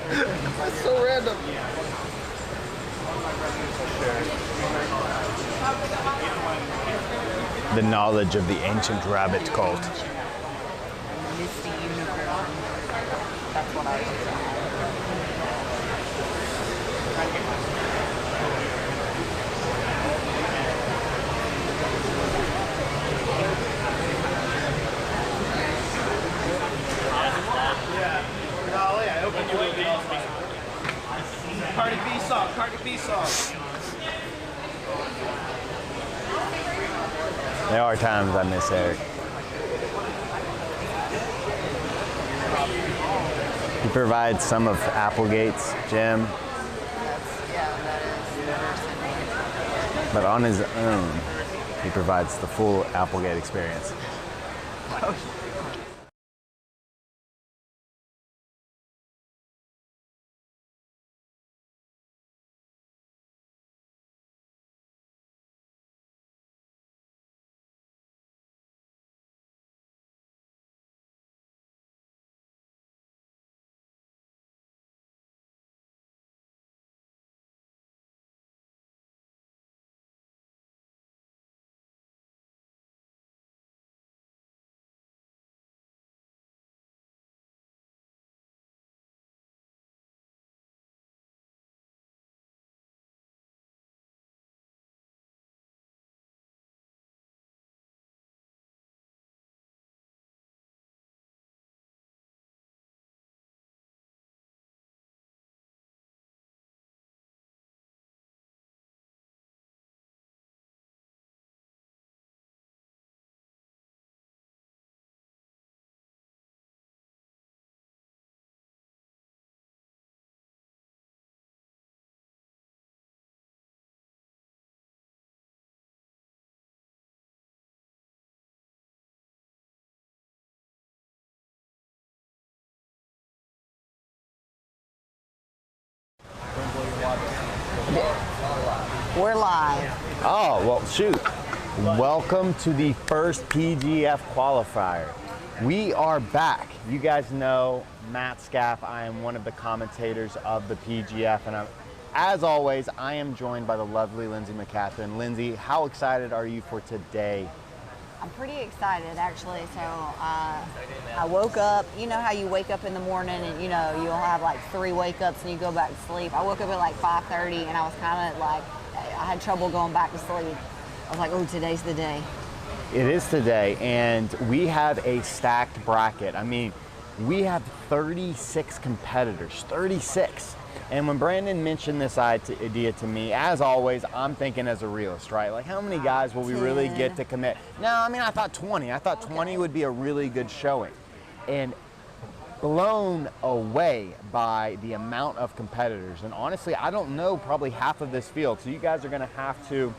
That's so random. The knowledge of the ancient rabbit cult. Misty unicorn. That's what I was saying. Cardi B song, Cardi B song. There are times I miss Eric. He provides some of Applegate's gym, but on his own, he provides the full Applegate experience. We're live. Oh, well, shoot. Welcome to the first PGF Qualifier. We are back. You guys know Matt Scaff. I am one of the commentators of the PGF, and as always, I am joined by the lovely Lindsay McCatherine. Lindsay, how excited are you for today? I'm pretty excited, actually. So I woke up. You know how you wake up in the morning and, you know, you'll have like 3 wake-ups and you go back to sleep. I woke up at like 5:30 and I was kind of like, I had trouble going back to sleep. I was like, oh, today's the day. It is today, and we have a stacked bracket. I mean, we have 36 competitors, 36. And when Brandon mentioned this idea to me, as always, I'm thinking as a realist, right? Like, how many guys will we really get to commit? No, I mean, I thought 20. I thought 20 would be a really good showing. And blown away by the amount of competitors. And honestly, I don't know probably half of this field. So you guys are going to have to,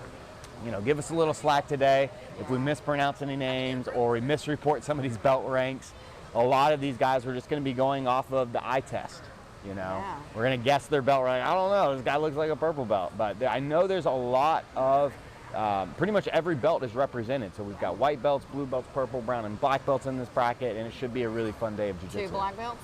you know, give us a little slack today if we mispronounce any names or we misreport some of these belt ranks. A lot of these guys are just going to be going off of the eye test. You know, Yeah. We're going to guess their belt rank. I don't know. This guy looks like a purple belt, but I know there's a lot of, pretty much every belt is represented. So we've got white belts, blue belts, purple, brown, and black belts in this bracket, and it should be a really fun day of jiu-jitsu. 2 black belts?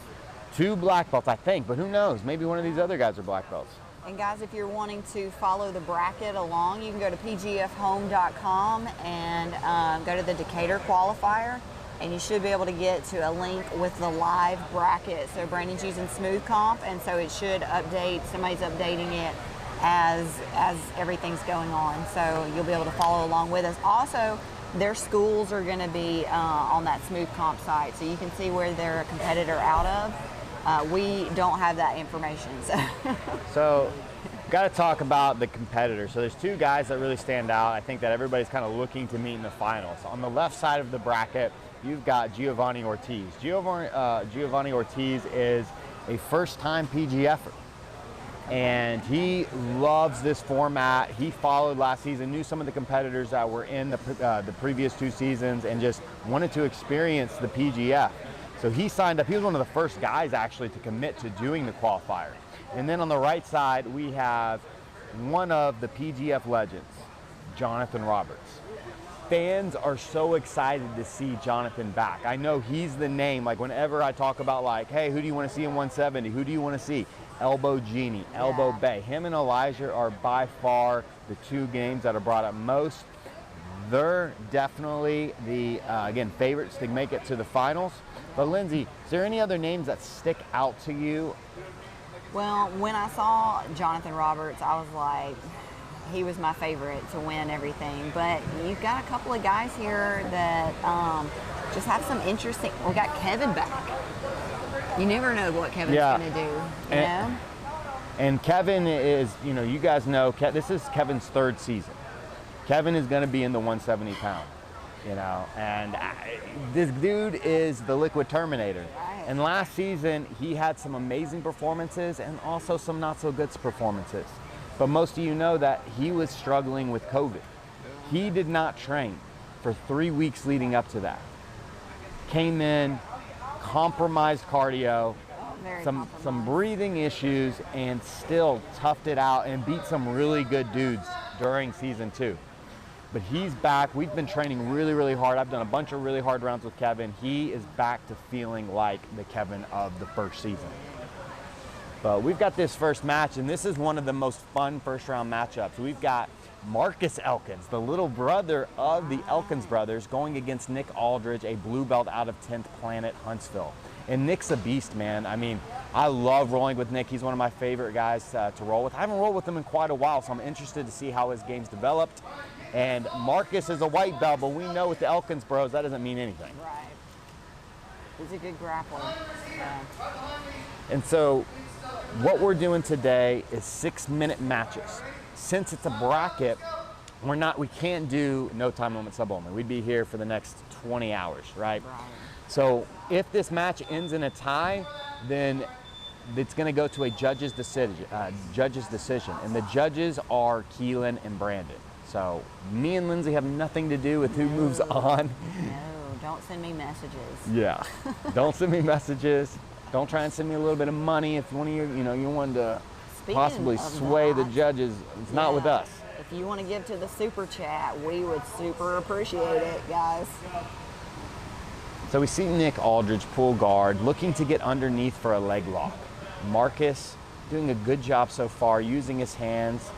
2 black belts, I think, but who knows? Maybe one of these other guys are black belts. And guys, if you're wanting to follow the bracket along, you can go to pgfhome.com and go to the Decatur Qualifier, and you should be able to get to a link with the live bracket. So Brandon's using Smooth Comp, and so it should update, somebody's updating it as everything's going on. So you'll be able to follow along with us. Also, their schools are gonna be on that Smooth Comp site, so you can see where they're a competitor out of. We don't have that information, so. So, got to talk about the competitors. So there's 2 guys that really stand out. I think that everybody's kind of looking to meet in the finals. On the left side of the bracket, you've got Giovanni Ortiz. Giovanni Ortiz is a first-time PGFer, and he loves this format. He followed last season, knew some of the competitors that were in the previous 2 seasons, and just wanted to experience the PGF. So he signed up. He was one of the first guys actually to commit to doing the qualifier. And then on the right side, we have one of the PGF legends, Jonathan Roberts. fans are so excited to see Jonathan back. I know he's the name. Like whenever I talk about like, hey, who do you want to see in 170? Who do you want to see? Elbow Genie, Elbow Bay. Him and Elijah are by far the two games that are brought up most. They're definitely the, again, favorites to make it to the finals. But Lindsay, is there any other names that stick out to you? Well, when I saw Jonathan Roberts, I was like, he was my favorite to win everything. But you've got a couple of guys here that just have some interesting. We got Kevin back. You never know what Kevin's going to do. You know? And Kevin is, you know, you guys know, this is Kevin's third season. Kevin is going to be in the 170 pound, you know, and this dude is the liquid Terminator. Right. And last season, he had some amazing performances and also some not so good performances. But most of you know that he was struggling with COVID. He did not train for 3 weeks leading up to that. Came in, compromised cardio, some breathing issues, and still toughed it out and beat some really good dudes during season 2. But he's back. We've been training really, really hard. I've done a bunch of really hard rounds with Kevin. He is back to feeling like the Kevin of the first season. But we've got this first match, and this is one of the most fun first round matchups. We've got Marcus Elkins, the little brother of the Elkins brothers, going against Nick Aldridge, a blue belt out of 10th Planet, Huntsville. And Nick's a beast, man. I mean, I love rolling with Nick. He's one of my favorite guys to roll with. I haven't rolled with him in quite a while, so I'm interested to see how his game's developed. And Marcus is a white belt, but we know with the Elkins bros, that doesn't mean anything. Right. He's a good grappler. Yeah. And so what we're doing today is 6-minute matches. Since it's a bracket, we can't do no time limit sub only. We'd be here for the next 20 hours, right? So if this match ends in a tie, then it's going to go to a judge's decision. And the judges are Keelan and Brandon. So me and Lindsay have nothing to do with who moves on. No, don't send me messages. Yeah, don't send me messages. Don't try and send me a little bit of money if one of you want to possibly sway the judges. It's not with us. If you want to give to the super chat, we would super appreciate it, guys. So we see Nick Aldridge pull guard, looking to get underneath for a leg lock. Marcus doing a good job so far, using his hands,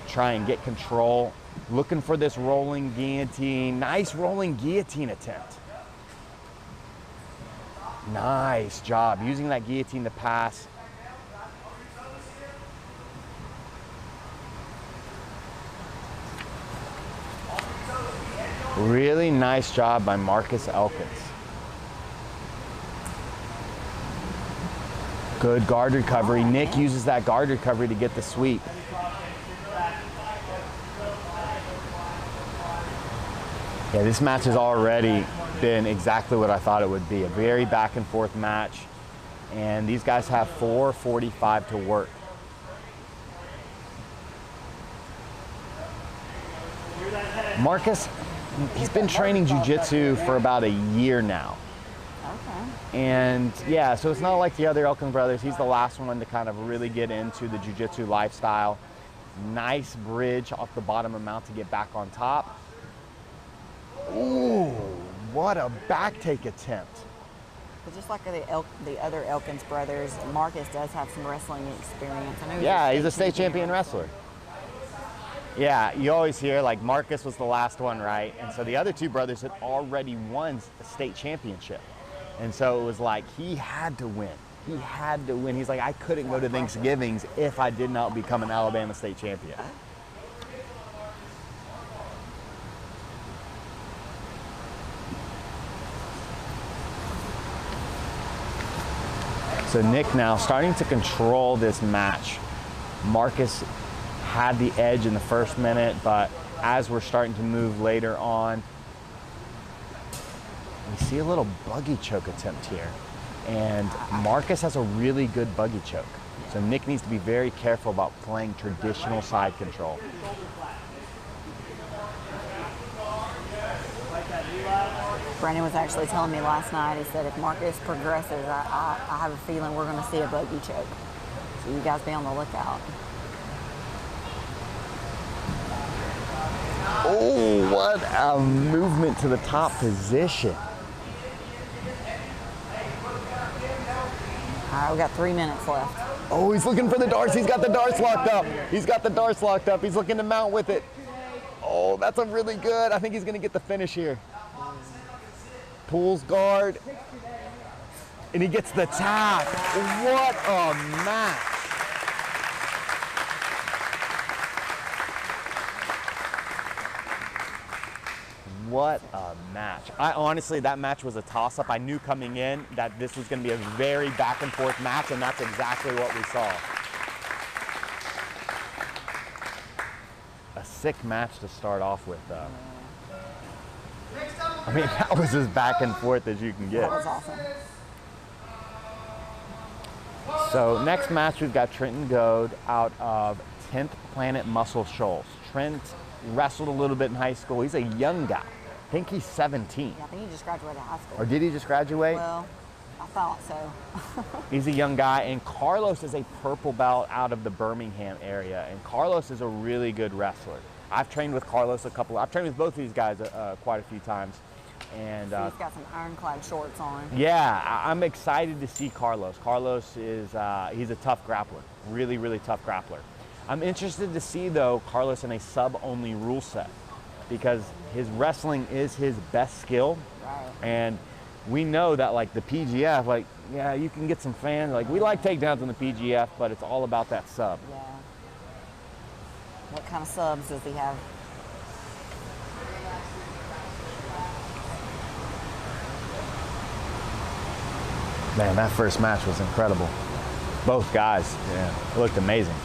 try and get control, looking for this rolling guillotine. Nice rolling guillotine attempt. Nice job using that guillotine to pass. Really nice job by Marcus Elkins. Good guard recovery. Nick uses that guard recovery to get the sweep. Yeah, this match has already been exactly what I thought it would be. A very back and forth match. And these guys have 4:45 to work. Marcus, he's been training jiu-jitsu for about a year now. Okay. And yeah, so it's not like the other Elkins brothers. He's the last one to kind of really get into the jiu-jitsu lifestyle. Nice bridge off the bottom of mount to get back on top. Ooh, what a back take attempt. But just like the other Elkins brothers, Marcus does have some wrestling experience. I know he's a state champion wrestler. Yeah, you always hear like Marcus was the last one, right? And so the other two brothers had already won a state championship. And so it was like he had to win. He had to win. He's like, I couldn't go to Thanksgivings if I did not become an Alabama state champion. So Nick now starting to control this match. Marcus had the edge in the first minute, but as we're starting to move later on, we see a little buggy choke attempt here. And Marcus has a really good buggy choke. So Nick needs to be very careful about playing traditional side control. Brandon was actually telling me last night, he said if Marcus progresses, I have a feeling we're going to see a buggy choke. So you guys be on the lookout. Oh, what a movement to the top position. All right, we got 3 minutes left. Oh, he's looking for the darts. He's got the darts locked up. He's got the darts locked up. He's looking to mount with it. Oh, that's a really good. I think he's going to get the finish here. Pulls guard. And he gets the tap. What a match. What a match. Honestly, that match was a toss-up. I knew coming in that this was going to be a very back and forth match, and that's exactly what we saw. A sick match to start off with, though. I mean, that was as back and forth as you can get. That was awesome. So next match, we've got Trenton Goad out of 10th Planet Muscle Shoals. Trent wrestled a little bit in high school. He's a young guy. I think he's 17. Yeah, I think he just graduated high school. Or did he just graduate? Well, I thought so. He's a young guy, and Carlos is a purple belt out of the Birmingham area, and Carlos is a really good wrestler. I've trained with Carlos I've trained with both of these guys quite a few times. And So he's got some ironclad shorts on. yeah, I'm excited to see Carlos. Carlos is, he's a tough grappler, really, really tough grappler. I'm interested to see, though, Carlos in a sub-only rule set, because his wrestling is his best skill. Right. And we know that, like, the PGF, like, yeah, you can get some fans. Like, we like takedowns in the PGF, but it's all about that sub. Yeah. What kind of subs does he have? Man, that first match was incredible. Both guys, yeah, looked amazing.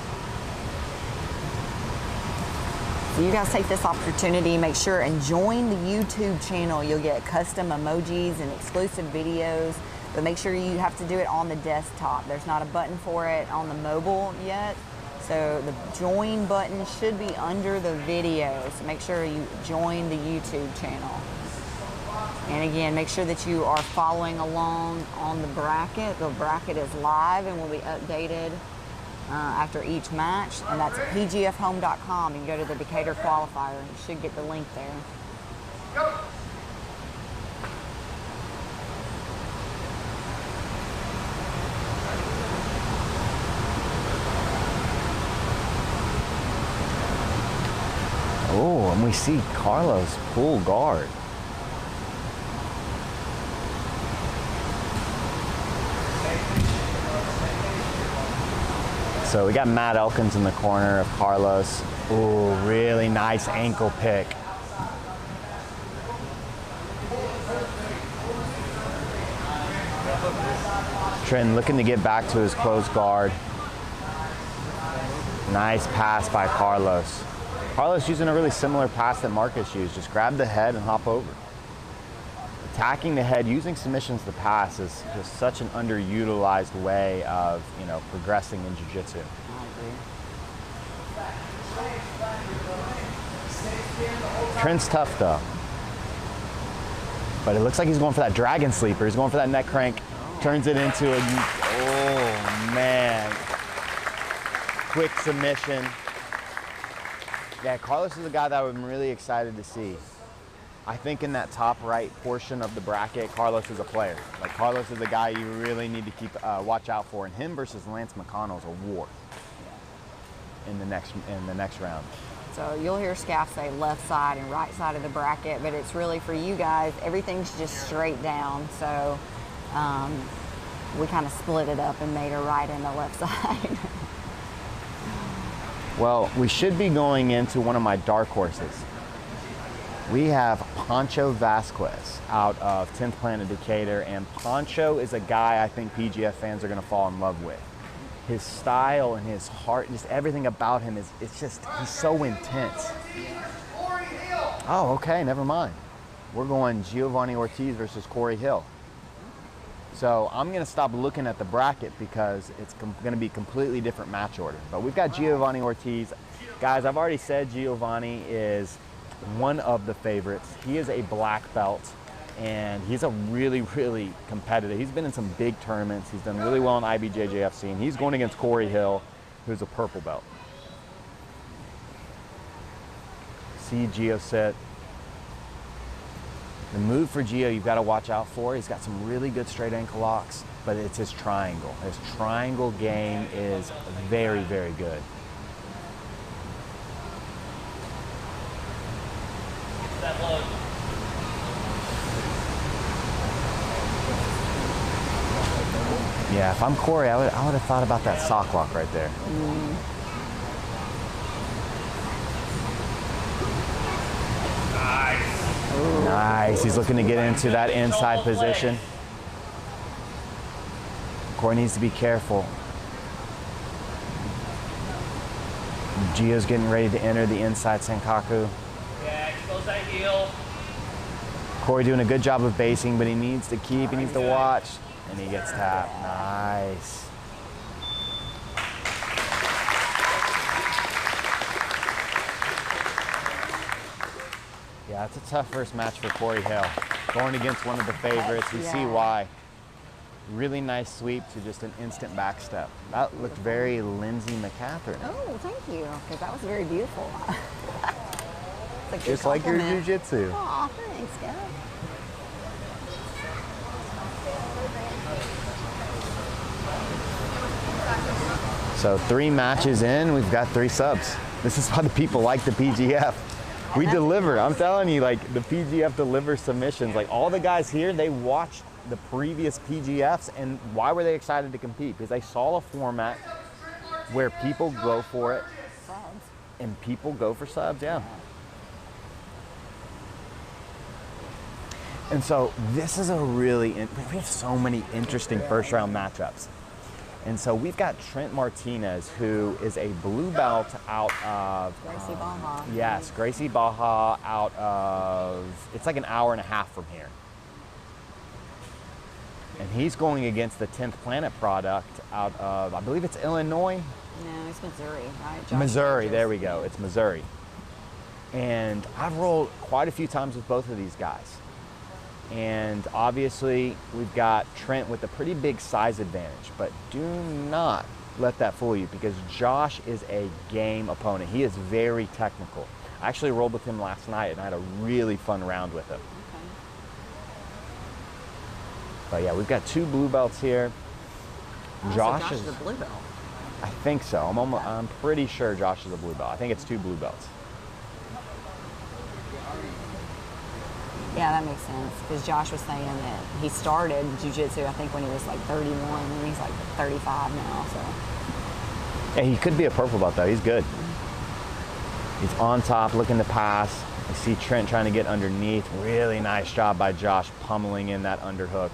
So you guys take this opportunity, make sure and join the YouTube channel. You'll get custom emojis and exclusive videos, but make sure you have to do it on the desktop. There's not a button for it on the mobile yet. So the join button should be under the video. So make sure you join the YouTube channel. And again, make sure that you are following along on the bracket. The bracket is live and will be updated after each match. And that's pgfhome.com. You can go to the Decatur Qualifier. You should get the link there. Go. Oh, and we see Carlos pull guard. So we got Matt Elkins in the corner of Carlos. Ooh, really nice ankle pick. Trenton looking to get back to his closed guard. Nice pass by Carlos. Carlos using a really similar pass that Marcus used. Just grab the head and hop over. Attacking the head, using submissions to pass is just such an underutilized way of, you know, progressing in jiu-jitsu. Trent's tough though. But it looks like he's going for that dragon sleeper. He's going for that neck crank. Turns it into a, oh man. Quick submission. Yeah, Carlos is a guy that I'm really excited to see. I think in that top right portion of the bracket, Carlos is a player. Like, Carlos is a guy you really need to keep watch out for. And him versus Lance McConnell is a war in the next round. So you'll hear Scaff say left side and right side of the bracket, but it's really for you guys, everything's just straight down. So we kind of split it up and made a right and a left side. Well, we should be going into one of my dark horses. We have Pancho Vasquez out of 10th Planet Decatur, and Pancho is a guy I think PGF fans are going to fall in love with. His style and his heart, just everything about him he's so intense. Oh, okay, never mind. We're going Giovanni Ortiz versus Corey Hill. So I'm going to stop looking at the bracket because it's going to be completely different match order. But we've got Giovanni Ortiz. Guys, I've already said Giovanni is one of the favorites. He is a black belt, and he's a really, really competitive. He's been in some big tournaments. He's done really well in IBJJF, and he's going against Corey Hill, who's a purple belt. See Gio sit. The move for Gio you've got to watch out for. He's got some really good straight ankle locks, but it's his triangle. His triangle game is very, very good. Yeah, if I'm Corey, I would have thought about that sock lock right there. Nice. He's looking to get into that inside position. Corey needs to be careful. Gio's getting ready to enter the inside Senkaku. Yeah, expose that heel. Corey doing a good job of basing, but he needs to keep, he needs to watch. And he gets tapped. Nice. Yeah, it's a tough first match for Corey Hill. Going against one of the favorites, we see why. Really nice sweep to just an instant back step. That looked very Lindsay McCatherine. Oh, thank you, because that was very beautiful. Just like your jiu-jitsu. Aw, thanks, guys. So 3 matches in, we've got 3 subs. This is why the people like the PGF. We deliver. I'm telling you, like, the PGF delivers submissions. Like, all the guys here, they watched the previous PGFs, and why were they excited to compete? Because they saw a format where people go for it. Subs. And people go for subs, yeah. And so this is a really, we have so many interesting first round matchups. And so we've got Trent Martinez, who is a blue belt out of Gracie Baja. Yes, Gracie Baja out of, it's like an hour and a half from here. And he's going against the 10th Planet product out of, I believe it's Illinois? No, it's Missouri, right? Missouri, there we go. It's Missouri. And I've rolled quite a few times with both of these guys. And obviously, we've got Trent with a pretty big size advantage, but do not let that fool you, because Josh is a game opponent. He is very technical. I actually rolled with him last night, and I had a really fun round with him. Okay. But yeah, we've got 2 blue belts here. Oh, Josh so is a blue belt. I think so. I'm pretty sure Josh is a blue belt. I think it's 2 blue belts. Yeah, that makes sense, because Josh was saying that he started jiu-jitsu, I think, when he was like 31, and he's like 35 now, so. Yeah, he could be a purple belt, though. He's good. He's on top, looking to pass. I see Trent trying to get underneath. Really nice job by Josh, pummeling in that underhook.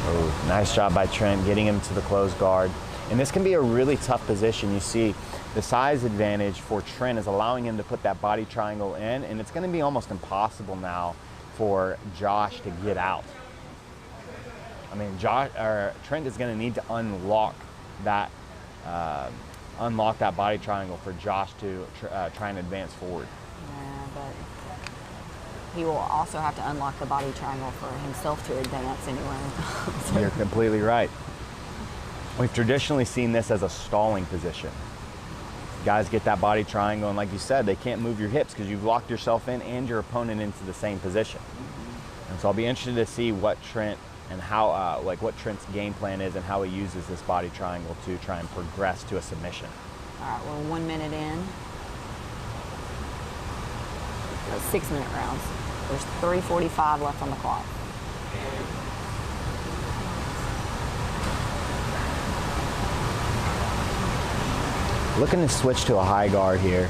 Oh, nice job by Trent, getting him to the closed guard. And this can be a really tough position. You see the size advantage for Trent is allowing him to put that body triangle in, and it's going to be almost impossible now for Josh to get out. I mean, Trent is going to need to unlock that body triangle for Josh to try and advance forward. Yeah, but he will also have to unlock the body triangle for himself to advance anyway. So. You're completely right. We've traditionally seen this as a stalling position. Guys get that body triangle, and like you said, they can't move your hips because you've locked yourself in and your opponent into the same position. And so I'll be interested to see what Trent and how, what Trent's game plan is and how he uses this body triangle to try and progress to a submission. All right, we're 1 minute in. 6-minute rounds. There's 3:45 left on the clock. Looking to switch to a high guard here.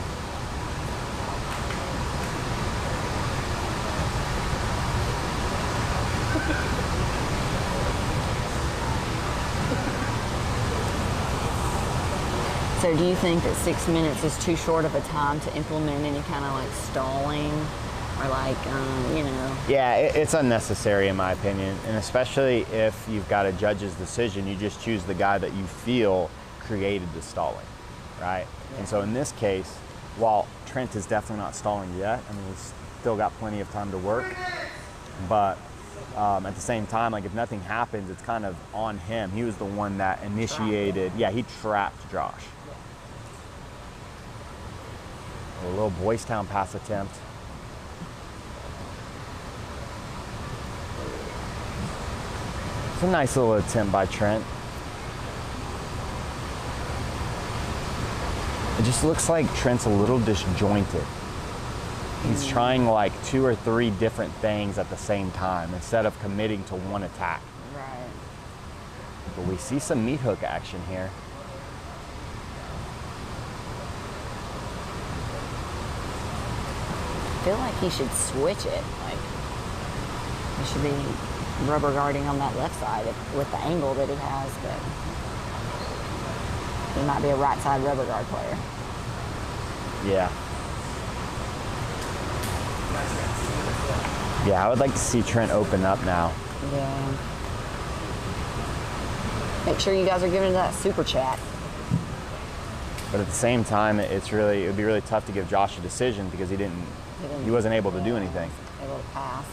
So do you think that 6 minutes is too short of a time to implement any kind of like stalling or like, you know? Yeah, it's unnecessary in my opinion. And especially if you've got a judge's decision, you just choose the guy that you feel created the stalling, right? Yeah. And so in this case, while Trent is definitely not stalling yet, I mean, he's still got plenty of time to work, but At the same time, like if nothing happens, it's kind of on him. He was the one that initiated. Yeah, he trapped Josh. A little Boys Town pass attempt. It's a nice little attempt by Trent. It just looks like Trent's a little disjointed. He's trying like 2 or 3 different things at the same time instead of committing to one attack. Right. But we see some meat hook action here. I feel like he should switch it. Like he should be rubber guarding on that left side with the angle that he has, but he might be a right side rubber guard player. Yeah. Yeah, I would like to see Trent open up now. Yeah. Make sure you guys are giving that super chat. But at the same time, it would be really tough to give Josh a decision because he wasn't able to do anything. Able to pass.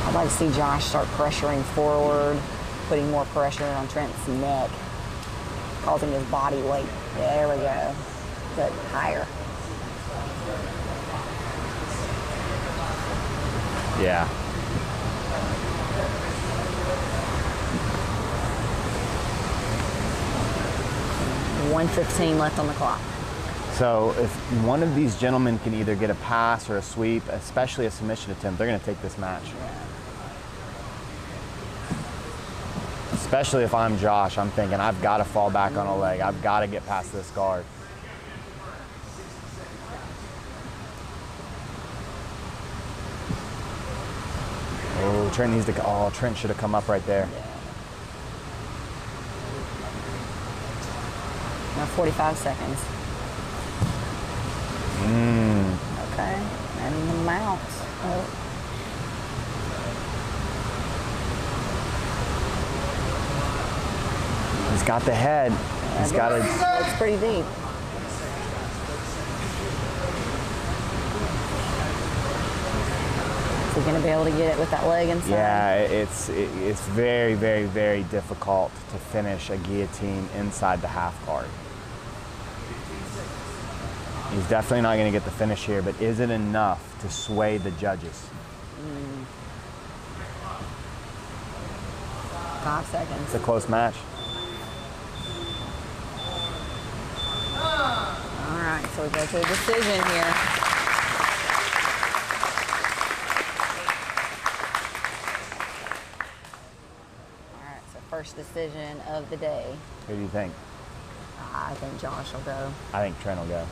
I'd like to see Josh start pressuring forward, putting more pressure on Trent's neck, causing his body weight. There we go. But higher. Yeah. .115 left on the clock. So if one of these gentlemen can either get a pass or a sweep, especially a submission attempt, they're going to take this match. Especially if I'm Josh, I'm thinking I've got to fall back on a leg. I've got to get past this guard. Oh, Trent needs to. Oh, Trent should have come up right there. Now 45 seconds. Okay, and the mount. Oh. He's got the head. He's got it. It's pretty deep. Is he going to be able to get it with that leg inside? Yeah, it's very, very, very difficult to finish a guillotine inside the half guard. He's definitely not going to get the finish here, but is it enough to sway the judges? 5 seconds. It's a close match. All right, so we go to a decision here. All right, so first decision of the day. Who do you think? I think Josh will go. I think Trent will go.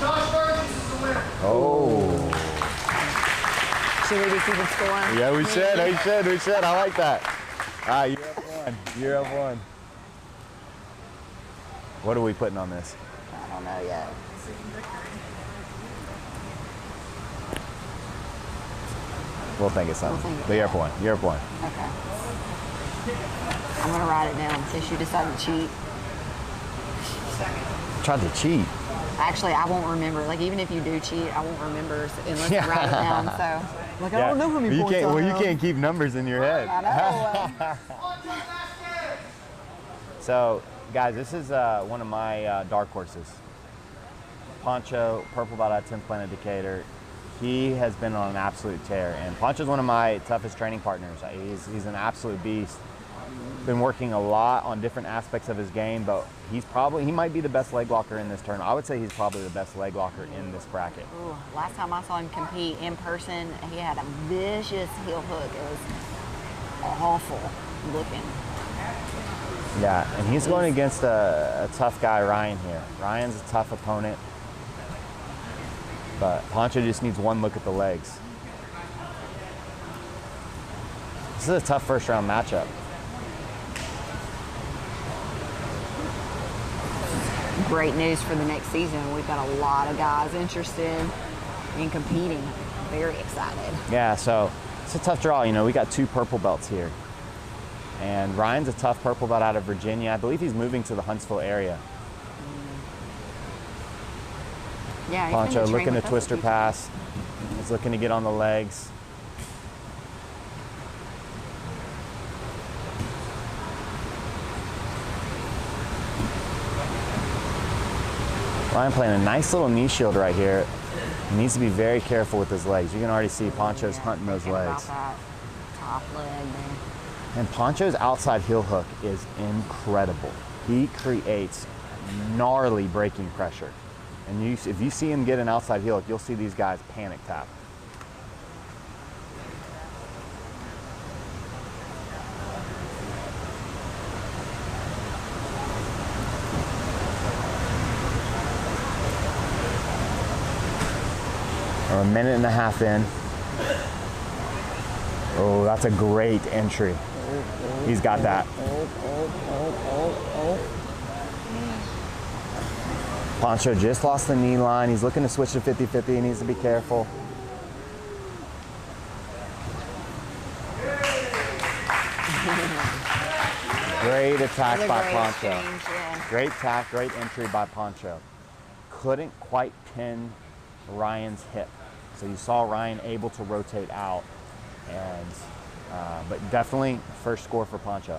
Josh Burgess is the winner. Oh. Should we be keeping score? Yeah, we should. I like that. All right, you're up one. You're up one. What are we putting on this? I don't know yet. We'll think it's something. We'll think But you're up one. You're up one. Okay. I'm going to write it down in case you decide to cheat. Tried to cheat. Actually, I won't remember. Like, even if you do cheat, I won't remember unless you write it down. So, like, I don't know how many points I have. Well, you can't keep numbers in your head. I know. So, guys, this is one of my dark horses. Poncho, purple belt at 10th Planet Decatur. He has been on an absolute tear, and Poncho's one of my toughest training partners. He's an absolute beast. Been working a lot on different aspects of his game, but he might be the best leg locker in this tournament. I would say he's probably the best leg locker in this bracket. Ooh, last time I saw him compete in person, he had a vicious heel hook. It was awful looking. Yeah, and he's going against a tough guy, Ryan, here. Ryan's a tough opponent, but Poncho just needs one look at the legs. This is a tough first round matchup. Great news for the next season. We've got a lot of guys interested in competing. Very excited. Yeah, so it's a tough draw. You know, we got 2 purple belts here. And Ryan's a tough purple belt out of Virginia. I believe he's moving to the Huntsville area. Yeah, he's Poncho been to looking train to with us a twister few pass. He's looking to get on the legs. Ryan playing a nice little knee shield right here. He needs to be very careful with his legs. You can already see Poncho's hunting those legs. About that top leg there. And Poncho's outside heel hook is incredible. He creates gnarly braking pressure. And if you see him get an outside heel hook, you'll see these guys panic tap. We're a minute and a half in. Oh, that's a great entry. He's got that. Poncho just lost the knee line. He's looking to switch to 50-50. He needs to be careful. Great attack by Poncho. Yeah. Great attack, great entry by Poncho. Couldn't quite pin Ryan's hip. So you saw Ryan able to rotate out, and but definitely first score for Poncho.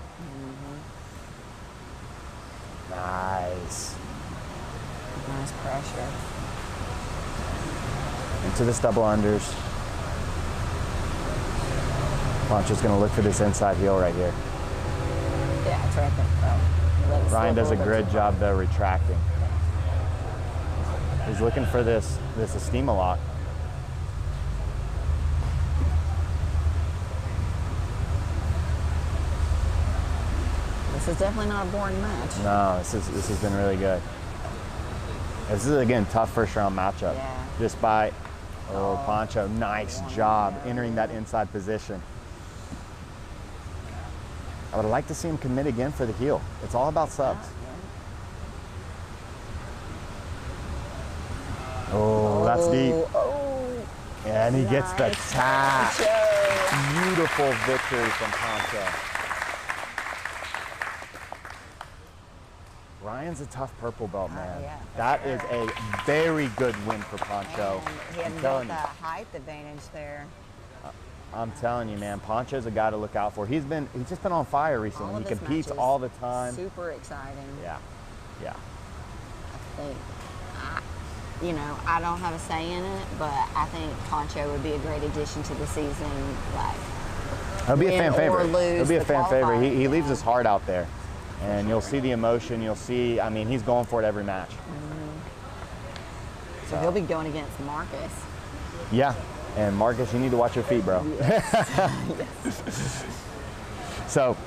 Nice. Nice pressure. Into this double unders. Poncho's going to look for this inside heel right here. Yeah, it's right there. Ryan does a great job though retracting. He's looking for this Estima lock. This is definitely not a boring match. No, this has been really good. This is again tough first round matchup. Yeah. Just by Poncho, nice job entering that inside position. I would like to see him commit again for the heel. It's all about subs. Oh, that's deep. Oh, And he gets the nice tap. Poncho. Beautiful victory from Poncho. Ryan's a tough purple belt, man. Yeah, that is a very good win for Poncho. And he had I'm built telling the you. height advantage there. I'm telling you, man, Poncho's a guy to look out for. He's just been on fire recently. All of He his competes matches, all the time. Super exciting. Yeah, yeah. I think, I don't have a say in it, but I think Poncho would be a great addition to the season. Like, He'll be a fan win or favorite. lose He'll be a the fan favorite. qualifier. He leaves Yeah. his heart out there, and you'll see the emotion. You'll see. I mean, he's going for it every match. So he'll be going against Marcus. Yeah, and Marcus, you need to watch your feet, bro. So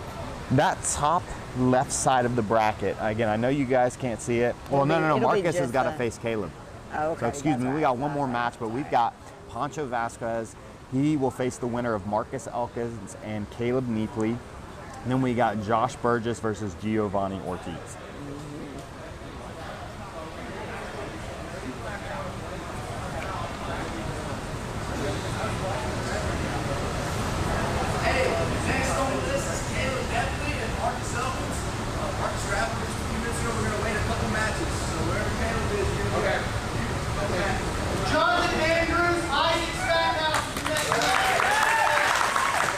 that top left side of the bracket, again, I know you guys can't see it. Well, no. it'll be Marcus has just got to a- face Caleb. Oh, okay. So excuse that's me, we right. got one more match, but we've got Poncho Vasquez. He will face the winner of Marcus Elkins and Caleb Neapley. And then we got Josh Burgess versus Giovanni Ortiz. Next on the list is Caleb Neapley and Marcus Elkins. Marcus Rafford, just a few minutes ago, we're going to wait a couple matches. So wherever Caleb is, you're going to Okay. Jonathan Andrews, Isaac Stackhouse is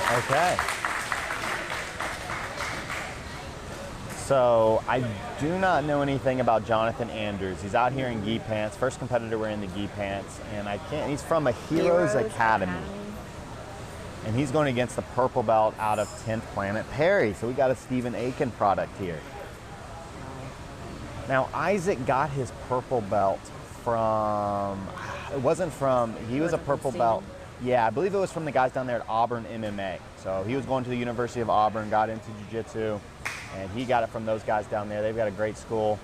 next. Okay. So I do not know anything about Jonathan Andrews. He's out here in gi pants. First competitor wearing the gi pants, and he's from a Heroes Academy. And he's going against the purple belt out of 10th Planet Perry. So we got a Stephen Aiken product here. Now Isaac got his purple belt from, it wasn't from, he was a purple belt. Yeah, I believe it was from the guys down there at Auburn MMA. So he was going to the University of Auburn, got into jiu-jitsu, and he got it from those guys down there. They've got a great school.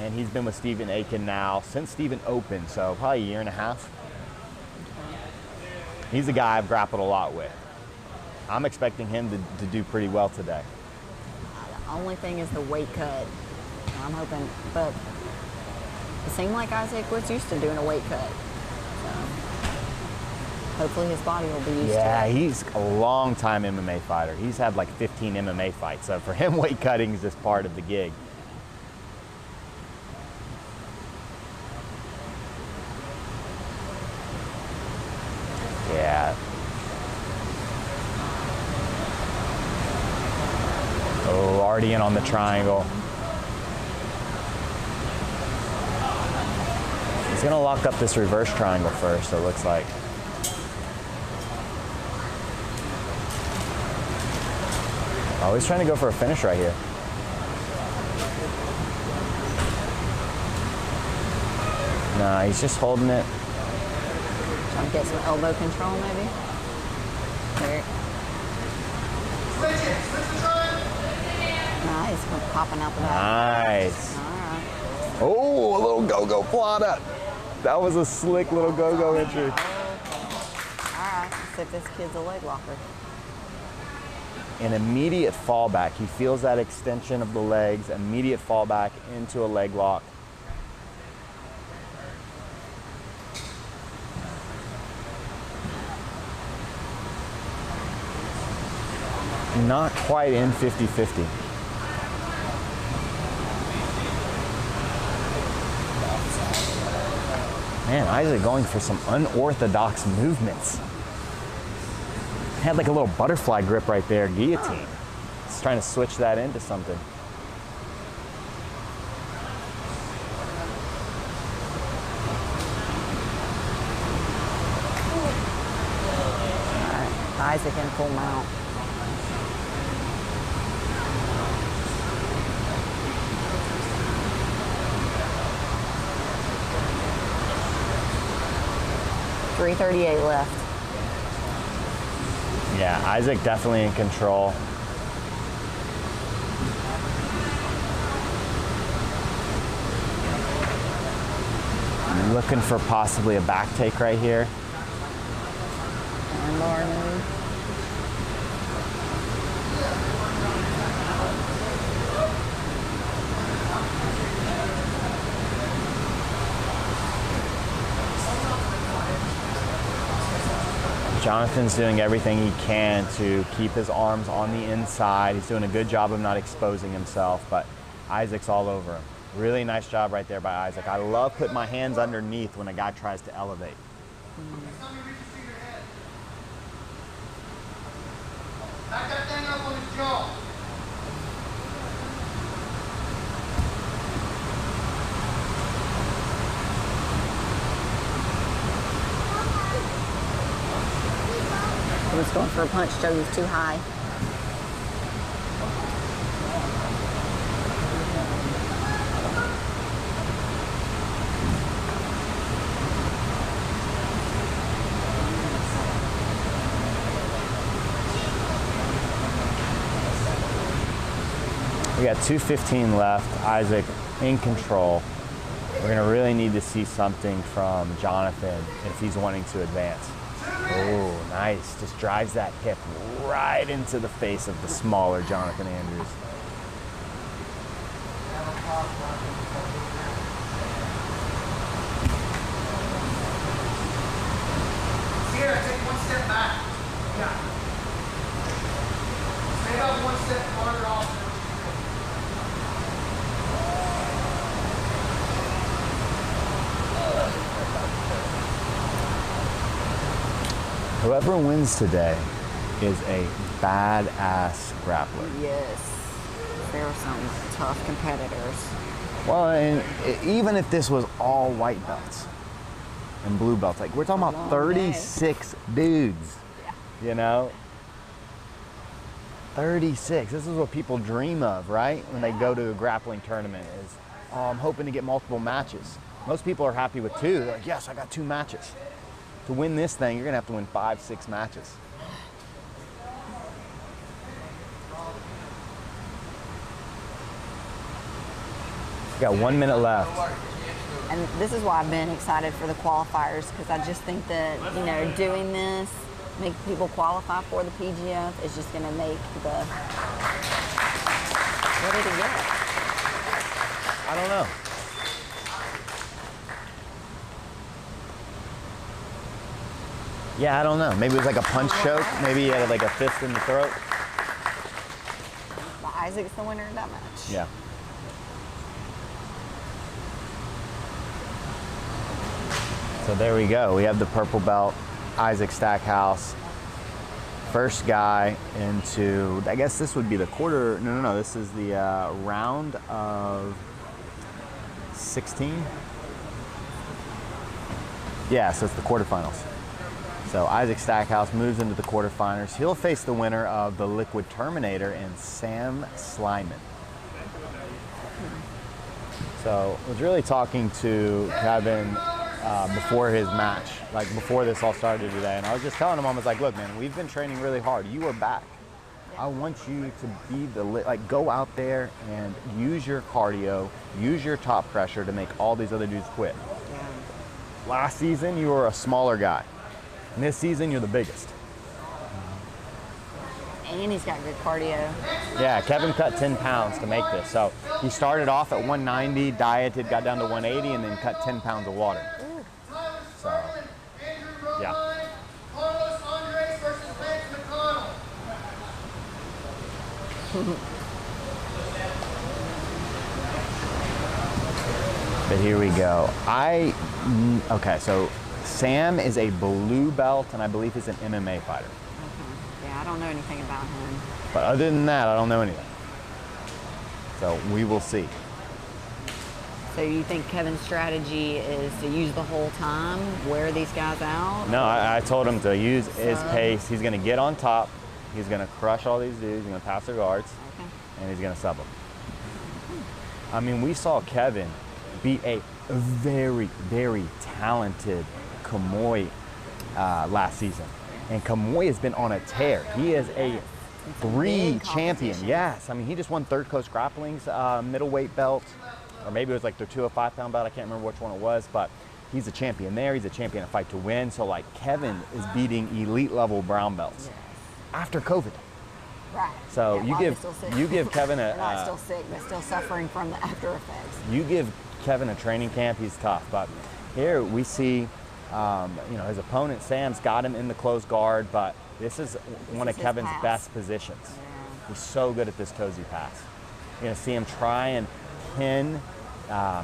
And he's been with Stephen Aiken now since Stephen opened, so probably a year and a half. He's a guy I've grappled a lot with. I'm expecting him to do pretty well today. The only thing is the weight cut. I'm hoping, but it seemed like Isaac was used to doing a weight cut. So. Hopefully his body will be used to Yeah, it. he's a long time MMA fighter. He's had like 15 MMA fights. So for him, weight cutting is just part of the gig. Yeah. Oh, already in on the triangle. He's gonna lock up this reverse triangle first, it looks like. Oh, he's trying to go for a finish right here. Nah, he's just holding it. Trying to get some elbow control, maybe. There. Switch it. Switch the triangle. Nice. Popping out the back. Nice. All right. Oh, a little go-go plata. That was a slick little go-go entry. All right. Let's see if this kid's a leg locker. An immediate fallback. He feels that extension of the legs, immediate fallback into a leg lock. Not quite in 50-50. Man, Isaac going for some unorthodox movements. Had like a little butterfly grip right there, guillotine. He's trying to switch that into something. All right. Isaac in full mount. .338 left. Yeah, Isaac definitely in control. Looking for possibly a back take right here. And lower move. Jonathan's doing everything he can to keep his arms on the inside. He's doing a good job of not exposing himself, but Isaac's all over him. Really nice job right there by Isaac. I love putting my hands underneath when a guy tries to elevate. Back that thing up on his jaw. He was going for a punch, Joe was too high. We got 2:15 left. Isaac in control. We're gonna really need to see something from Jonathan if he's wanting to advance. Oh, nice. Just drives that hip right into the face of the smaller Jonathan Andrews. Sierra, take one step back. Yeah. Stay up one step farther off. Whoever wins today is a badass grappler. Yes. There are some tough competitors. Well, and even if this was all white belts and blue belts, like we're talking about 36 dudes, you know? 36. This is what people dream of, right? When they go to a grappling tournament is, oh, I'm hoping to get multiple matches. Most people are happy with 2. They're like, yes, I got 2 matches. To win this thing, you're gonna have to win 5, 6 matches. We got 1 minute left. And this is why I've been excited for the qualifiers, because I just think that, you know, doing this, make people qualify for the PGF is just going to make the... What did he get? I don't know. Yeah, I don't know. Maybe it was like a punch choke. Maybe he had like a fist in the throat. Isaac's the winner of that match. Yeah. So there we go. We have the purple belt, Isaac Stackhouse. First guy into, I guess this would be the quarter, no, this is the round of 16. Yeah, so it's the quarterfinals. So Isaac Stackhouse moves into the quarterfinals. He'll face the winner of the Liquid Terminator and Sam Slyman. So I was really talking to Kevin before his match, like before this all started today, and I was just telling him, I was like, look, man, we've been training really hard. You are back. I want you to be like, go out there and use your cardio, use your top pressure to make all these other dudes quit. Yeah. Last season, you were a smaller guy. And this season, you're the biggest. And he's got good cardio. Yeah, Kevin cut 10 pounds to make this. So he started off at 190, dieted, got down to 180, and then cut 10 pounds of water. So, yeah. But here we go. Okay, so Sam is a blue belt, and I believe he's an MMA fighter. Yeah, I don't know anything about him. But other than that, I don't know anything. So we will see. So you think Kevin's strategy is to use the whole time, wear these guys out? No, I told him to use his pace. He's going to get on top. He's going to crush all these dudes. He's going to pass their guards. Okay. And he's going to sub them. I mean, we saw Kevin beat a very, very talented Kamoy last season. And Kamoy has been on a tear. He is a three champion. Yes. I mean, he just won Third Coast Grappling's middleweight belt. Or maybe it was like their 205-pound belt. I can't remember which one it was. But he's a champion there. He's a champion at Fight to Win. So, like, Kevin is beating elite-level brown belts after COVID. Right. So yeah, you give Kevin a... not still sick, but still suffering from the after effects. You give Kevin a training camp, he's tough. But here we see, you know, his opponent, Sam's got him in the closed guard, but this is one of Kevin's best positions. Yeah. He's so good at this cozy pass. You're going to see him try and pin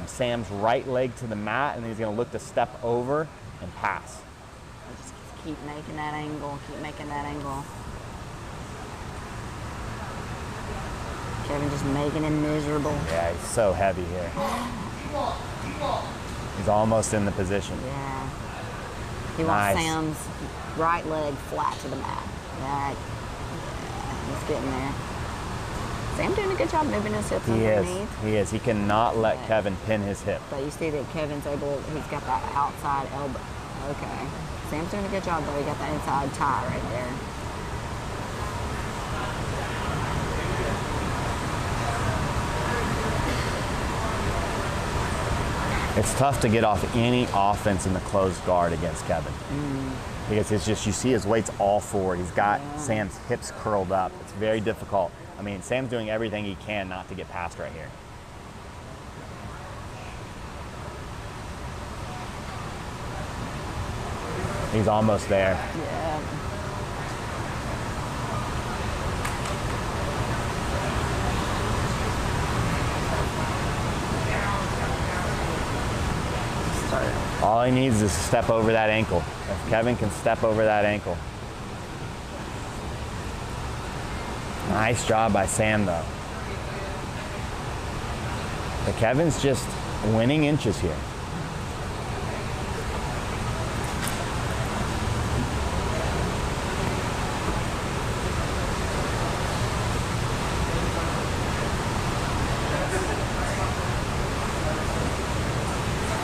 Sam's right leg to the mat, and then he's going to look to step over and pass. Just keep making that angle, keep making that angle. Kevin just making him miserable. Yeah, he's so heavy here. He's almost in the position. Yeah. He wants Sam's right leg flat to the mat. Yeah, he's getting there. Sam doing a good job moving his hips underneath. He is. He cannot let Kevin pin his hip. But you see that Kevin's able, he's got that outside elbow. Okay. Sam's doing a good job though. He got that inside tie right there. It's tough to get off any offense in the closed guard against Kevin. Because it's just, you see his weight's all forward. He's got Sam's hips curled up. It's very difficult. I mean, Sam's doing everything he can not to get past right here. He's almost there. Yeah. All he needs is to step over that ankle. If Kevin can step over that ankle. Nice job by Sam, though. But Kevin's just winning inches here.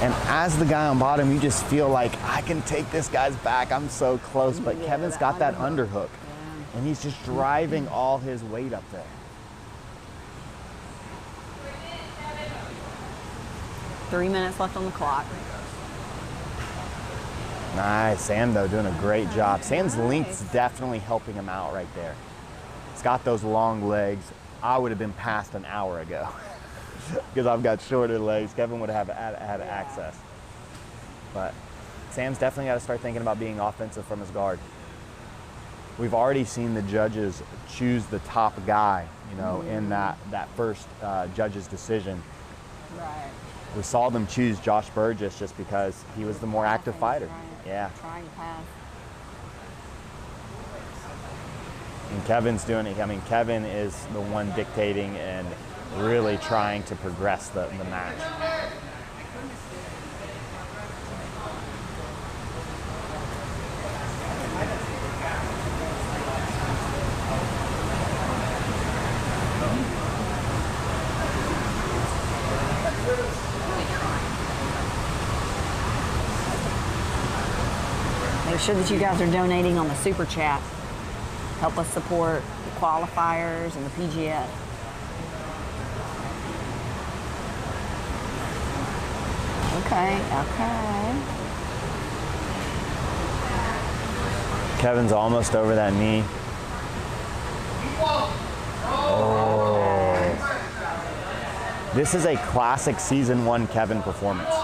And as the guy on bottom, you just feel like, I can take this guy's back. I'm so close. But Kevin's got that underhook. Yeah. And he's just driving all his weight up there. 3 minutes left on the clock. Nice. Sam, though, doing a great job. Sam's length's definitely helping him out right there. He's got those long legs. I would have been past an hour ago. Because I've got shorter legs. Kevin would have had access. But Sam's definitely got to start thinking about being offensive from his guard. We've already seen the judges choose the top guy, you know, in that first judge's decision. Right. We saw them choose Josh Burgess just because he was the more active fighter. Yeah. Trying to pass. And Kevin's doing it. I mean, Kevin is the one dictating and really trying to progress the match. Make sure that you guys are donating on the Super Chat. Help us support the qualifiers and the PGF. Okay. Kevin's almost over that knee. Oh. This is a classic season 1 Kevin performance.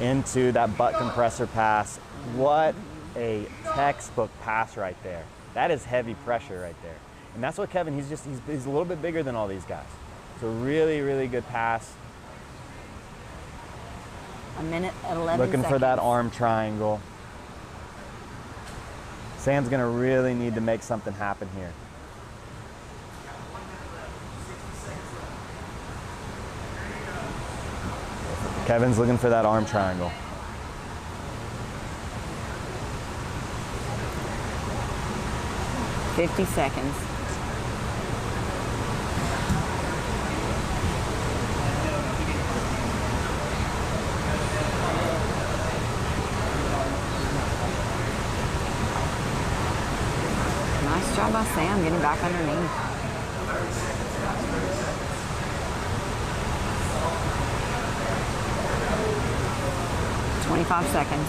Into that butt compressor pass. What a textbook pass right there. That is heavy pressure right there. And that's what Kevin, he's a little bit bigger than all these guys. It's a really, really good pass. A minute, 11 Looking seconds. for that arm triangle. Sam's gonna really need to make something happen here. Kevin's looking for that arm triangle. $50 seconds. Nice job by Sam getting back underneath. $25 seconds.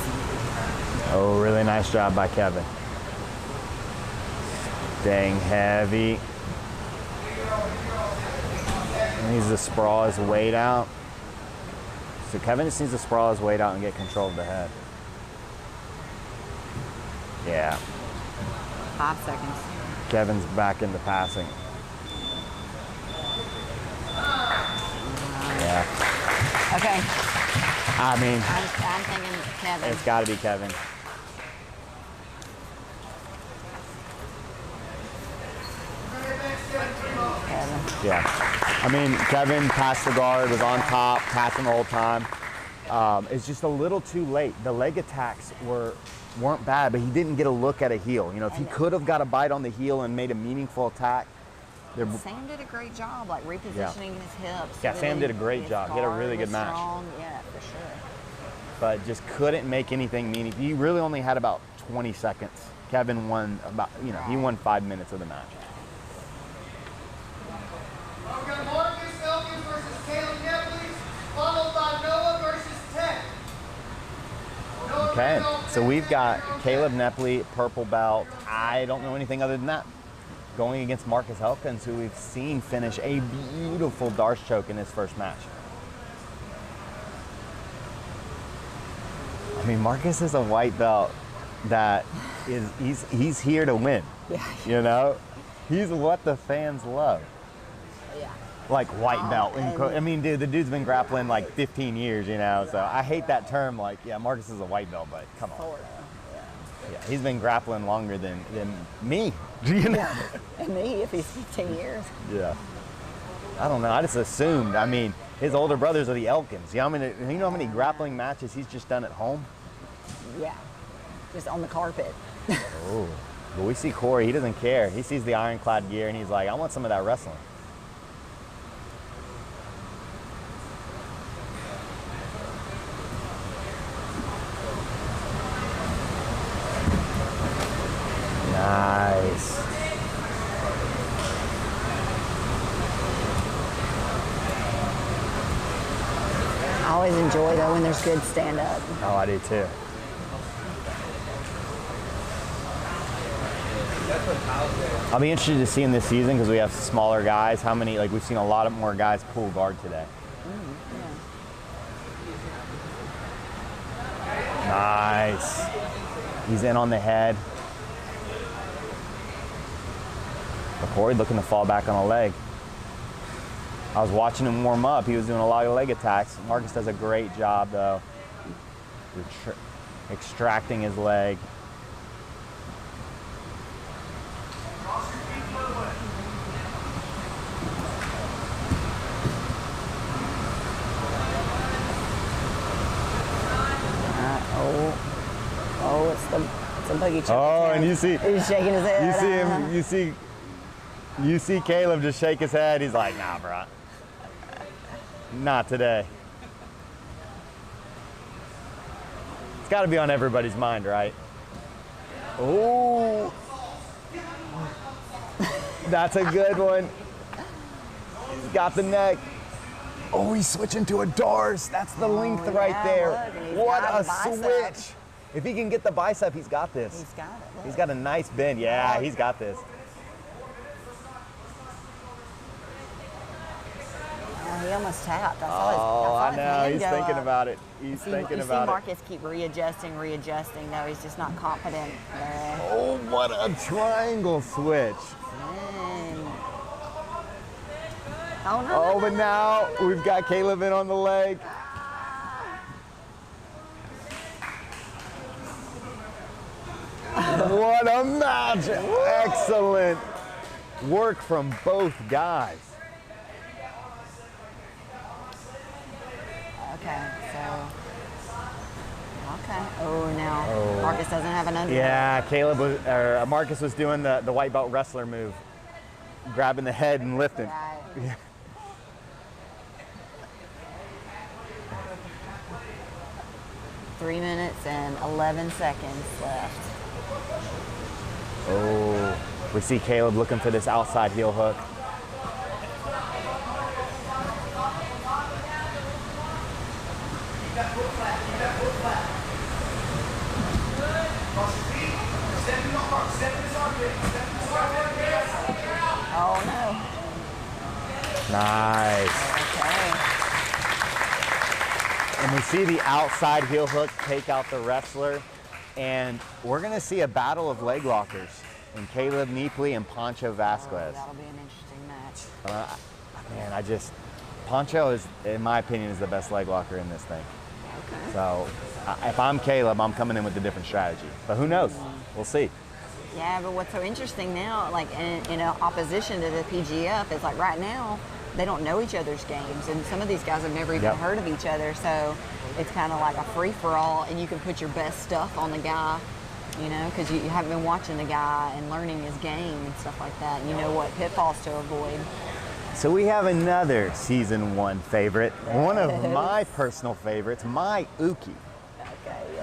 Oh, really nice job by Kevin. Staying heavy. He needs to sprawl his weight out. So Kevin just needs to sprawl his weight out and get control of the head. Yeah. 5 seconds. Kevin's back into passing. Yeah. Okay. I mean, I'm thinking Kevin. it's got to be Kevin. Kevin. Yeah. I mean, Kevin passed the guard, was on top, passing the whole time. It's just a little too late. The leg attacks weren't bad, but he didn't get a look at a heel. You know, if he could have got a bite on the heel and made a meaningful attack. Sam did a great job, like repositioning his hips. Yeah, Sam did a great job. He had a really good match. Strong. Yeah, for sure. But just couldn't make anything meaningful. He really only had about 20 seconds. Kevin won about, he won 5 minutes of the match. We've got Marcus Elkins versus Caleb Nepley, followed by Noah versus Tech. Okay, so we've got Caleb Nepley, purple belt. I don't know anything other than that. Going against Marcus Elkins, who we've seen finish a beautiful Darce choke in his first match. I mean, Marcus is a white belt that he's here to win. Yeah. You know? He's what the fans love. Yeah. Like white belt. I mean, dude, the dude's been grappling like 15 years, you know, so I hate that term, like, yeah, Marcus is a white belt, but come on. Sort of. Yeah, he's been grappling longer than me. You know? Yeah. And me, if he's 15 years. Yeah. I don't know. I just assumed. I mean, his older brothers are the Elkins. You know how many grappling matches he's just done at home? Yeah. Just on the carpet. Oh. But we see Corey. He doesn't care. He sees the ironclad gear and he's like, I want some of that wrestling. Nice. I always enjoy though when there's good stand up. Oh, I do too. I'll be interested to see in this season because we have smaller guys. How many, like we've seen a lot of more guys pull guard today. Nice. He's in on the head. Corey looking to fall back on a leg. I was watching him warm up. He was doing a lot of leg attacks. Marcus does a great job, though, extracting his leg. It's a boogie chip. Oh, and you see, he's shaking his head. You see Caleb just shake his head. He's like, nah, bro, not today. It's got to be on everybody's mind, right? Oh, that's a good one. He's got the neck. Oh, he's switching to a Dars. That's the length right there. Look, what a switch. If he can get the bicep, he's got this. He's got it. Look. He's got a nice bend. Yeah, he's got this. He almost tapped. I know. He's thinking about it. He's thinking about it. Marcus keep readjusting. No, he's just not confident there. Oh, what a triangle switch. Dang. Oh, no. Oh, but now we've got Caleb in on the leg. What a match. Excellent work from both guys. Okay. Oh, now Marcus doesn't have an under. Yeah, Marcus was doing the white belt wrestler move, grabbing the head and lifting. Right. Yeah. Three minutes and 11 seconds left. Oh, we see Caleb looking for this outside heel hook. Oh, no. Nice. Okay. And we see the outside heel hook take out the wrestler. And we're going to see a battle of leg lockers in Caleb Neapley and Pancho Vasquez. That'll be an interesting match. Man, Pancho is, in my opinion, is the best leg locker in this thing. Okay. So if I'm Caleb, I'm coming in with a different strategy. But who knows? We'll see. Yeah, but what's so interesting now, like in opposition to the PGF, is like right now, they don't know each other's games. And some of these guys have never even heard of each other. So it's kind of like a free-for-all, and you can put your best stuff on the guy, you know, because you haven't been watching the guy and learning his game and stuff like that. And you know what pitfalls to avoid. So we have another season 1 favorite, one of my personal favorites, my Uki,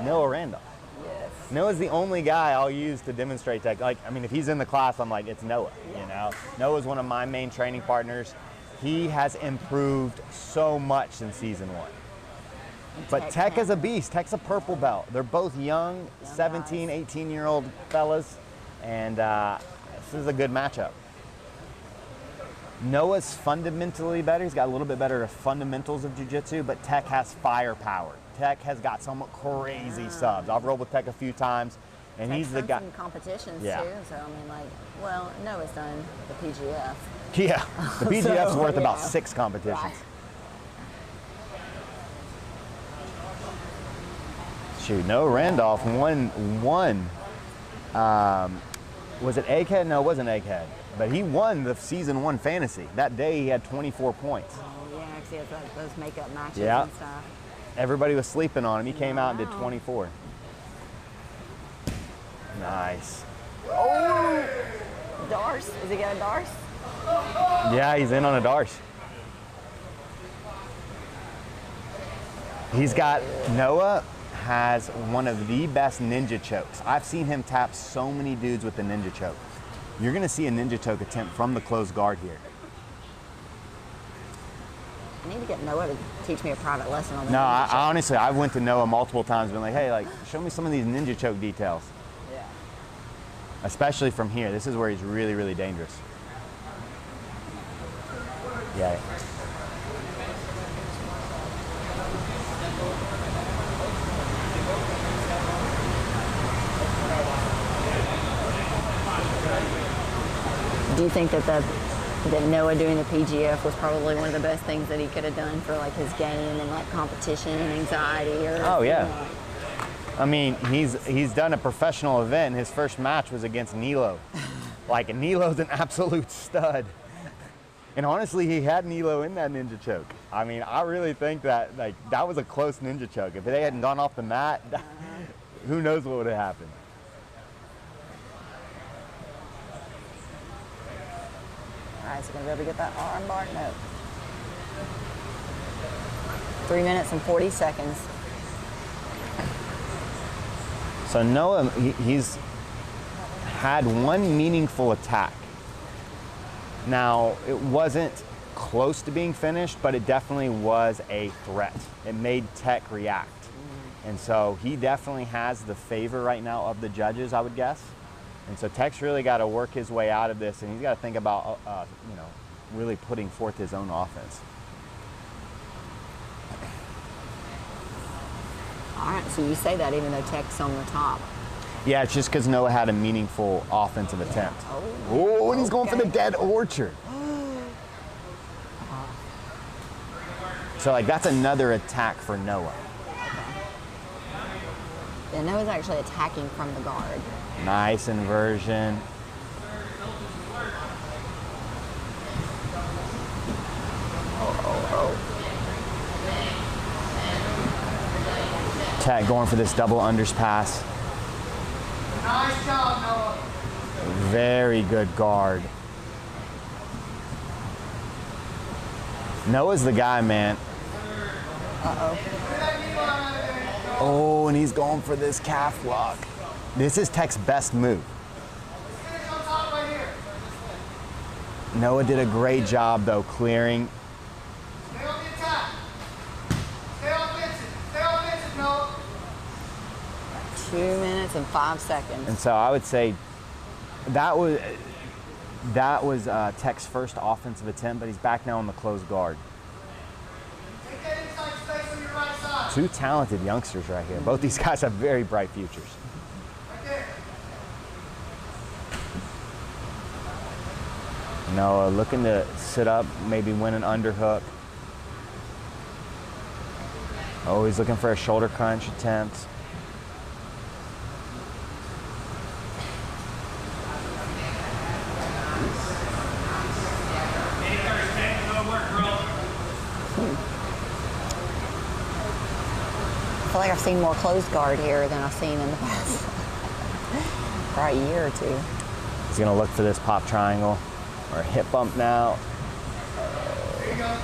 Noah Randolph. Yes. Noah's the only guy I'll use to demonstrate that. Like, I mean, if he's in the class, I'm like, it's Noah, you know? Noah's one of my main training partners. He has improved so much in season 1. But Tech is a beast. Tech's a purple belt. They're both young, 17, 18-year-old fellas, and this is a good matchup. Noah's fundamentally better. He's got a little bit better fundamentals of jiu-jitsu, but Tech has firepower. Tech has got some crazy subs. I've rolled with Tech a few times, and he's the guy. Some competitions too. So I mean, like, well, Noah's done the PGF. Yeah, the PGF's worth about 6 competitions. Right. Shoot, Noah Randolph won. Was it Egghead? No, it wasn't Egghead. But he won the season 1 fantasy. That day he had 24 points. Oh, yeah, because he had those makeup matches and stuff. Everybody was sleeping on him. He came out and did 24. Nice. Oh! Dars? Is he got a Dars? Yeah, he's in on a Dars. Noah has one of the best ninja chokes. I've seen him tap so many dudes with the ninja choke. You're going to see a ninja choke attempt from the closed guard here. I need to get Noah to teach me a private lesson on the No, ninja choke. honestly, I went to Noah multiple times and been like, hey, like, show me some of these ninja choke details. Yeah. Especially from here. This is where he's really, really dangerous. Yeah. Do you think that Noah doing the PGF was probably one of the best things that he could have done for like his game and like competition and anxiety? Or oh yeah. I mean, he's done a professional event. His first match was against Nilo. Like, Nilo's an absolute stud. And honestly, he had Nilo in that ninja choke. I mean, I really think that like that was a close ninja choke. If they hadn't gone off the mat, who knows what would have happened. All right, so gonna be able to get that arm bar? No. 3 minutes and 40 seconds. So Noah, he's had one meaningful attack. Now, it wasn't close to being finished, but it definitely was a threat. It made Tech react. And so he definitely has the favor right now of the judges, I would guess. And so Tech's really got to work his way out of this, and he's got to think about, you know, really putting forth his own offense. All right, so you say that even though Tech's on the top. Yeah, it's just because Noah had a meaningful offensive attempt. Oh, and he's going for the dead orchard. So, like, that's another attack for Noah. Yeah, Noah's actually attacking from the guard. Nice inversion. Tech going for this double unders pass. Nice job, Noah. Very good guard. Noah's the guy, man. Oh, and he's going for this calf lock. This is Tech's best move. Noah did a great job, though, clearing. Stay on the attack. Stay offensive. Stay offensive, Noah. 2 minutes and 5 seconds. And so I would say that was Tech's first offensive attempt, but he's back now on the closed guard. Take that inside space on your right side. Two talented youngsters right here. Both these guys have very bright futures. Right there. Noah looking to sit up, maybe win an underhook. Oh, he's looking for a shoulder crunch attempt. I feel like I've seen more closed guard here than I've seen in the past. Probably a year or two. He's gonna look for this pop triangle or a hip bump now. There you go.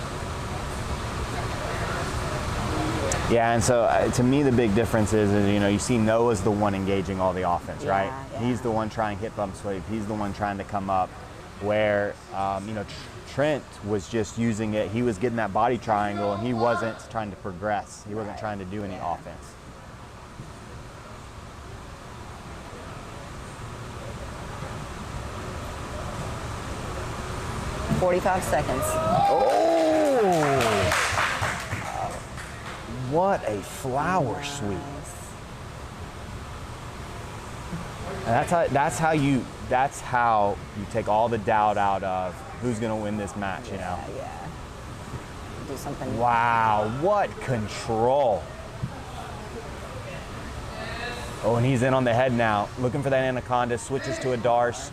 Yeah, and so to me the big difference is you know, you see Noah's the one engaging all the offense, Yeah, right? yeah. He's the one trying hip bump sweep. He's the one trying to come up. Where you know, Trent was just using it. He was getting that body triangle, and he wasn't trying to progress. He wasn't trying to do any offense. Yeah. 45 seconds. Oh! What a flower sweep. And that's how you take all the doubt out of who's going to win this match, you know. Yeah. Do something. Wow, what control. Oh, and he's in on the head now. Looking for that anaconda, switches to a Darce.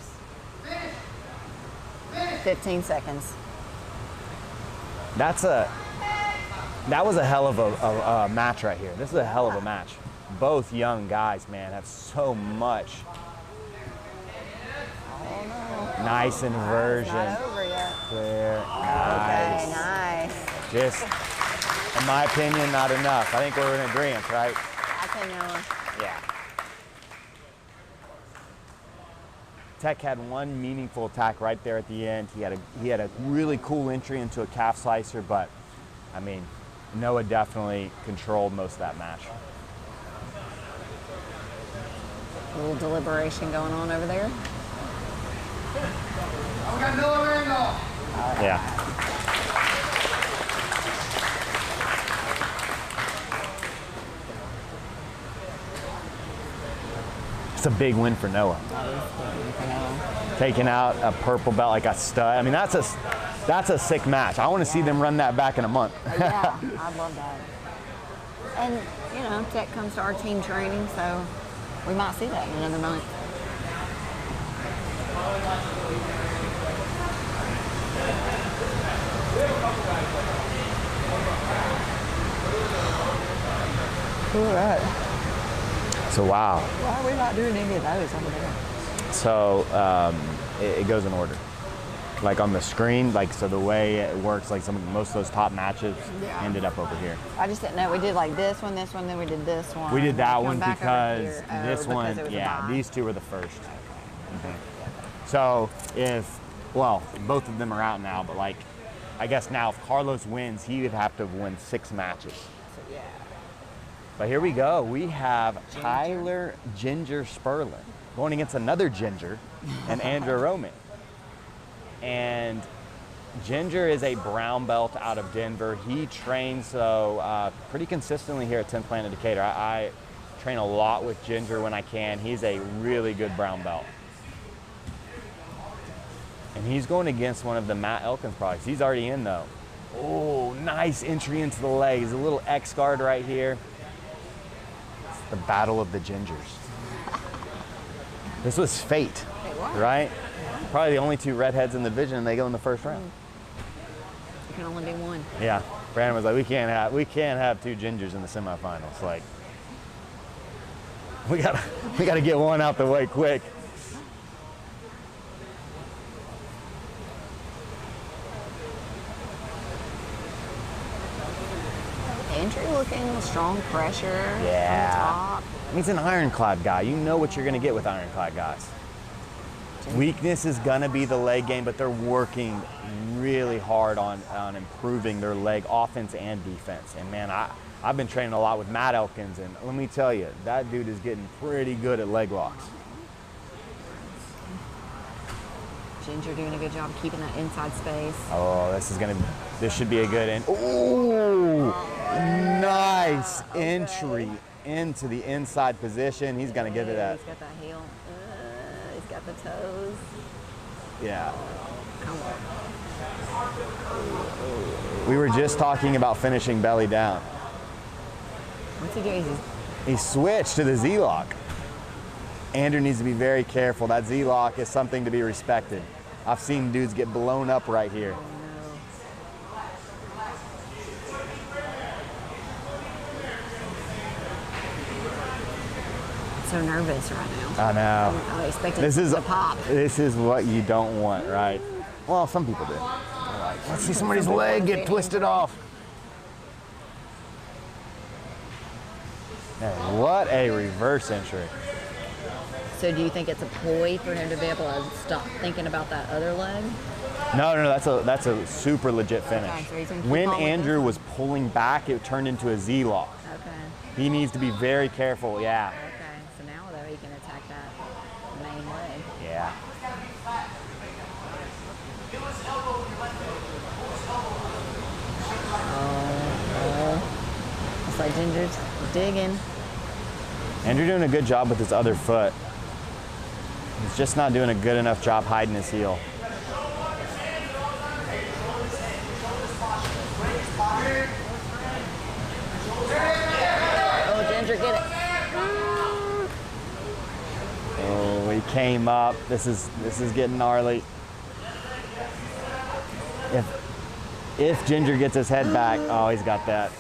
15 seconds. That was a hell of a match right here. This is a hell of a match. Both young guys, man, have so much. Oh, no. Nice inversion. It's not over yet. Clear. Okay, Nice. nice. Just, in my opinion, not enough. I think we're in agreement, right? I can Yeah. Tech had one meaningful attack right there at the end. He had a really cool entry into a calf slicer, but I mean, Noah definitely controlled most of that match. A little deliberation going on over there. We got Noah Randolph. Yeah. That's a big win for Noah. Taking out a purple belt like a stud. I mean, that's a sick match. I want to see them run that back in a month. Yeah, I love that. And, you know, Tech comes to our team training, so we might see that in another month. All right. So, wow. Why are we not doing any of those over there? So, it goes in order. Like on the screen, like, so the way it works, like most of those top matches ended up over here. I just didn't know. We did like this one, then we did this one. We did that one because this one, yeah, these two were the first. So well, both of them are out now, but like, I guess now if Carlos wins, he would have to win 6 matches. So, yeah. But here we go. We have Tyler Ginger Sperlin going against another Ginger and Andrew Roman. And Ginger is a brown belt out of Denver. He trains pretty consistently here at 10th Planet Decatur. I train a lot with Ginger when I can. He's a really good brown belt. And he's going against one of the Matt Elkins products. He's already in though. Oh, nice entry into the legs. A little X guard right here. It's the battle of the Gingers. This was fate, right? Probably the only 2 redheads in the division, and they go in the first round. You can only be one. Yeah, Brandon was like, we can't have 2 Gingers in the semifinals. Like, we gotta get one out the way quick. Entry looking strong pressure Yeah. on top. He's an ironclad guy. You know what you're gonna get with ironclad guys. Weakness is gonna be the leg game, but they're working really hard on improving their leg offense and defense. And man, I've been training a lot with Matt Elkins, and let me tell you, that dude is getting pretty good at leg locks. Ginger doing a good job keeping that inside space. Oh, this should be a good end. Ooh, nice entry into the inside position. He's gonna get it at. He's got that heel. He's got the toes. Yeah. Come on. We were just talking about finishing belly down. What's he doing? He switched to the Z-lock. Andrew needs to be very careful. That Z-lock is something to be respected. I've seen dudes get blown up right here. So nervous right now. I know. I expected to pop. This is what you don't want, right? Well, some people do. Like, let's see somebody's leg get twisted off. Hey, what a reverse entry. So do you think it's a ploy for him to be able to stop thinking about that other leg? No, that's a super legit finish. Okay, so when Andrew was pulling back, it turned into a Z-lock. Okay. He needs to be very careful, yeah. Okay, so now though he can attack that main leg. Yeah. It's like Ginger's digging. Andrew doing a good job with his other foot. He's just not doing a good enough job hiding his heel. Oh, Ginger, get it. Oh, he came up. This is getting gnarly. If Ginger gets his head back, oh, he's got that.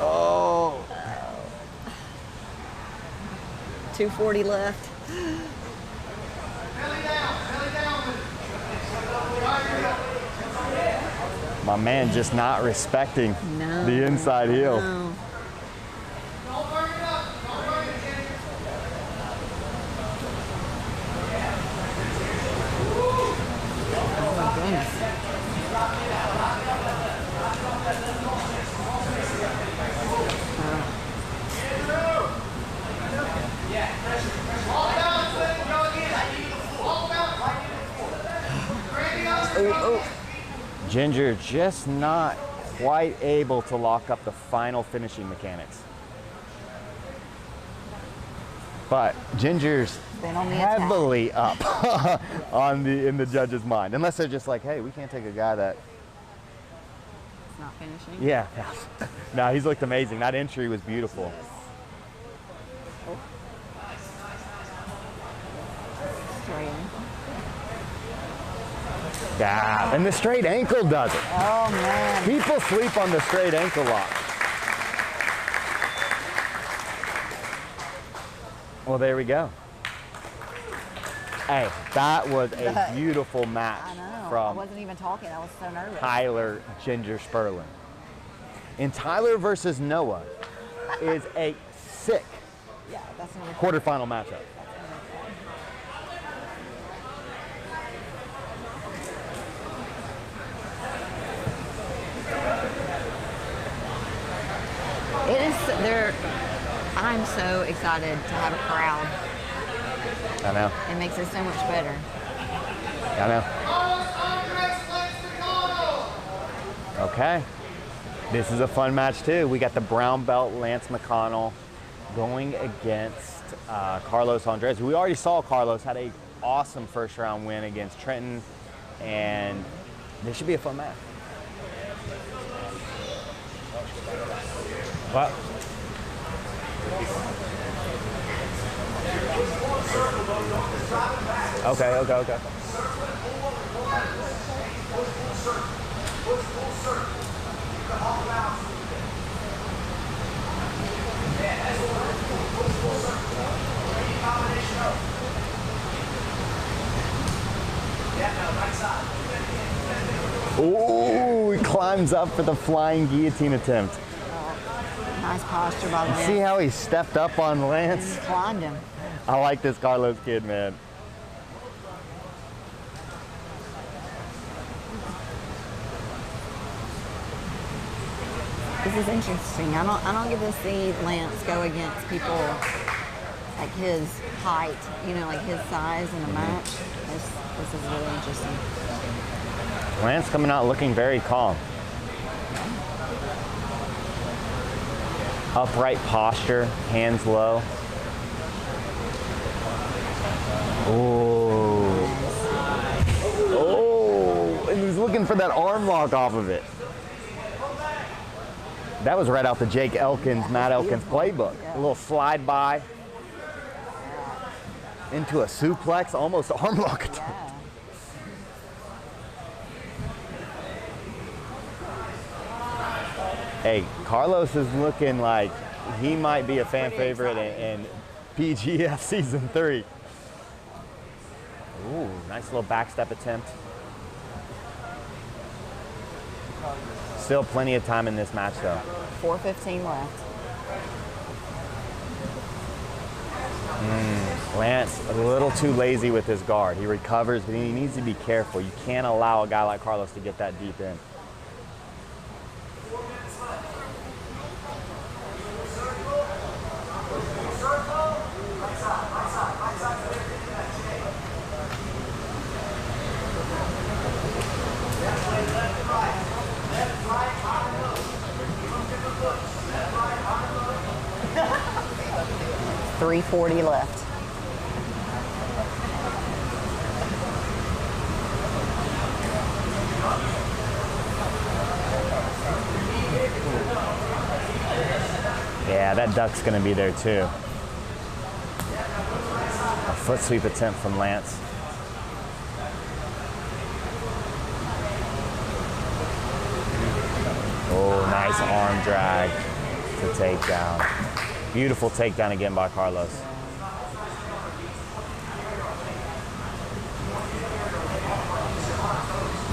Oh. 240 left. My man just not respecting the inside heel. No. Oh my goodness. Ginger just not quite able to lock up the final finishing mechanics. But Ginger's Been on the heavily up in the judge's mind. Unless they're just like, hey, we can't take a guy that. It's not finishing. Yeah. No, he's looked amazing. That entry was beautiful. Oh. Straight. Yeah, and the straight ankle does it. Oh man. People sleep on the straight ankle lock. Well, there we go. Hey, that was a beautiful match I know. I from wasn't even talking. I was so nervous. Tyler Ginger Sperling. And Tyler versus Noah is a sick Yeah, that's another quarterfinal matchup. It is there. I'm so excited to have a crowd. I know. It makes it so much better. I know. Okay. This is a fun match too. We got the brown belt Lance McConnell going against Carlos Andres. We already saw Carlos had an awesome first round win against Trenton, and this should be a fun match. What? Okay. Ooh, he climbs up for the flying guillotine attempt. Nice posture by Lance. See how he stepped up on Lance? Climbed him. I like this Carlos kid, man. This is interesting. I don't get to see Lance go against people like his height, you know, like his size in a match. This is really interesting. Lance coming out looking very calm. Upright posture, hands low. Oh. Oh, and he's looking for that arm lock off of it. That was right out the Jake Elkins, Matt Elkins playbook. A little slide by into a suplex, almost arm lock attempt. Yeah. Hey, Carlos is looking like he might be a fan favorite in PGF Season 3. Ooh, nice little backstep attempt. Still plenty of time in this match, though. 4:15 left. Lance, a little too lazy with his guard. He recovers, but he needs to be careful. You can't allow a guy like Carlos to get that deep in. .340 left. Yeah, that duck's going to be there too. A foot sweep attempt from Lance. Oh, nice arm drag to takedown. Beautiful takedown again by Carlos.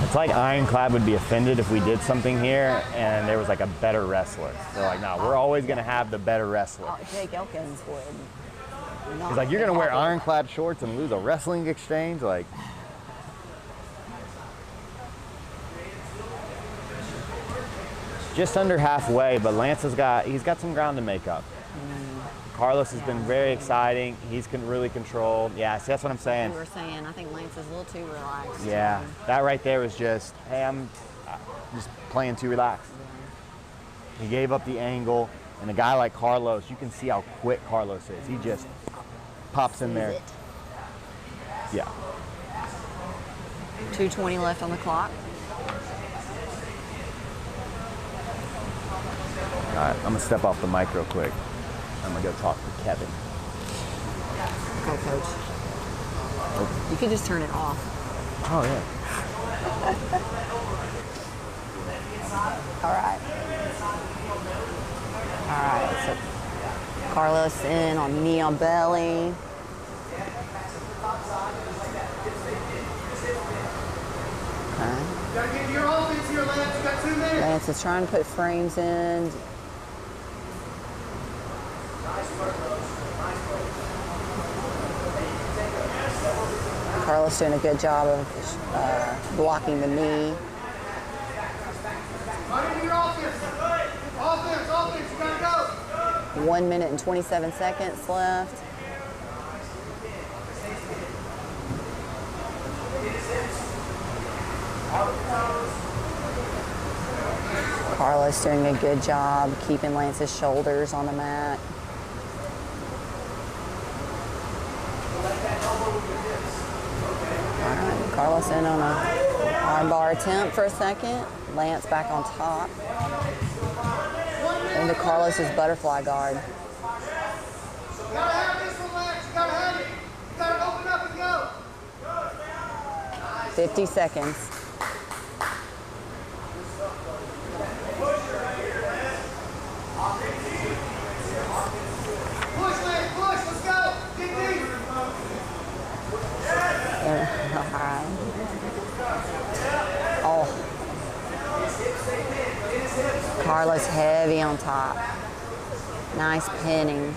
It's like Ironclad would be offended if we did something here and there was like a better wrestler. They're like, no, we're always going to have the better wrestler. Oh, Jake Elkins would. He's like, you're going to wear Ironclad shorts and lose a wrestling exchange? Like, just under halfway, but Lance he's got some ground to make up. Carlos has been very exciting. He's really controlled. Yeah, see, that's what I'm saying. We were saying, I think Lance is a little too relaxed. Yeah, that right there was just, hey, I'm just playing too relaxed. He gave up the angle, and a guy like Carlos, you can see how quick Carlos is. He just pops in there. It. Yeah. 2:20 left on the clock. All right, I'm gonna step off the mic real quick. I'm gonna go talk to Kevin. Okay, coach. You could just turn it off. Oh yeah. All right. All right, so Carlos in on knee on belly. Okay. You gotta get your offense here, Lance. You got 2 minutes. Lance is trying to put frames in. Nice work, Rose. Nice work. Carlos doing a good job of blocking the knee. Run into your offense. Offense, you gotta go. 1 minute and 27 seconds left. Carlos doing a good job keeping Lance's shoulders on the mat. All right, Carlos in on a armbar attempt for a second. Lance back on top. Into Carlos's butterfly guard. You gotta have this one, Lance. You gotta have it. You gotta open up and go. 50 seconds. Push, Lance, push. Let's go. Get deep. Oh. Carlos heavy on top. Nice pinning.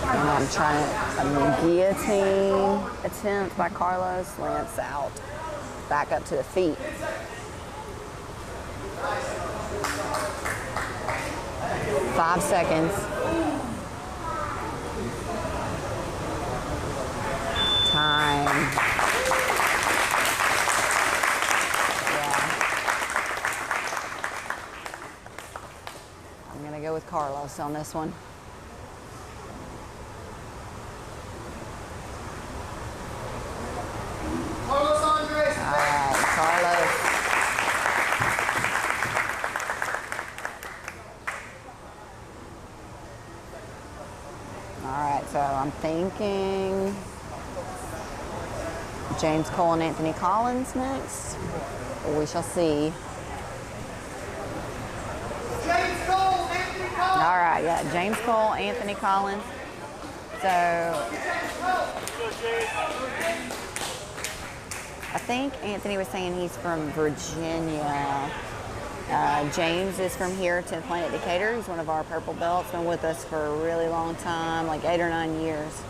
And I'm trying a guillotine attempt by Carlos. Lance out. Back up to the feet. Five seconds. Time. Yeah. I'm gonna go with Carlos on this one. Carlos Andres. All right, Carlos. All right, so I'm thinking James Cole and Anthony Collins next. We shall see. James Cole, Anthony Cole. All right, yeah, James Cole, Anthony Collins. So I think Anthony was saying he's from Virginia. James is from here to Planet Decatur. He's one of our purple belts. Been with us for a really long time, like 8 or 9 years.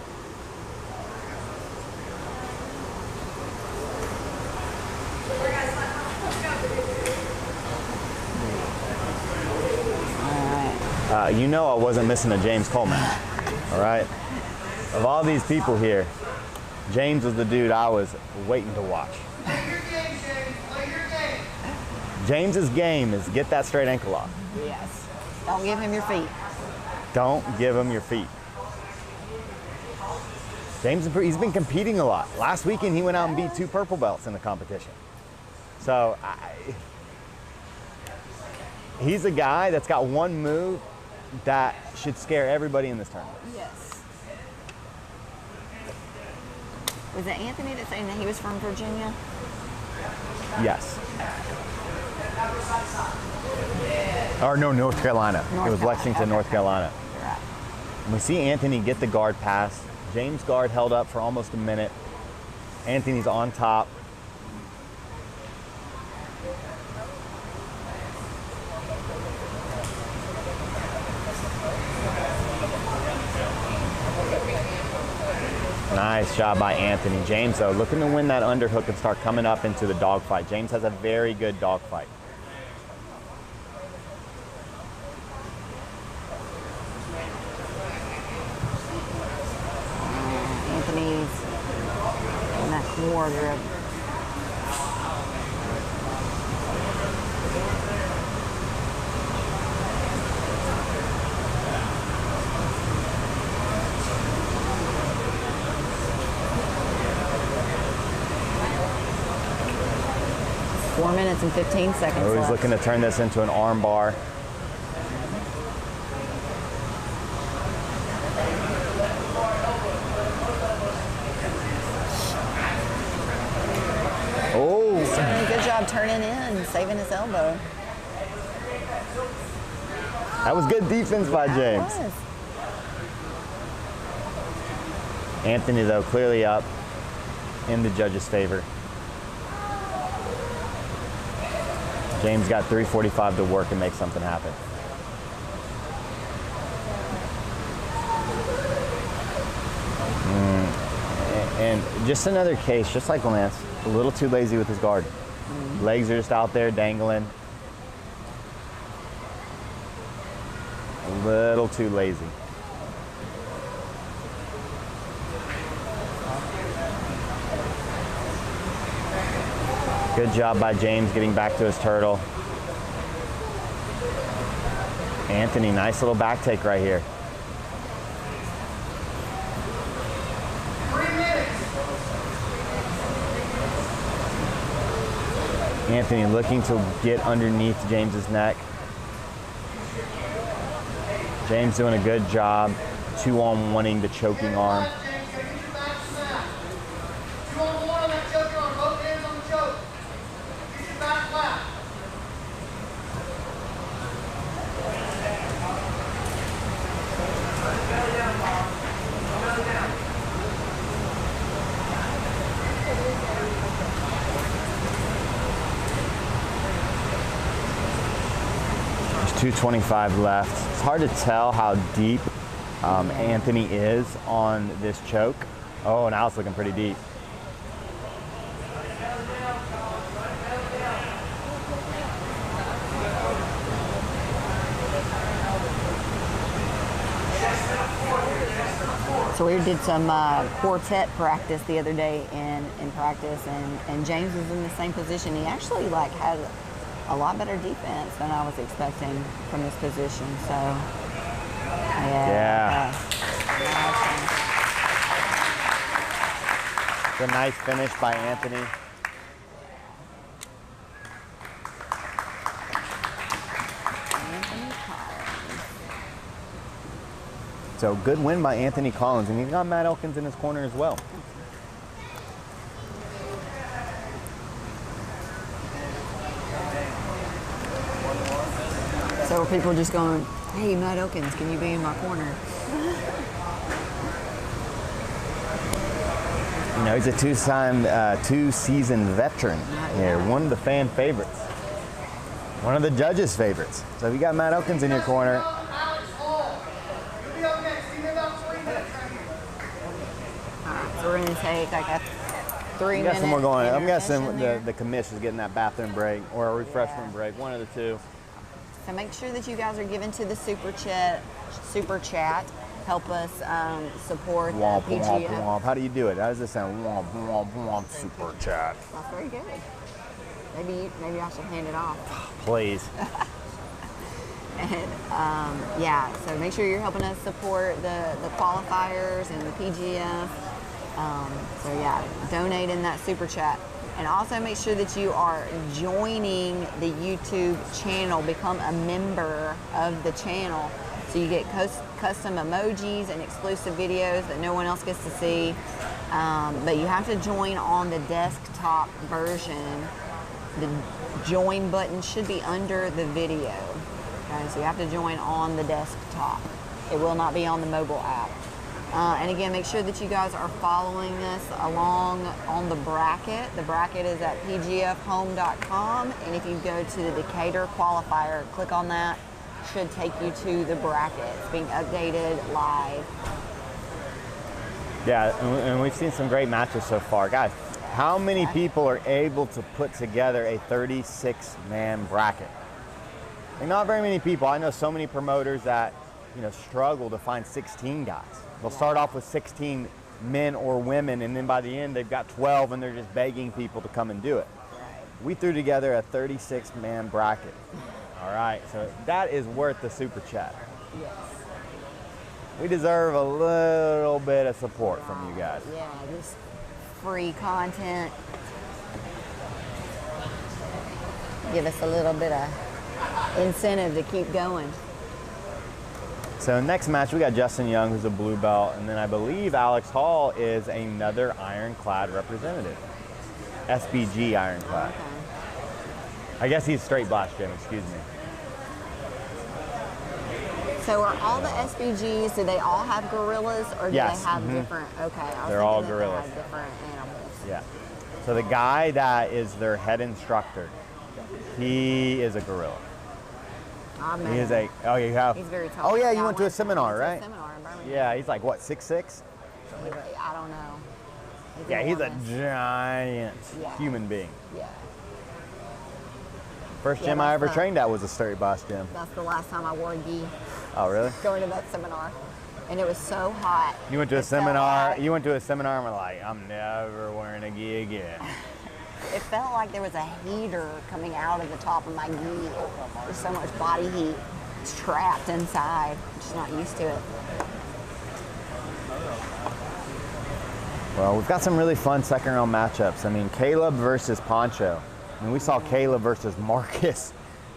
You know I wasn't missing a James Cole match, all right? Of all these people here, James was the dude I was waiting to watch. Play your game, James. Play your game. James's game is get that straight ankle lock. Yes. Don't give him your feet. Don't give him your feet. James, he's been competing a lot. Last weekend, he went out and beat 2 purple belts in the competition. So he's a guy that's got one move that should scare everybody in this tournament. Yes. Was it Anthony that saying that he was from Virginia? Yes. Or no, North Carolina. It was Lexington, North Carolina. You're right. And we see Anthony get the guard pass. James' guard held up for almost a minute. Anthony's on top. Nice job by Anthony. James, though, looking to win that underhook and start coming up into the dogfight. James has a very good dogfight. Anthony's in that core grip. 4 minutes and 15 seconds He's left. looking to turn this into an arm bar. Oh, He's doing a good job turning in, saving his elbow. that was good defense by James. That was. Anthony, though, clearly up in the judges' favor. James got 3:45 to work and make something happen. And just another case, just like Lance, a little too lazy with his guard. Legs are just out there dangling. A little too lazy. Good job by James getting back to his turtle. Anthony, nice little back take right here. 3 minutes. Anthony looking to get underneath James's neck. James doing a good job, 2-on-1ing the choking arm. James, gotta get your back to that. 2-on-1 on that choking arm, both hands on the choke. Get your back flat. There's 2:25 left. It's hard to tell how deep Anthony is on this choke. Oh, now it's looking pretty deep. So we did some quartet practice the other day in practice, and James was in the same position. He actually had a lot better defense than I was expecting from this position. So Yeah. It's a nice finish by Anthony. So good win by Anthony Collins, and he's got Matt Elkins in his corner as well. So people just going, hey, Matt Elkins, can you be in my corner? You know, he's a two-season veteran here, one of the fan favorites, one of the judges' favorites. So if you got Matt Elkins in your corner, So we're going to take like a 3 we minute got some more going. I'm guessing intermission the commission's getting that bathroom break or a refreshment break, one of the two. So make sure that you guys are giving to the super chat. Help us support Womp, the womp, PGF. womp. How do you do it? How does this sound? Womp, womp, womp, super chat. That's very good. Maybe I should hand it off. Please. And yeah, so make sure you're helping us support the qualifiers and the PGF. So yeah, donate in that super chat. And also make sure that you are joining the YouTube channel. Become a member of the channel so you get custom emojis and exclusive videos that no one else gets to see. But you have to join on the desktop version. The join button should be under the video. Okay, so you have to join on the desktop. It will not be on the mobile app. And again, make sure that you guys are following us along on the bracket. The bracket is at pgfhome.com. And if you go to the Decatur Qualifier, click on that. Should take you to the bracket. It's being updated live. Yeah, and we've seen some great matches so far. Guys, how many people are able to put together a 36-man bracket? Like, not very many people. I know so many promoters that, struggle to find 16 guys. They'll start off with 16 men or women, and then by the end, they've got 12, and they're just begging people to come and do it. We threw together a 36-man bracket. All right, so that is worth the super chat. Yes. We deserve a little bit of support from you guys. Yeah, just free content. Give us a little bit of incentive to keep going. So next match, we got Justin Young, who's a blue belt, and then I believe Alex Hall is another ironclad representative. SBG ironclad. Okay. I guess he's straight blast gym, excuse me. So are all the SBGs, do they all have gorillas, or do Yes, they have different? Okay, I was They're all thinking that gorillas. They have different animals. Yeah. So the guy that is their head instructor, he is a gorilla. I met He is him. oh, you have? He's very tall. Oh yeah, you I went to a seminar, to right? a seminar in Birmingham. Yeah, he's like, what, 6'6"? I don't know. Yeah, he's a enormous. giant Yeah. human being. Yeah. First Yeah, gym I that's ever the- trained at was a straight boss gym. That's the last time I wore a gi Oh, really? going to that seminar. And it was so hot. You went to a It felt seminar. like- You went to a seminar and were like, I'm never wearing a gi again. It felt like there was a heater coming out of the top of my gi. There's so much body heat. It's trapped inside. I'm just not used to it. Well, we've got some really fun second round matchups. I mean, Caleb versus Poncho. I mean, we saw Caleb versus Marcus.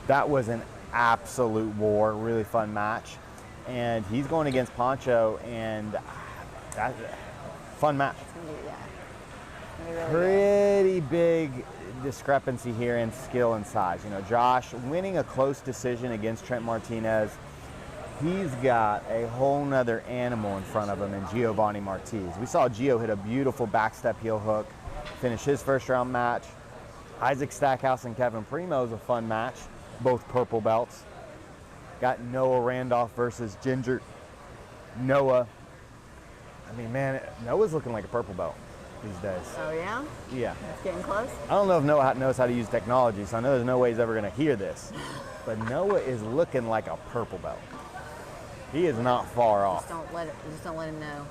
That was an absolute war, really fun match. And he's going against Poncho, and that's a fun match. It's gonna be, yeah. It's gonna be really good. Pretty big discrepancy here in skill and size. You know, Josh winning a close decision against Trent Martinez. He's got a whole nother animal in front of him in Giovanni Martiz. We saw Gio hit a beautiful backstep heel hook, finish his first round match. Isaac Stackhouse and Kevin Primo is a fun match, both purple belts. Got Noah Randolph versus Ginger. Noah, I mean, man, Noah's looking like a purple belt these days. Oh, yeah? Yeah. It's getting close? I don't know if Noah knows how to use technology, so I know there's no way he's ever going to hear this. But Noah is looking like a purple belt. He is not far off. Just don't let him know.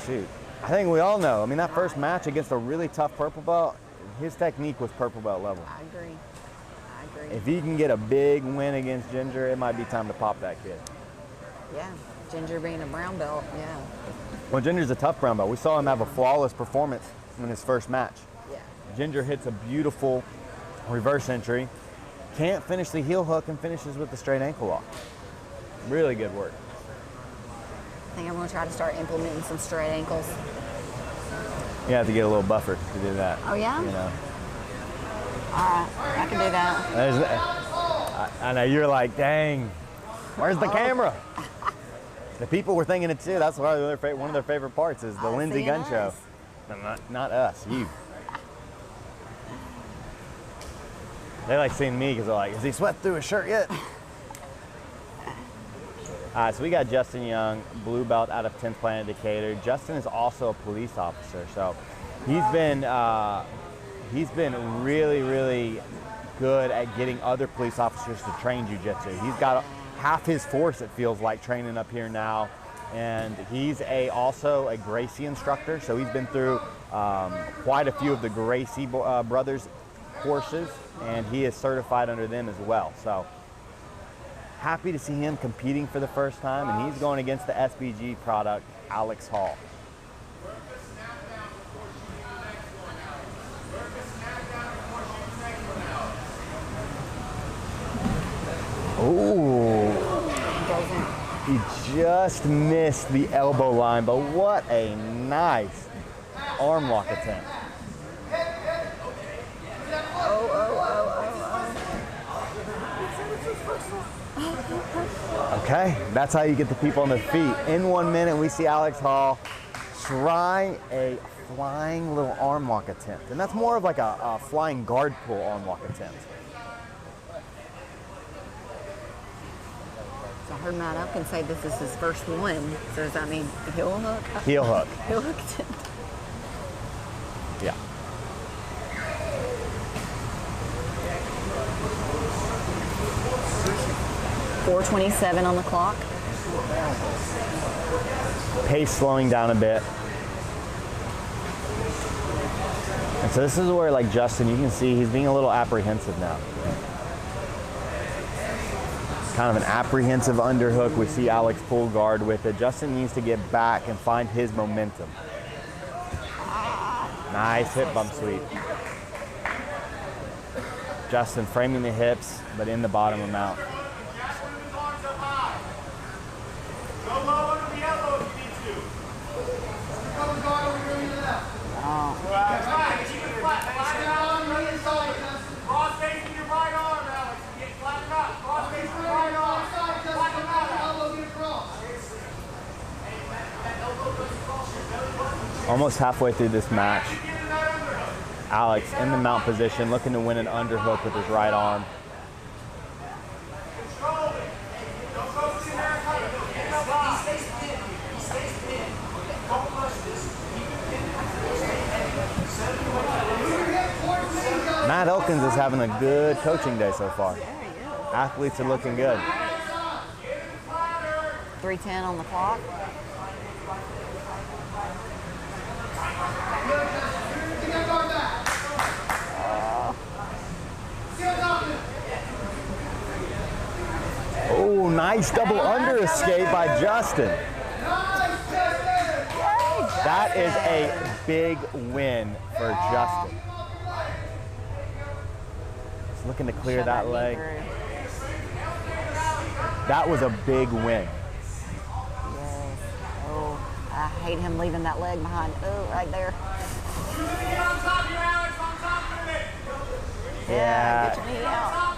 Shoot. I think we all know. I mean, that first match against a really tough purple belt, his technique was purple belt level. I agree. If he can get a big win against Ginger, it might be time to pop that kid. Yeah. Ginger being a brown belt, yeah. Well, Ginger's a tough brown belt. We saw him have a flawless performance in his first match. Yeah. Ginger hits a beautiful reverse entry, can't finish the heel hook, and finishes with the straight ankle lock. Really good work. I think I'm going to try to start implementing some straight ankles. You have to get a little buffer to do that. Oh, yeah? You know. All right. I can do that. I know you're like, dang, where's the camera? The people were thinking it too. That's one of their favorite parts is the Lindsay seeing Gunn us. show. No, not us, you. They like seeing me because they're like, has he sweat through his shirt yet? All right, so we got Justin Young, blue belt out of 10th Planet Decatur. Justin is also a police officer, so he's been really, really good at getting other police officers to train jiu-jitsu. He's got half his force, it feels like, training up here now, and he's also a Gracie instructor, so he's been through quite a few of the Gracie brothers courses, and he is certified under them as well. So happy to see him competing for the first time, and he's going against the SBG product, Alex Hall. Ooh, he just missed the elbow line, but what a nice arm lock attempt. Okay, that's how you get the people on their feet. In 1 minute, we see Alex Hall try a flying little arm lock attempt. And that's more of like a flying guard pull arm lock attempt. So I heard Matt Upkin say this is his first one. So does that mean heel hook? Heel hook. Heel hook attempt. Yeah. .427 on the clock. Pace slowing down a bit. And so this is where, like Justin, you can see he's being a little apprehensive now. Kind of an apprehensive underhook. We see Alex pull guard with it. Justin needs to get back and find his momentum. Nice hip bump sweep. Justin framing the hips, but in the bottom of mount. Almost halfway through this match, Alex in the mount position, looking to win an underhook with his right arm. Matt Elkins is having a good coaching day so far. Athletes are looking good. 3:10 on the clock. Oh, nice double under escape by Justin. That is a big win for Justin. He's looking to clear that leg. That was a big win. Yes. Oh, I hate him leaving that leg behind. Oh, right there. Yeah. Get your knee out.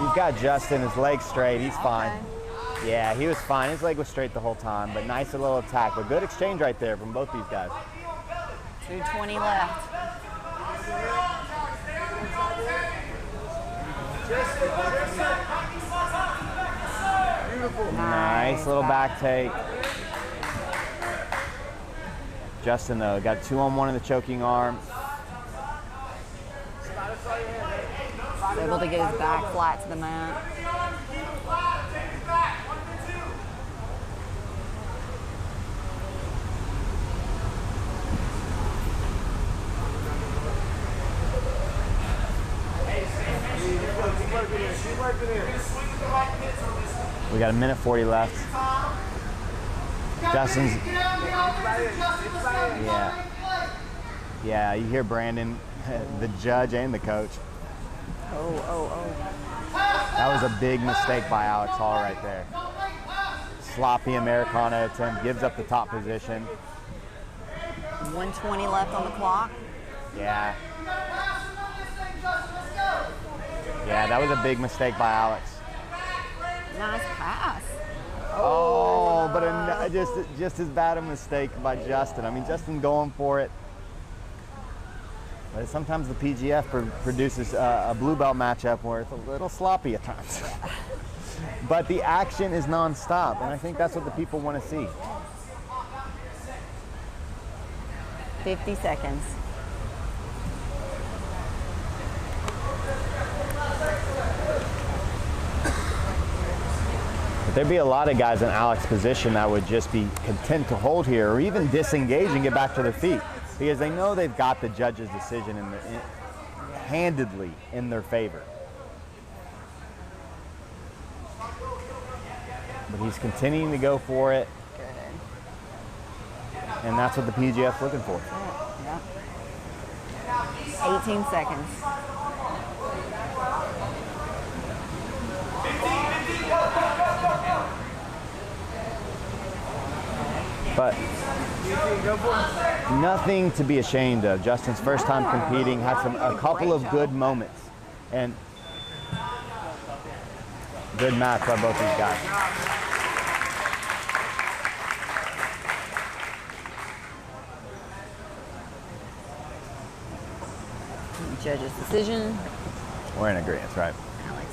You've got Justin, his leg's straight, he's fine. Okay. Yeah, he was fine. His leg was straight the whole time, but nice little attack. But good exchange right there from both these guys. 2:20 left. Nice little back take. Justin, though, got 2-on-1 in the choking arm. Able to get his back flat to the mat. We got 1:40 left. Justin's. Yeah, you hear Brandon, the judge and the coach. Oh. That was a big mistake by Alex Hall right there. Sloppy Americana attempt, gives up the top position. 1:20 left on the clock. Yeah. Yeah, that was a big mistake by Alex. Nice pass. Oh, but just as bad a mistake by Justin. I mean, Justin going for it. But sometimes the PGF produces a blue belt matchup where it's a little sloppy at times. But the action is nonstop, and I think that's what the people want to see. 50 seconds. But there'd be a lot of guys in Alex's position that would just be content to hold here or even disengage and get back to their feet because they know they've got the judge's decision handedly in their favor. But he's continuing to go for it. Good. And that's what the PGF's looking for. Yeah. 18 seconds. But nothing to be ashamed of. Justin's first time competing, had a couple of good moments, and good match by both these guys. Judge's decision. We're in agreement, right? Alex.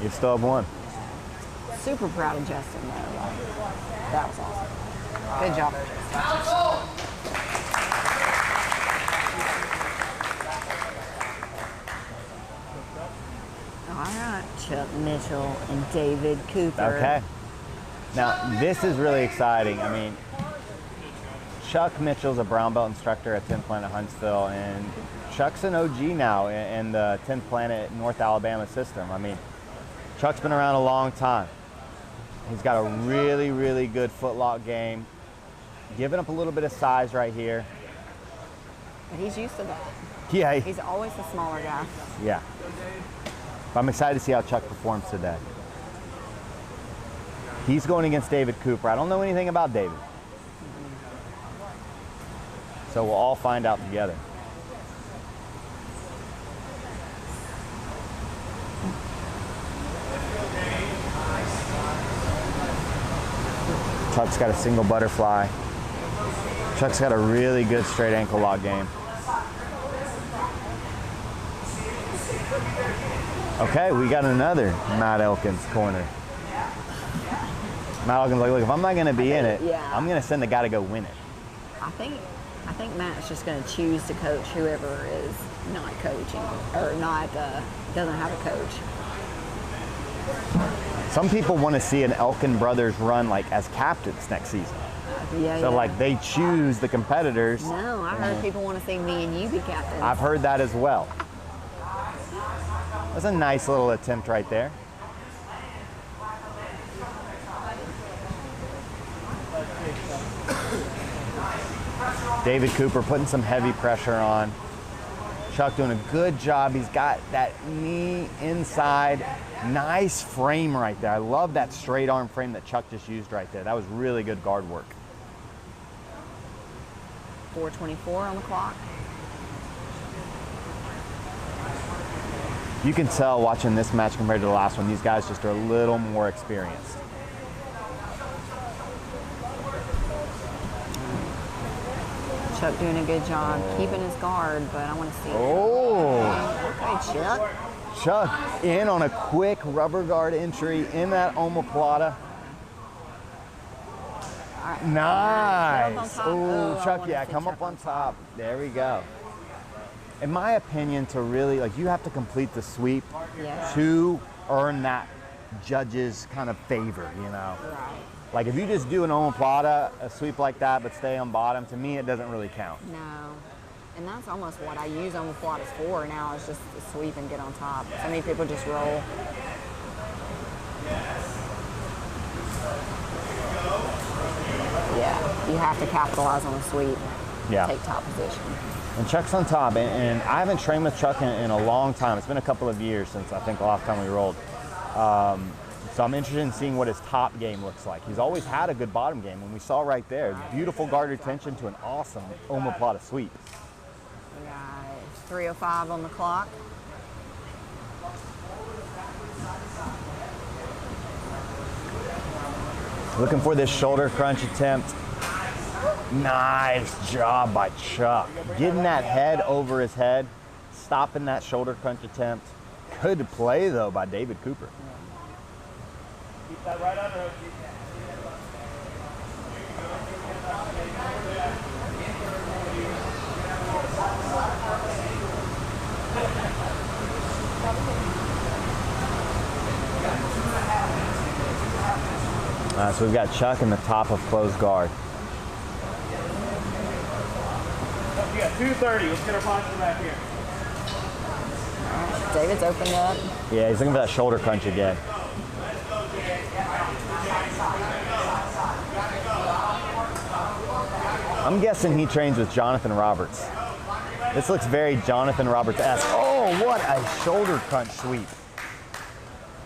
You still have one. Super proud of Justin, though. That was awesome. Good job. All right, Chuck Mitchell and David Cooper. Okay. Now, this is really exciting. I mean, Chuck Mitchell's a brown belt instructor at 10th Planet Huntsville, and Chuck's an OG now in the 10th Planet North Alabama system. I mean, Chuck's been around a long time. He's got a really, really good footlock game. Giving up a little bit of size right here. But he's used to that. Yeah. He's always the smaller guy. Yeah. I'm excited to see how Chuck performs today. He's going against David Cooper. I don't know anything about David. So we'll all find out together. Chuck's got a single butterfly. Chuck's got a really good straight ankle lock game. Okay, we got another Matt Elkins corner. Matt Elkins like, look, if I'm not going to be in it, I'm going to send the guy to go win it. I think Matt's just going to choose to coach whoever is not coaching or not doesn't have a coach. Some people want to see an Elkin brothers run like as captains next season. So like they choose the competitors. No, I heard people want to see me and you be captains. I've heard that as well. That's a nice little attempt right there. David Cooper putting some heavy pressure on. Chuck doing a good job. He's got that knee inside. Nice frame right there. I love that straight arm frame that Chuck just used right there. That was really good guard work. 4:24 on the clock. You can tell watching this match compared to the last one, these guys just are a little more experienced. Chuck doing a good job keeping his guard, but I want to see. Oh! Okay, Chuck. Chuck in on a quick rubber guard entry in that omoplata. Right. Nice. Oh, Chuck, yeah, come up on top. There we go. In my opinion, to really, like, you have to complete the sweep to earn that judge's kind of favor, you know? Right. Like, if you just do an omoplata, a sweep like that, but stay on bottom, to me, it doesn't really count. No. And that's almost what I use omoplatas for now, is just to sweep and get on top. So many people just roll. Yeah, you have to capitalize on the sweep. Yeah. Take top position. And Chuck's on top, and I haven't trained with Chuck in a long time. It's been a couple of years since I think the last time we rolled. So I'm interested in seeing what his top game looks like. He's always had a good bottom game, and we saw right there, beautiful guard retention to an awesome omoplata sweep. We got 3:05 on the clock. Looking for this shoulder crunch attempt. Nice job by Chuck. Getting that head over his head, stopping that shoulder crunch attempt. Good play though by David Cooper. Keep that right under him. So we've got Chuck in the top of closed guard. You got 2:30. Let's get our posture back here. David's opened up. Yeah, he's looking for that shoulder crunch again. I'm guessing he trains with Jonathan Roberts. This looks very Jonathan Roberts-esque. Oh, what a shoulder crunch sweep.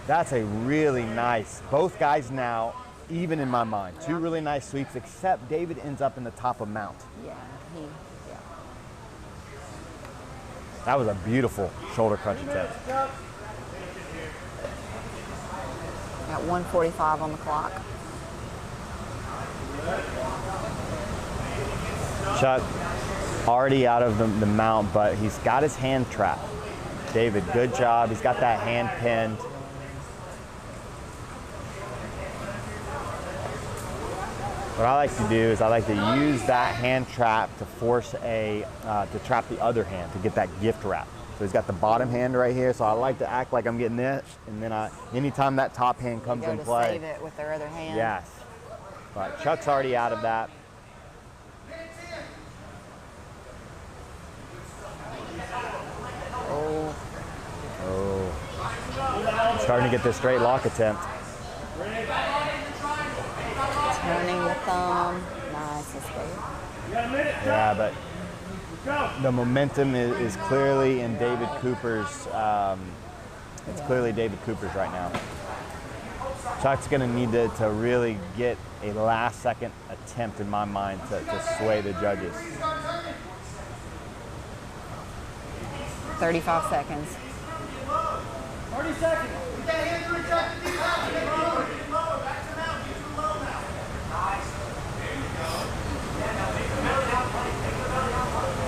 That's a really nice, both guys now, even in my mind, two really nice sweeps, except David ends up in the top of mount. Yeah, That was a beautiful shoulder crunch attempt. Got 1:45 on the clock. Chuck already out of the mount, but he's got his hand trapped. David, good job. He's got that hand pinned. What I like to do is I like to use that hand trap to force to trap the other hand to get that gift wrap. So he's got the bottom hand right here, so I like to act like I'm getting this, and then anytime that top hand comes in play. Save it with their other hand. Yes. But Chuck's already out of that. Starting to get this straight lock attempt. Turning the thumb. Nice escape. Yeah, but the momentum is clearly in David Cooper's It's clearly David Cooper's right now. Chuck's going to need to really get a last-second attempt, in my mind, to sway the judges. 35 seconds. 30 seconds. Get that hand through the track. Get lower. Get lower. Back to the mountain. Get to the low now. Nice. There you go. Yeah, now take the belly down, buddy. Take the belly down, buddy.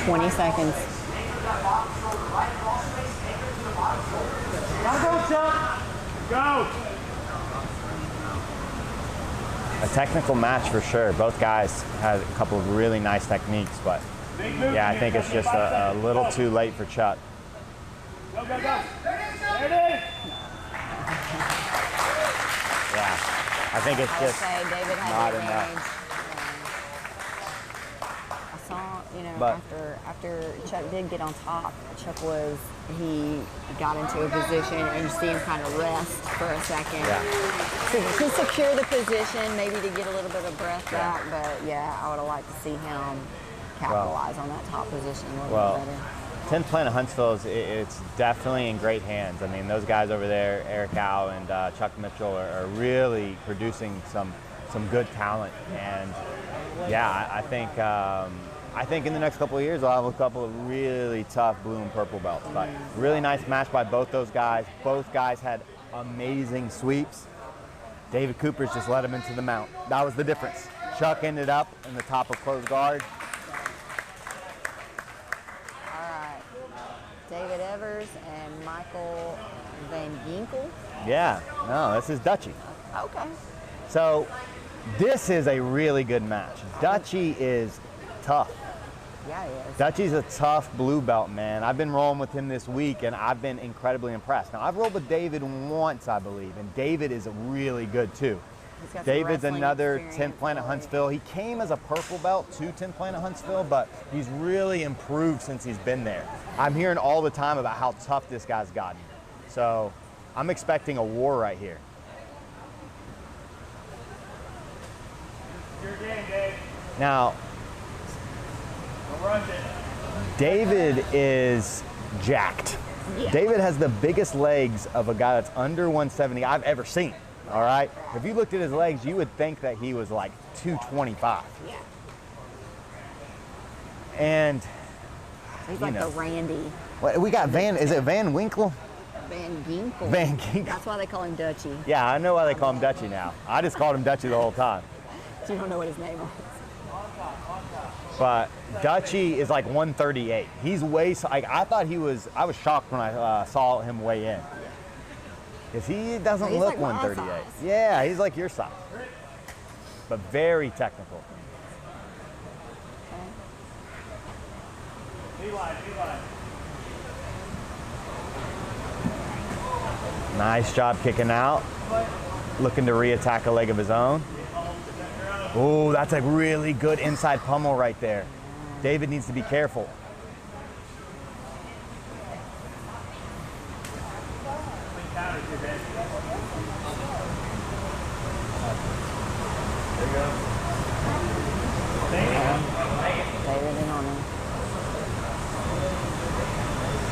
20 seconds. Anchor to that bottom shoulder. Right cross face. Anchor to the bottom shoulder. Now go, Chuck. Go. A technical match for sure. Both guys had a couple of really nice techniques, but yeah, I think it's just a little too late for Chuck. Go, go, go. There it is. Yeah, I think it's I would just say David had not the enough. advantage. I saw, you know, But- after Chuck did get on top, he got into a position and you see him kind of rest for a second. Yeah. To secure the position, maybe to get a little bit of breath back, but yeah, I would have liked to see him capitalize on that top position a little bit better. 10th Planet Huntsville, it's definitely in great hands. I mean, those guys over there, Eric Howe and Chuck Mitchell, are really producing some good talent. And yeah, I think in the next couple of years, I'll have a couple of really tough blue and purple belts. But really nice match by both those guys. Both guys had amazing sweeps. David Cooper's just let him into the mount. That was the difference. Chuck ended up in the top of closed guard. David Evers and Michael Van Ginkel. Yeah, no, this is Dutchie. Okay. So this is a really good match. Dutchie is tough. Yeah, he is. Dutchie's a tough blue belt, man. I've been rolling with him this week, and I've been incredibly impressed. Now, I've rolled with David once, I believe, and David is really good, too. He's got some David's wrestling another experience 10th Planet Huntsville. He came as a purple belt to 10th Planet Huntsville, but he's really improved since he's been there. I'm hearing all the time about how tough this guy's gotten. So I'm expecting a war right here. Your game, Dave. Now, Don't rush it. David is jacked. Yeah. David has the biggest legs of a guy that's under 170 I've ever seen. All right. If you looked at his legs, you would think that he was like 225. Yeah. And He's you like know. the Randy what, we got is it Van Winkle? Van Ginkel. Van Ginkel. That's why they call him Dutchie. Yeah, I know why they call him Dutchie now. I just called him Dutchie the whole time. You don't know what his name is. But Dutchie is like 138. He's way, like I thought he was, I was shocked when I saw him weigh in. Because he doesn't He's look like my 138. size. Yeah, he's like your size. But very technical. Eli. Nice job kicking out. Looking to reattack a leg of his own. Oh, that's a really good inside pummel right there. David needs to be careful. There you go. David in on him.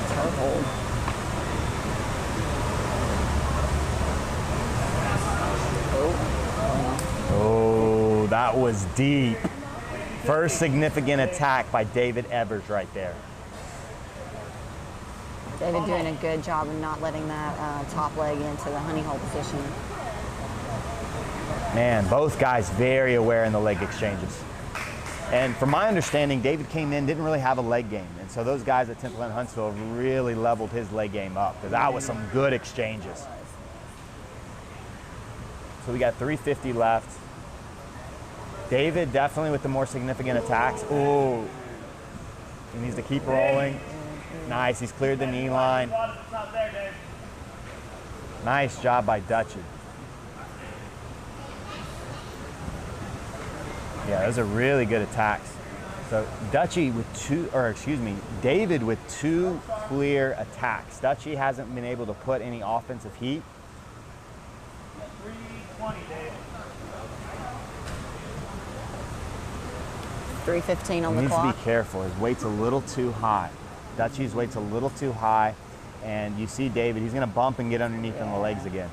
Toe hold. Oh, that was deep. First significant attack by David Evers right there. David doing a good job of not letting that top leg into the honey hole position. Man, both guys very aware in the leg exchanges. And from my understanding, David came in, didn't really have a leg game. And so those guys at 10th Planet Huntsville really leveled his leg game up because that was some good exchanges. So we got 350 left. David definitely with the more significant attacks. Ooh, he needs to keep rolling. Nice, he's cleared the knee line. Nice job by Dutchie. Yeah, those are really good attacks. So Dutchie with David with two clear attacks. Dutchie hasn't been able to put any offensive heat. 320, Dave. 315 on He the needs clock. to be careful. His weight's a little too high. Dutchy's weight's a little too high, and you see David, he's gonna bump and get underneath on the legs again.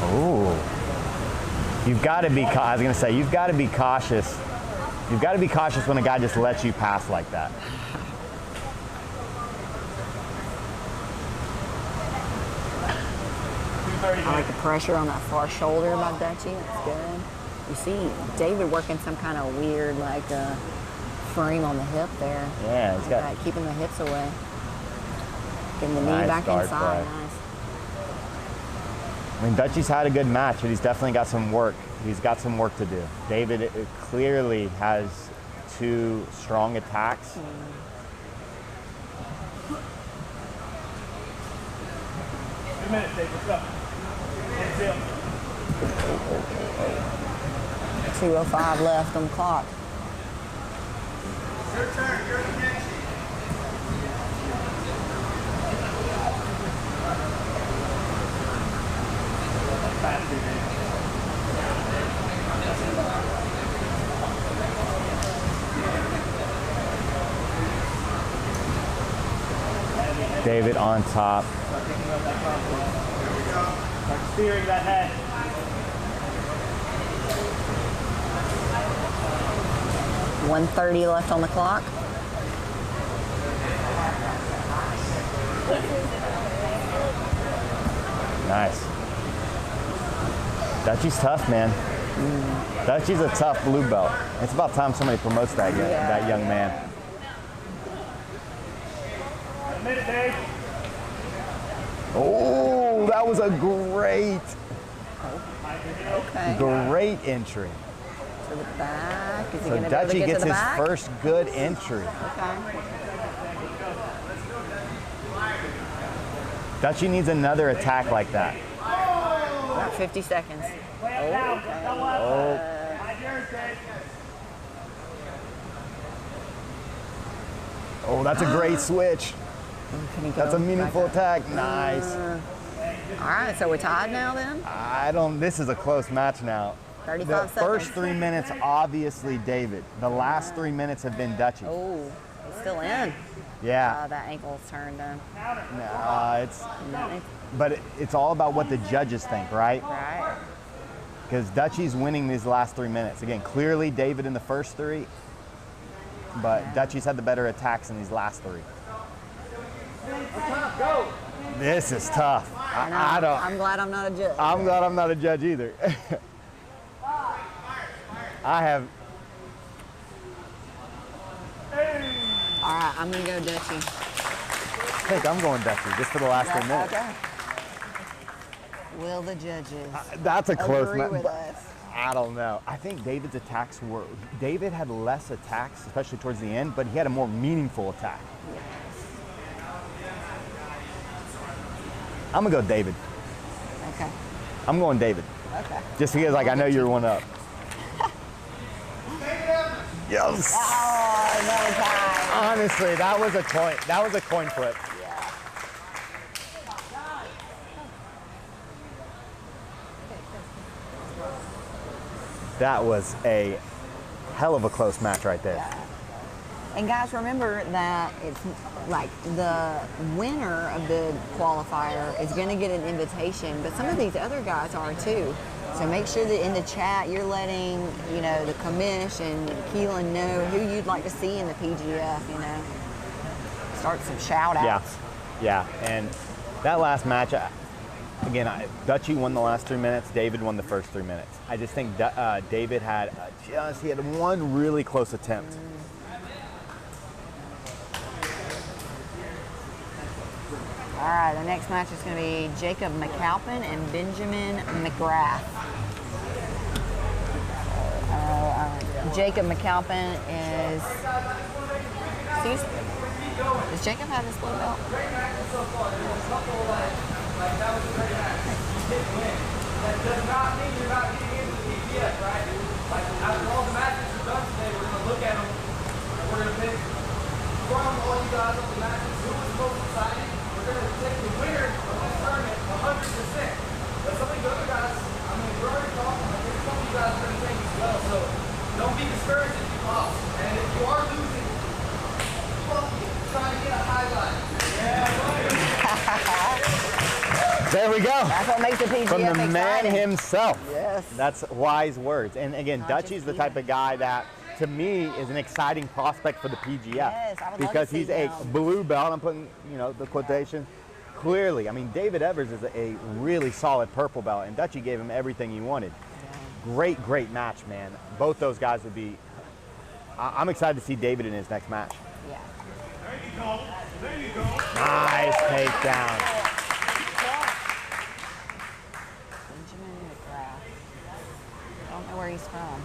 Oh, you've got to be. I was gonna say you've got to be cautious. You've got to be cautious when a guy just lets you pass like that. I like the pressure on that far shoulder by Dutchy. That's good. You see David working some kind of weird like frame on the hip there. Yeah, he's got keeping the hips away. Getting the nice knee back guard inside. play. Nice. I mean, Dutchy's had a good match, but he's definitely got some work. He's got some work to do. David clearly has two strong attacks. 2 minutes, Dave. Let's go. 2:05 left on the clock. Your turn. Your connection. David on top. Start steering that head. $1:30 left on the clock. Nice. Dutchy's tough, man. Dutchy's a tough blue belt. It's about time somebody promotes that young man. A minute, Dave. Oh, that was a great entry. To the back. Is he So going to be able to Dutchy get gets to the his back? first good entry. Okay. Dutchy needs another attack like that. About 50 seconds. Oh, that's a great switch. Can he go That's a meaningful back attack. Nice. All right, so we're tied now then? This is a close match now. 35 The seconds. first 3 minutes, obviously David. The last 3 minutes have been Dutchy. Oh, he's still in. Yeah. That ankle's turned in. But it's all about what the judges think, right? Right. Because Dutchy's winning these last 3 minutes. Again, clearly David in the first 3, but Dutchy's had the better attacks in these last 3. Go. This is tough. I'm glad I'm not a judge. I'm glad I'm not a judge either. I have. All right, I'm going to go Dutchy. I think I'm going Dutchy just for the last 3 minutes. Okay. Will the judges That's a close agree match. with us? I don't know. I think David's attacks were. David had less attacks, especially towards the end, but he had a more meaningful attack. Yes. I'm gonna go David. Okay. I'm going David. Okay. Just because, like, I know you're one up. Yes. Oh, no time. Honestly, that was a coin. That was a coin flip. Yeah. That was a hell of a close match right there. Yeah. And guys, remember that it's like the winner of the qualifier is going to get an invitation, but some of these other guys are too. So make sure that in the chat you're letting, you know, the commish and Keelan know who you'd like to see in the PGF, you know. Start some shout outs. Yeah. And that last match, again, Dutchy won the last 3 minutes. David won the first 3 minutes. I just think David had he had one really close attempt. All right, the next match is going to be Jacob McAlpin and Benjamin McGrath. Jacob McAlpin is. Does Jacob have his blue belt? That does not mean you're not getting into the PGF, right? Like, after all the matches are done today, we're going to look at them. We're going to pick from all you guys on the matches who was most exciting, 100%. But some of the other guys, I mean, we're already talking. I think some of you guys are going to take as well. So don't be discouraged if you lost. And if you are losing, fuck you. Try to get a highlight. There we go. That's what makes the PGF From the exciting. man himself. Yes. That's wise words. And again, Dutchy's the type of guy that, to me, is an exciting prospect for the PGF. Yes, I would love because to see he's a him. blue belt. I'm putting, you know, the quotation. Clearly, I mean, David Evers is a really solid purple belt, and Dutchy gave him everything he wanted. Yeah. Great match, man. Both those guys would be. I'm excited to see David in his next match. Yeah. There you go. There you go. Nice takedown. I don't know where he's from.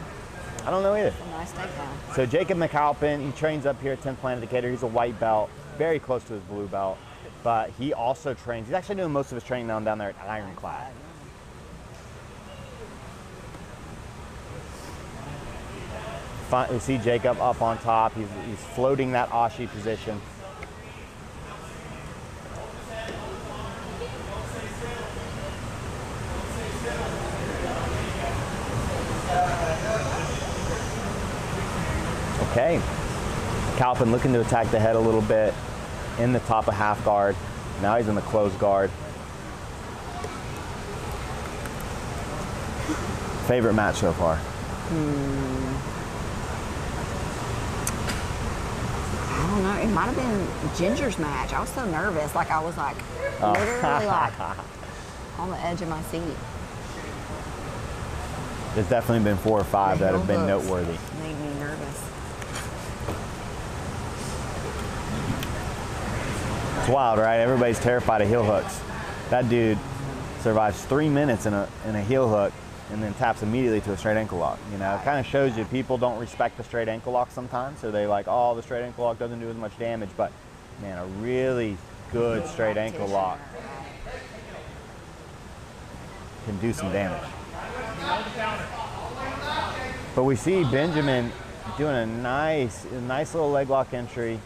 I don't know either. It's a nice takedown. So Jacob McAlpin, he trains up here at 10th Planet Decatur. He's a white belt, very close to his blue belt. But he also trains, he's actually doing most of his training down there at Ironclad. You see Jacob up on top. He's floating that Ashi position. Okay, Calvin looking to attack the head a little bit in the top of half guard. Now he's in the closed guard. Favorite match so far? I don't know. It might have been Ginger's match. I was so nervous. Like, I was like, literally like on the edge of my seat. There's definitely been 4 or 5 that have been noteworthy. Made me nervous. It's wild, right? Everybody's terrified of heel hooks. That dude survives 3 minutes in a heel hook and then taps immediately to a straight ankle lock. You know, it kind of shows you people don't respect the straight ankle lock sometimes. So they like, oh, the straight ankle lock doesn't do as much damage. But man, a really good straight ankle lock can do some damage. But we see Benjamin doing a nice little leg lock entry.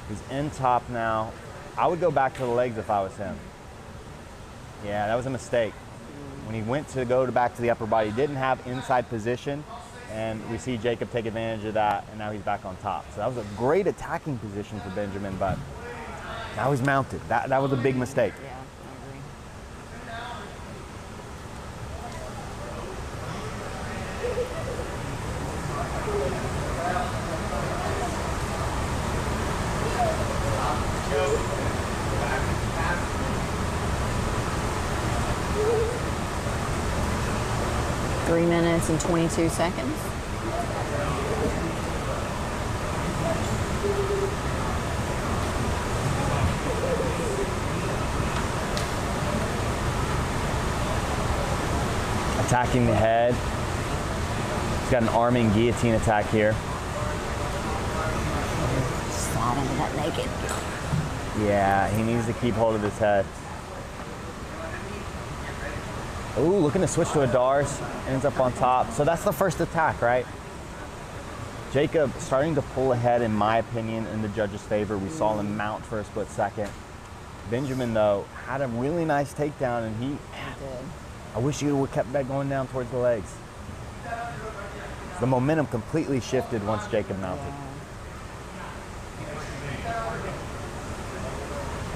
He's in top now. I would go back to the legs if I was him. Yeah, that was a mistake. When he went to go back to the upper body, he didn't have inside position, and we see Jacob take advantage of that, and now he's back on top. So that was a great attacking position for Benjamin, but now he's mounted. That was a big mistake. Yeah, I agree. 3 minutes and 22 seconds. Attacking the head. He's got an arming guillotine attack here. Slide into that naked. Yeah, he needs to keep hold of his head. Ooh, looking to switch to a Dars, ends up on top. So that's the first attack, right? Jacob starting to pull ahead, in my opinion, in the judges' favor. We saw him mount for a split second. Benjamin, though, had a really nice takedown, and he did. I wish he would have kept that going down towards the legs. The momentum completely shifted once Jacob mounted.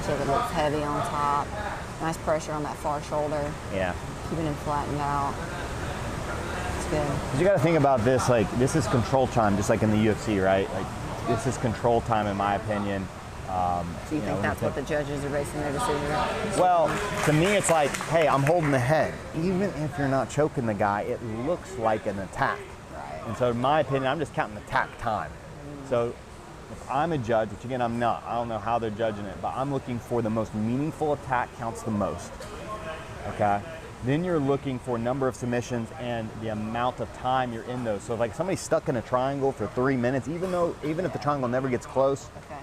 Jacob looks heavy on top. Nice pressure on that far shoulder. Yeah. Keeping him flattened out. It's good. But you got to think about this, like, this is control time, just like in the UFC, right? Like, this is control time, in my opinion. Do you think that's what the judges are basing their decision on? Well, to me, it's like, hey, I'm holding the head. Even if you're not choking the guy, it looks like an attack. Right. And so, in my opinion, I'm just counting attack time. So, if I'm a judge, which again, I'm not. I don't know how they're judging it, but I'm looking for the most meaningful attack counts the most. Okay? Then you're looking for number of submissions and the amount of time you're in those. So, if like somebody's stuck in a triangle for 3 minutes, even if the triangle never gets close, Okay.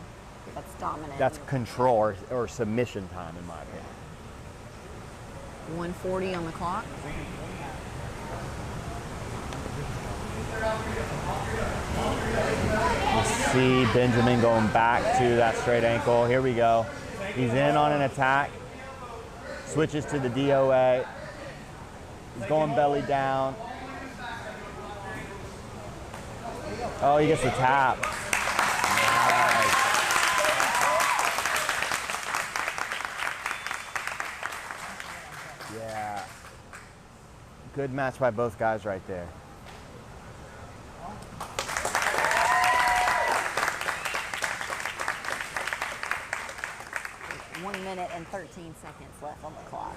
That's dominant. that's control or submission time, in my opinion. 140 on the clock. You see Benjamin going back to that straight ankle. Here we go. He's in on an attack. Switches to the DOA. He's going belly down. Oh, he gets the tap. Nice. Yeah. Good match by both guys right there. There's 1 minute and 13 seconds left on the clock.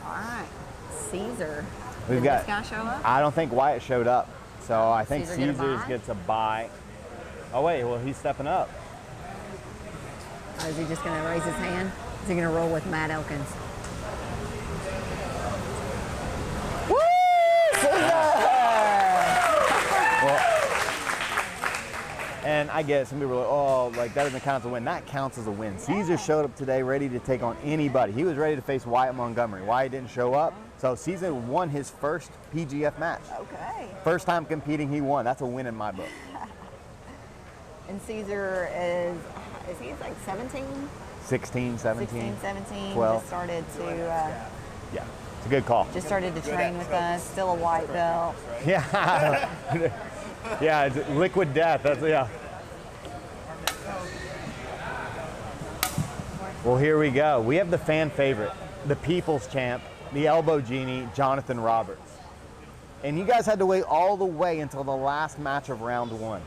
All right, Caesar. We've Did got. this guy show up? I don't think Wyatt showed up, so I think Caesar get a Caesars bye? gets a bye. Oh wait, well he's stepping up. Or is he just going to raise his hand? Is he going to roll with Matt Elkins? Woo! Well, and I get it, some people are like, oh, like that doesn't count as a win. That counts as a win. Caesar showed up today ready to take on anybody. He was ready to face Wyatt Montgomery. Wyatt didn't show up, so Caesar won his first PGF match. Okay. First time competing, he won. That's a win in my book. And Caesar is he like 17? 16, 17. 16, 17. 12. Just started to Yeah, it's a good call. just started to train with us. Still a white belt. Yeah. Yeah, it's liquid death. That's, yeah. Well, here we go. We have the fan favorite, the people's champ, the elbow genie, Jonathan Roberts. And you guys had to wait all the way until the last match of round 1.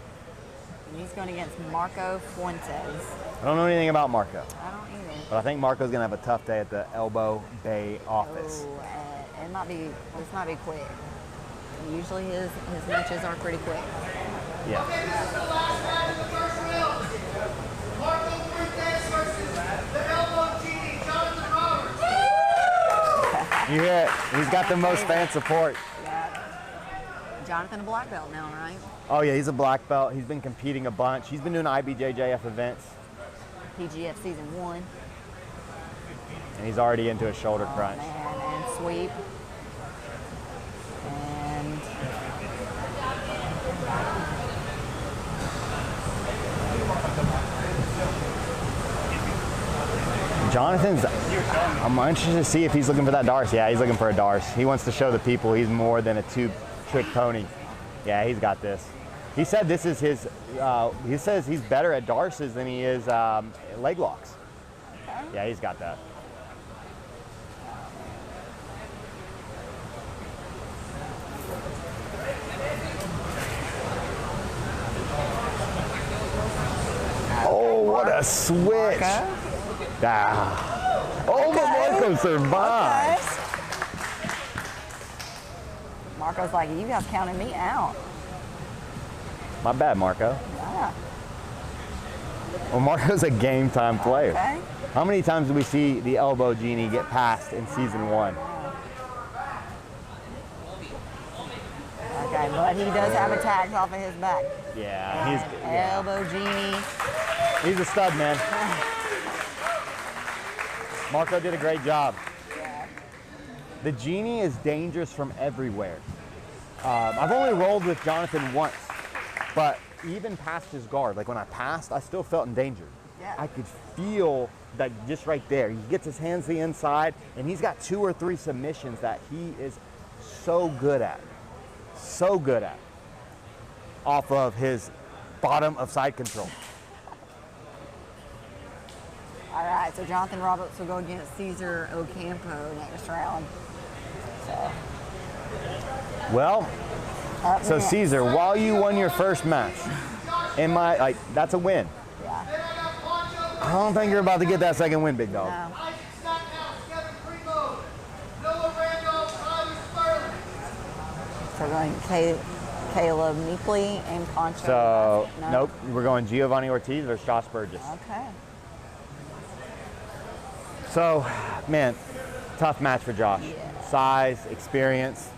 And he's going against Marco Fuentes. I don't know anything about Marco, I don't either. but I think Marco's gonna have a tough day at the Elbow Bay office. Oh, it might be. This might be quick. Usually his matches are pretty quick. Yeah. You hear it? He's got the most fan support. Yeah. Jonathan, a black belt now, right? Oh yeah, he's a black belt. He's been competing a bunch. He's been doing IBJJF events. PGF season 1. And he's already into a shoulder Oh, crunch. man, and sweep. And Jonathan's, I'm interested to see if he's looking for that Darce. Yeah, he's looking for a Darce. He wants to show the people he's more than a two-trick pony. Yeah, he's got this. He said this is his, he says he's better at Darces than he is leg locks. okay. Yeah, he's got that. Oh, what a switch. Marco. Ah. Oh, but Marco survived. Okay. Marco's like, you guys counted me out. My bad, Marco. Yeah. Well, Marco's a game time player. Okay. How many times do we see the elbow genie get passed in season 1? Okay, but he does have attacks off of his back. Yeah, Elbow genie. he's a stud, man. Marco did a great job. Yeah. The genie is dangerous from everywhere. I've only rolled with Jonathan once, but even past his guard, like when I passed, I still felt in danger. Yeah. I could feel that just right there. He gets his hands to the inside, and he's got 2 or 3 submissions that he is so good at. So good at. Off of his bottom of side control. All right, so Jonathan Roberts will go against Cesar Ocampo next round. So, Well, up so next. Caesar, while you won your first match, that's a win. Yeah. I don't think you're about to get that second win, big dog. No. So we're going Caleb Meekley and Concho. So, No? nope, we're going Giovanni Ortiz versus Josh Burgess. Okay. So, man, tough match for Josh. Yeah. Size, experience.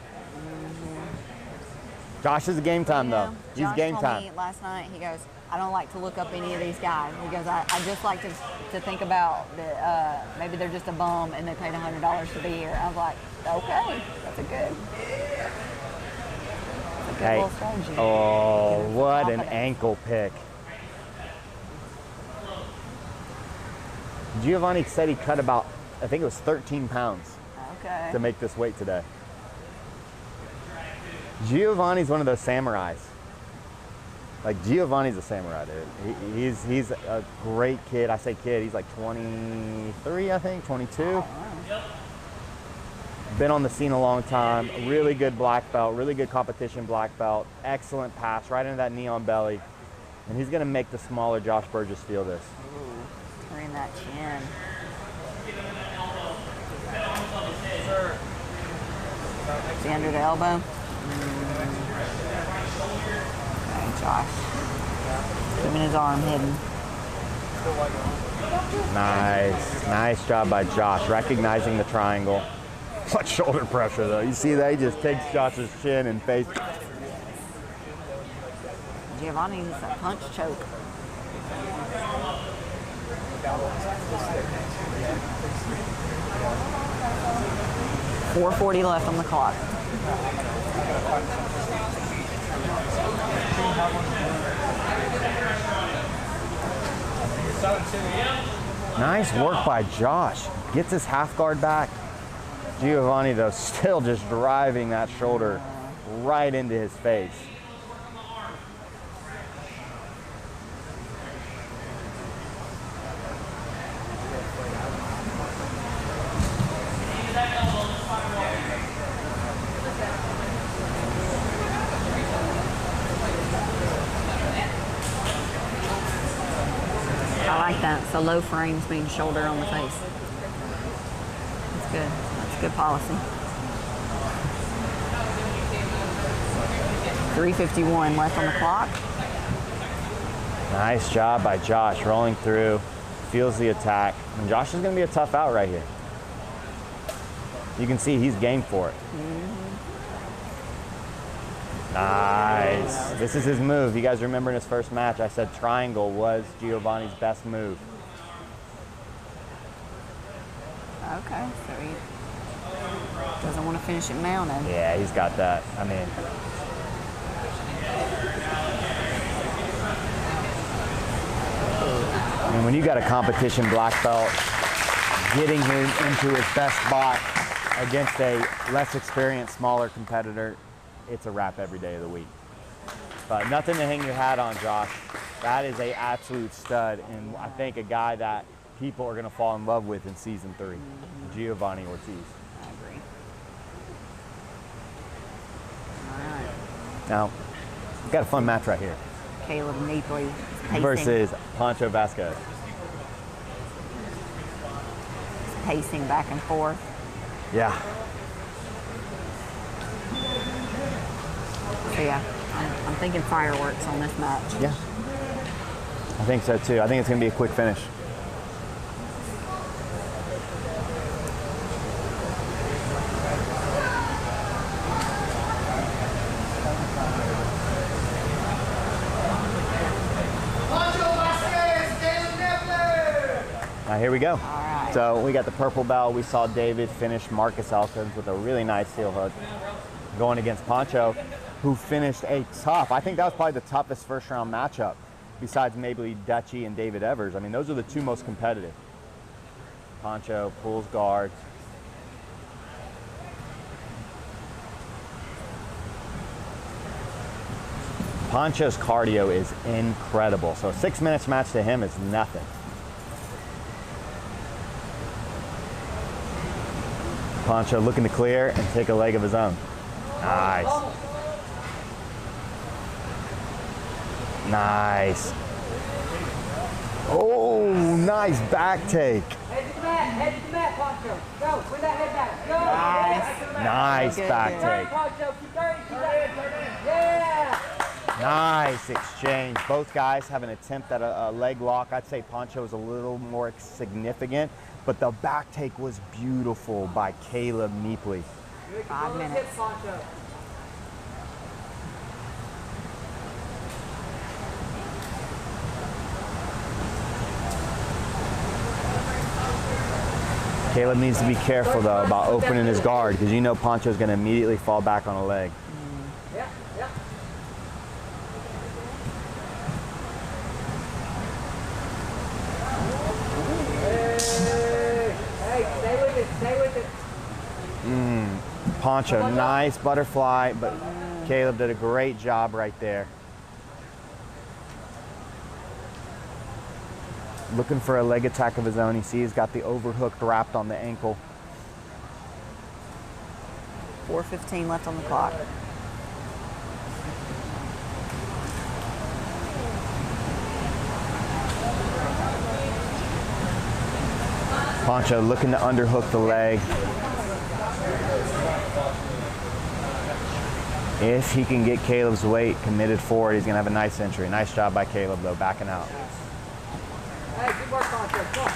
Josh is a game time, though. He's Josh game told time. me last night, he goes, I don't like to look up any of these guys. He goes, I just like to think about that maybe they're just a bum and they paid $100 to be here. I was like, okay, that's a good Hey. little strategy. Oh, Give him what an confidence. ankle pick. Giovanni said he cut about, I think it was 13 pounds to make this weight today. Giovanni's one of those samurais. Like, Giovanni's a samurai, dude. He's a great kid. I say kid, he's like 23, I think, 22. Been on the scene a long time. Really good black belt, really good competition black belt. Excellent pass right into that knee on belly. And he's gonna make the smaller Josh Burgess feel this. Ooh, turn that chin. Is he under the elbow? Okay, Josh. Keeping his arm hidden. Nice job by Josh, recognizing the triangle. What shoulder pressure though. You see that? He just takes Josh's chin and face. Giovanni's a punch choke. 4:40 left on the clock. Nice work by Josh. Gets his half guard back. Giovanni though still just driving that shoulder right into his face. I like that. So low frames mean shoulder on the face. That's good. That's good policy. 3:51 left on the clock. Nice job by Josh, rolling through, feels the attack. And Josh is going to be a tough out right here. You can see he's game for it. Nice. This is his move. You guys remember in his first match, I said triangle was Giovanni's best move. Okay, so he doesn't want to finish it mounted. Yeah, he's got that. I mean, when you got a competition black belt getting him into his best spot against a less experienced, smaller competitor, it's a wrap every day of the week. But nothing to hang your hat on, Josh. That is an absolute stud, and I think a guy that people are going to fall in love with in season 3, Giovanni Ortiz. I agree. All right. Now, we've got a fun match right here. Caleb Neapley pacing. Versus Pancho Vasquez. Pacing back and forth. Yeah. So yeah, I'm thinking fireworks on this match. Yeah. I think so too. I think it's going to be a quick finish. Now here we go. All right. So we got the purple belt. We saw David finish Marcus Elkins with a really nice heel hook going against Pancho, who finished a tough, I think that was probably the toughest first round matchup besides maybe Dutchy and David Evers. I mean, those are the two most competitive. Pancho pulls guard. Pancho's cardio is incredible. So a 6 minutes match to him is nothing. Pancho looking to clear and take a leg of his own. Nice. Nice. Oh, nice back take. Head to the mat, Pancho. Go, bring that head back. Go. Nice Good, back good. take. Pancho, keep turning. Yeah. Nice exchange. Both guys have an attempt at a leg lock. I'd say Pancho is a little more significant, but the back take was beautiful by Caleb Neapley. 5 minutes. Caleb needs to be careful though about opening his guard because you know Pancho's going to immediately fall back on a leg. Yeah, yeah. Stay with it. Poncho, nice butterfly, but Caleb did a great job right there. Looking for a leg attack of his own. You see he's got the overhook wrapped on the ankle. 4:15 left on the clock. Poncho looking to underhook the leg. If he can get Caleb's weight committed forward, he's going to have a nice entry. Nice job by Caleb, though, backing out. Hey, good work, Poncho. Come on.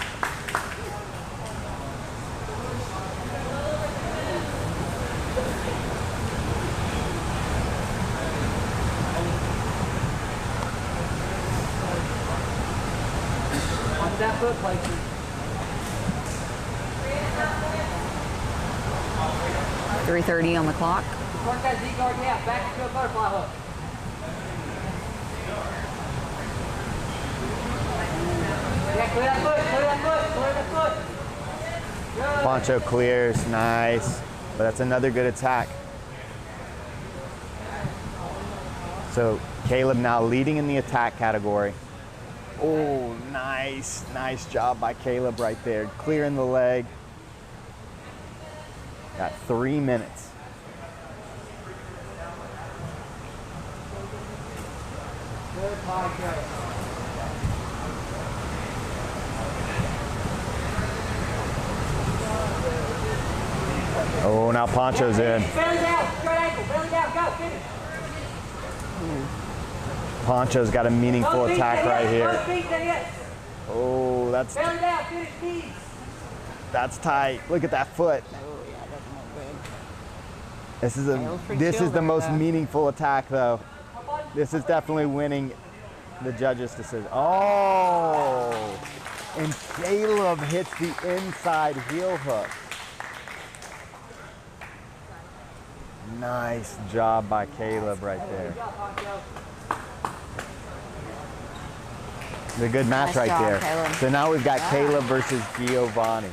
Onto that foot placement. 3:30 on the clock. Work that Z guard out. Back into a butterfly hook. Yeah, clear that foot. Clear that foot. Clear that foot. Good. Poncho clears, nice. But that's another good attack. So Caleb now leading in the attack category. Oh, nice. Nice job by Caleb right there. Clearing the leg. Got 3 minutes. Good Poncho. Oh, now Poncho's in. Belly down. Straight ankle. Belly down. Go. Finish. Poncho's got a meaningful attack right here. Both feet to hit. Oh, Belly down. Finish knees. that's tight. Look at that foot. Oh, yeah, that doesn't look good. This is the most though. meaningful attack, though. This is definitely winning the judges' decision. Oh, and Caleb hits the inside heel hook. Nice job by Caleb right there. It's a good match Nice right job, there. Caleb. So now we've got Caleb versus Giovanni.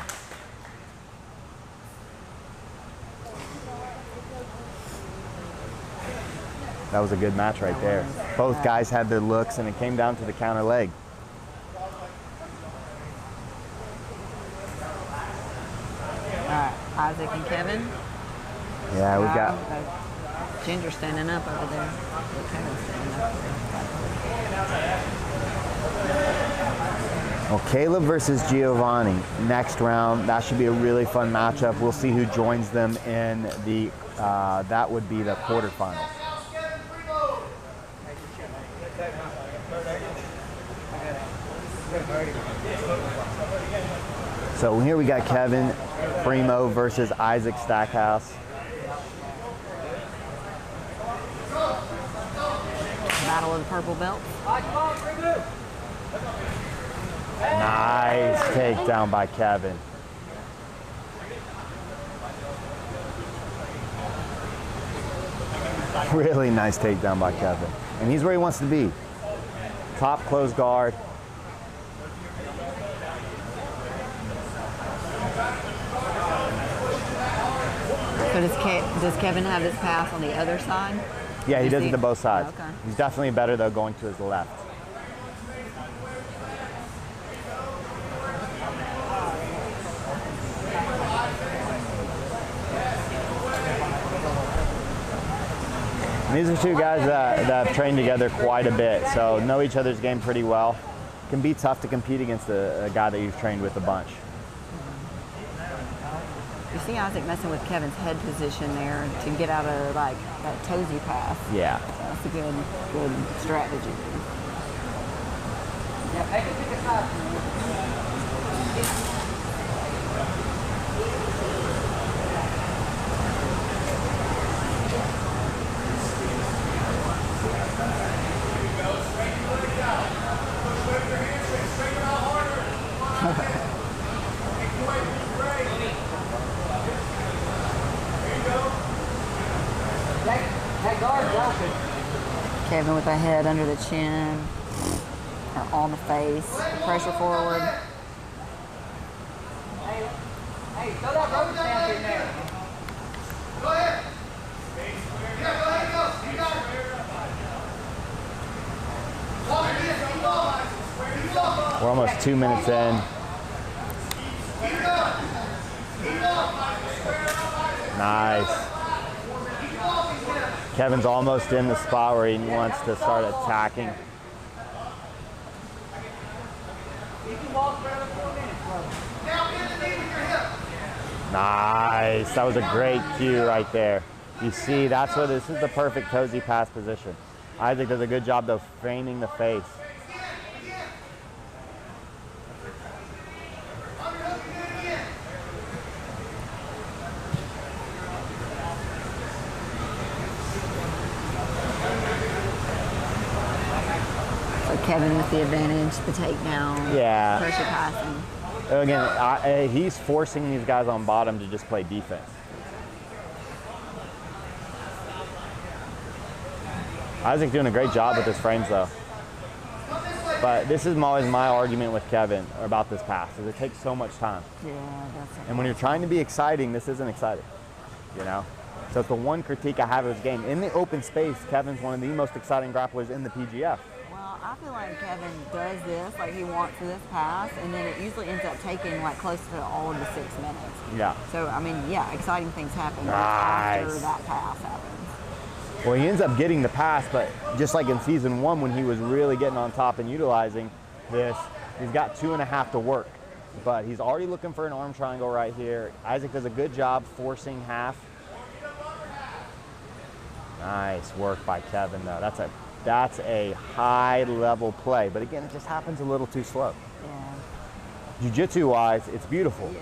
That was a good match right there. Both guys had their looks, and it came down to the counter leg. All right, Isaac and Kevin. Yeah, we've got Ginger standing up over there. Kevin's standing up there. well, Caleb versus Giovanni. Next round, that should be a really fun matchup. We'll see who joins them in the, that would be the quarterfinals. So here we got Kevin Primo versus Isaac Stackhouse. Battle of the purple belt. Nice takedown by Kevin. Really nice takedown by Kevin. And he's where he wants to be. Top close guard. So does Kevin have his pass on the other side? Yeah, he does it to both sides. Okay. He's definitely better, though, going to his left. And these are two guys that have trained together quite a bit, so know each other's game pretty well. Can be tough to compete against a guy that you've trained with a bunch. You see Isaac messing with Kevin's head position there to get out of like that toesy pass. Yeah. So that's a good strategy. Yeah, make it to the top. That guard's open. Kevin with the head under the chin or on the face. Pressure forward. Hey, Hey, throw that rubber stamp in there. Go ahead. Yeah, go ahead, go. You got it. Walk again. Keep on. Keep on. We're almost 2 minutes in. Keep going. Keep on. Nice. Kevin's almost in the spot where he wants to start attacking. You can walk for another 4 minutes, bro. Now bend the knee with your hip. Nice. That was a great cue right there. You see, that's what this is, the perfect cozy pass position. Isaac does a good job of framing the face. So Kevin with the advantage, the takedown, Yeah. pressure passing. Again, he's forcing these guys on bottom to just play defense. Isaac's doing a great job with his frames though. But this is always my argument with Kevin about this pass, is it takes so much time. Yeah, that's it. And when you're trying to be exciting, this isn't exciting, you know? So it's the one critique I have of his game. In the open space, Kevin's one of the most exciting grapplers in the PGF. Well, I feel like Kevin does this, like he wants this pass, and then it usually ends up taking like close to all of the 6 minutes. Yeah. So, I mean, yeah, exciting things happen Nice. after that pass happens. Well, he ends up getting the pass, but just like in season 1 when he was really getting on top and utilizing this, he's got 2.5 to work. But he's already looking for an arm triangle right here. Isaac does a good job forcing half. Nice work by Kevin though. That's a high level play, but again, it just happens a little too slow. Yeah. Jiu-jitsu wise, it's beautiful. Yeah.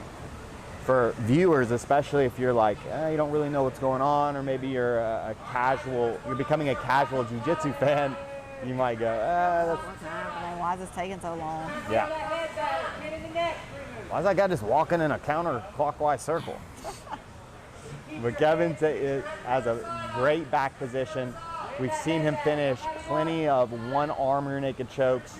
For viewers, especially if you're like, you don't really know what's going on, or maybe you're you're becoming a casual jiu-jitsu fan, you might go, that's, What's happening? Why is this taking so long? yeah. Get in the neck. Why is that guy just walking in a counterclockwise circle? But Kevin has a great back position. We've seen him finish plenty of one-arm rear naked chokes.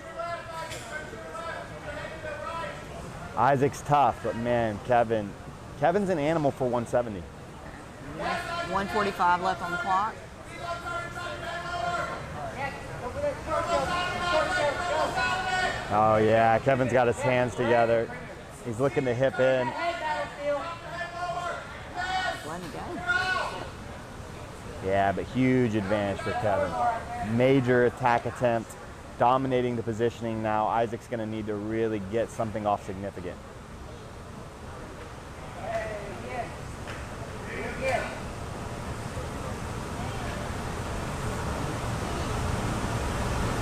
Isaac's tough, but man, Kevin's an animal for 170. 1:45 left on the clock. Oh yeah, Kevin's got his hands together. He's looking to hip in. Let him go. Yeah, but huge advantage for Kevin. Major attack attempt, dominating the positioning now. Isaac's gonna need to really get something off significant.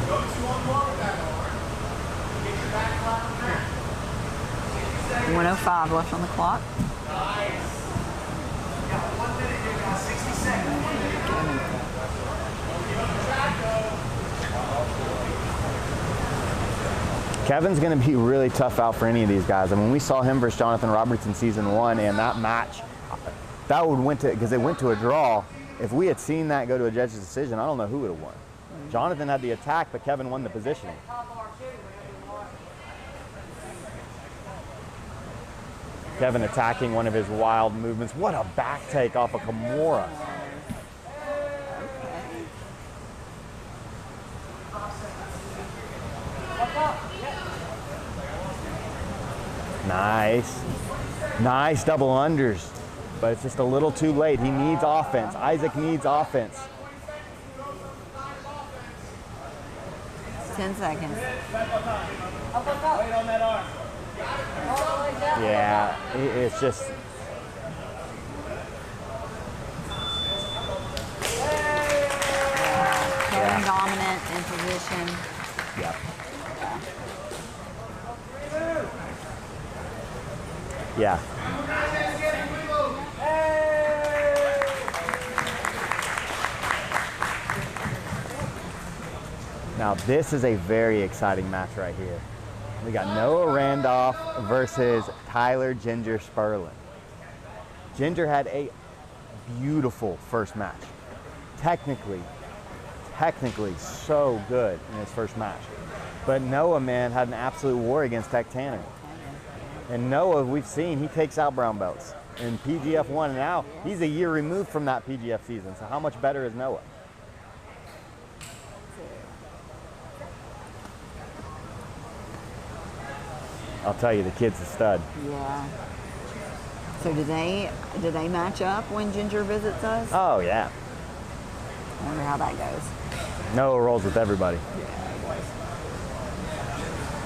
Go 2-on-1 with that arm. Get your back flat on that. 1:05 left on the clock. Nice. You got 1 minute, you got 60 seconds. Kevin's going to be really tough out for any of these guys. I mean, we saw him versus Jonathan Roberts in season 1, and that match, because it went to a draw. If we had seen that go to a judge's decision, I don't know who would have won. Jonathan had the attack, but Kevin won the positioning. Kevin attacking one of his wild movements. What a back take off of Kimura. Nice. Nice double unders, but it's just a little too late. He needs offense. Isaac needs offense. 10 seconds. Yeah, it's just. Kevin dominant in position. Yeah. Yeah. Now this is a very exciting match right here. We got Noah Randolph versus Tyler Ginger Sperlin. Ginger had a beautiful first match. Technically so good in his first match. But Noah, man, had an absolute war against Tech Tanner. And Noah, we've seen, he takes out brown belts in PGF 1, and now he's a year removed from that PGF season. So how much better is Noah? I'll tell you, the kid's a stud. Yeah. So do they match up when Ginger visits us? Oh, yeah. I wonder how that goes. Noah rolls with everybody.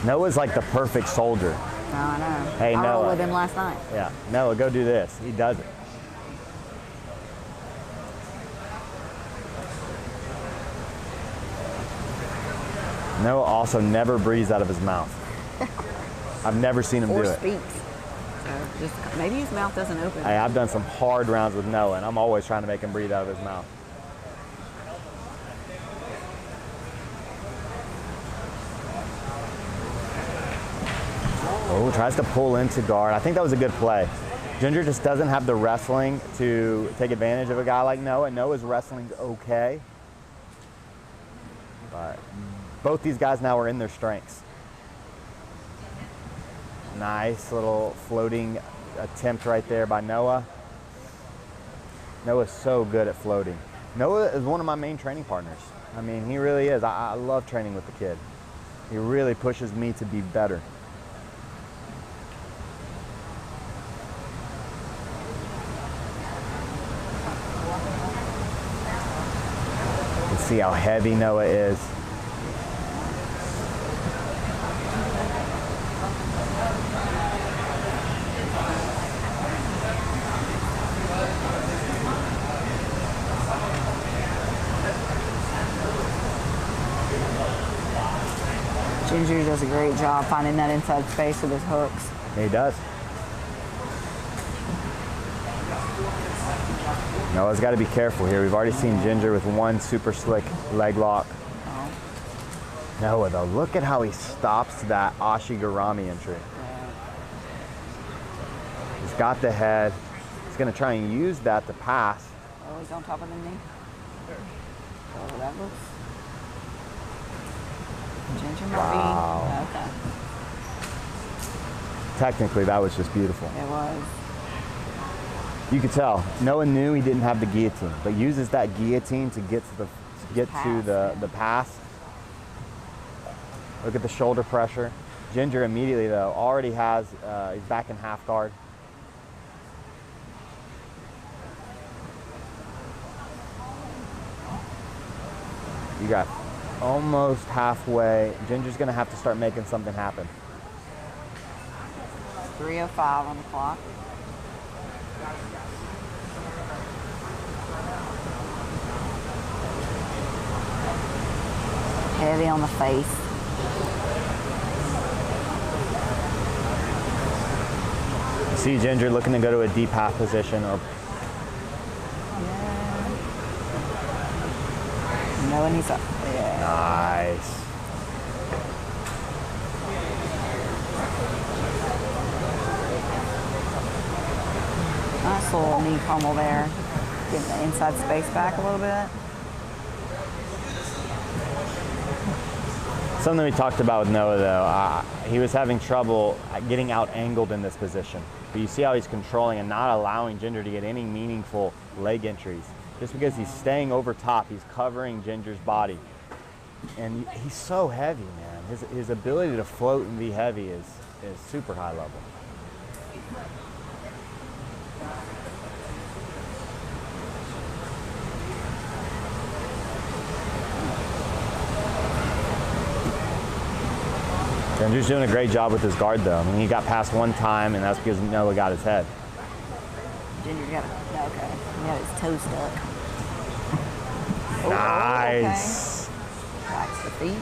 Noah's like the perfect soldier. Oh, I know. Hey, I Noah. rolled with him last night. Yeah, Noah, go do this. He does it. Noah also never breathes out of his mouth. I've never seen him do it. Or speaks. So just, maybe his mouth doesn't open. Hey, I've done some hard rounds with Noah, and I'm always trying to make him breathe out of his mouth. Oh, tries to pull into guard. I think that was a good play. Ginger just doesn't have the wrestling to take advantage of a guy like Noah. Noah's wrestling's okay. But both these guys now are in their strengths. Nice little floating attempt right there by Noah. Noah's so good at floating. Noah is one of my main training partners. I mean, he really is. I love training with the kid. He really pushes me to be better. You can see how heavy Noah is. Ginger does a great job finding that inside space with his hooks. He does. Noah's got to be careful here. We've already seen Ginger with one super slick leg lock. Oh. Noah, though, look at how he stops that Ashigarami entry. He's got the head. He's going to try and use that to pass. Oh, he's on top of the knee. Oh, that looks... Ginger might Wow. be... Okay. Technically, that was just beautiful. It was. You could tell Noah knew he didn't have the guillotine, but uses that guillotine to get to the pass. Look at the shoulder pressure. Ginger immediately though already has he's back in half guard. You got almost halfway. Ginger's gonna have to start making something happen. 3:05 on the clock. Heavy on the face. See Ginger looking to go to a deep half position. Or No, and he's up. Yeah. nice. Nice little knee pummel there. Getting the inside space back a little bit. Something we talked about with Noah though, he was having trouble getting out angled in this position. But you see how he's controlling and not allowing Ginger to get any meaningful leg entries. Just because he's staying over top, he's covering Ginger's body. And he's so heavy, man. His ability to float and be heavy is super high level. Ginger's doing a great job with his guard though. I mean, he got past one time and that's because Noah got his head. Ginger got it. Okay. He had his toe stuck. Nice. Okay. Tracks the feet.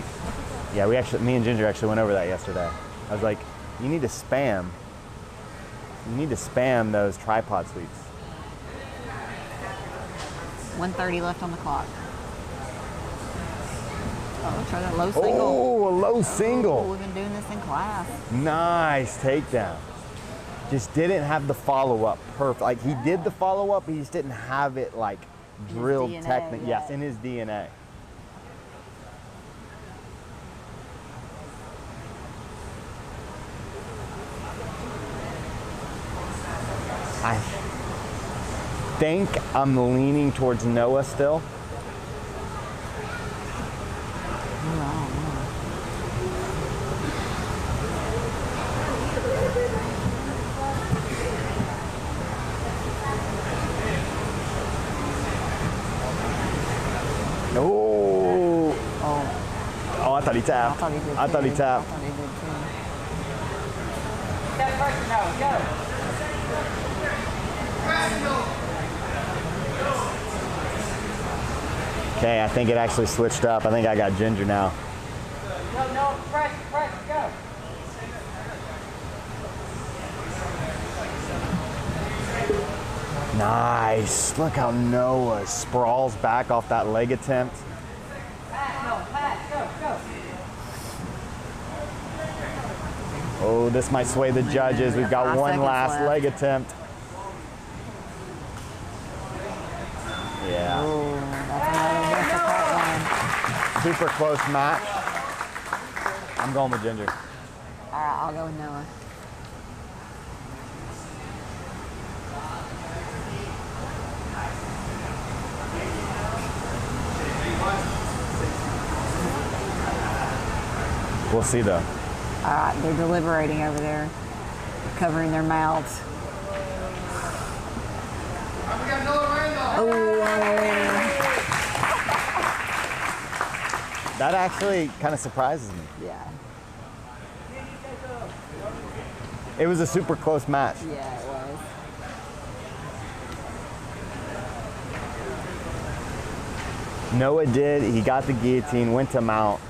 Yeah, me and Ginger actually went over that yesterday. I was like, you need to spam those tripod sweeps. 1:30 left on the clock. Oh, try that low single. Oh, a low single. Oh, we've been doing this in class. Nice takedown. Just didn't have the follow-up perfect. Like he did the follow-up, but he just didn't have it like drilled technically. Yes, in his DNA. I think I'm leaning towards Noah still. Oh, I thought he tapped. I thought he tapped. That person now, go. Okay, I think it actually switched up. I think I got Ginger now. No, press, go. Nice. Look how Noah sprawls back off that leg attempt. Pass, go. Oh, this might sway the judges. We've got 5 one seconds last left. leg attempt. Yeah. Ooh, that's another difficult one. Super close match. I'm going with Ginger. All right, I'll go with Noah. We'll see though. All right, they're deliberating over there, covering their mouths. We got Noah Randolph. Oh, That actually kind of surprises me. yeah, It was a super close match. yeah, it was. Noah did. He got the guillotine, went to mount.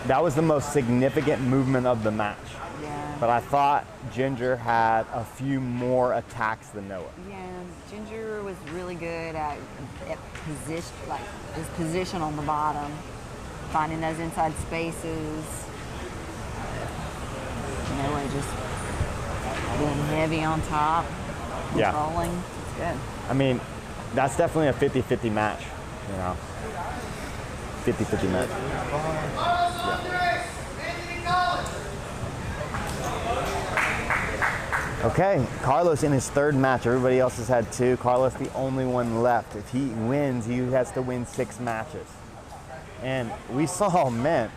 That was the most significant movement of the match. Yeah. But I thought Ginger had a few more attacks than Noah. Yeah, Ginger was really good at position, like his position on the bottom, finding those inside spaces. Noah just being heavy on top, Yeah. controlling. It's good. I mean, that's definitely a 50-50 match, you know. 50-50 match. Okay, Carlos in his third match. Everybody else has had 2. Carlos the only one left. If he wins, he has to win 6 matches. And we saw, man,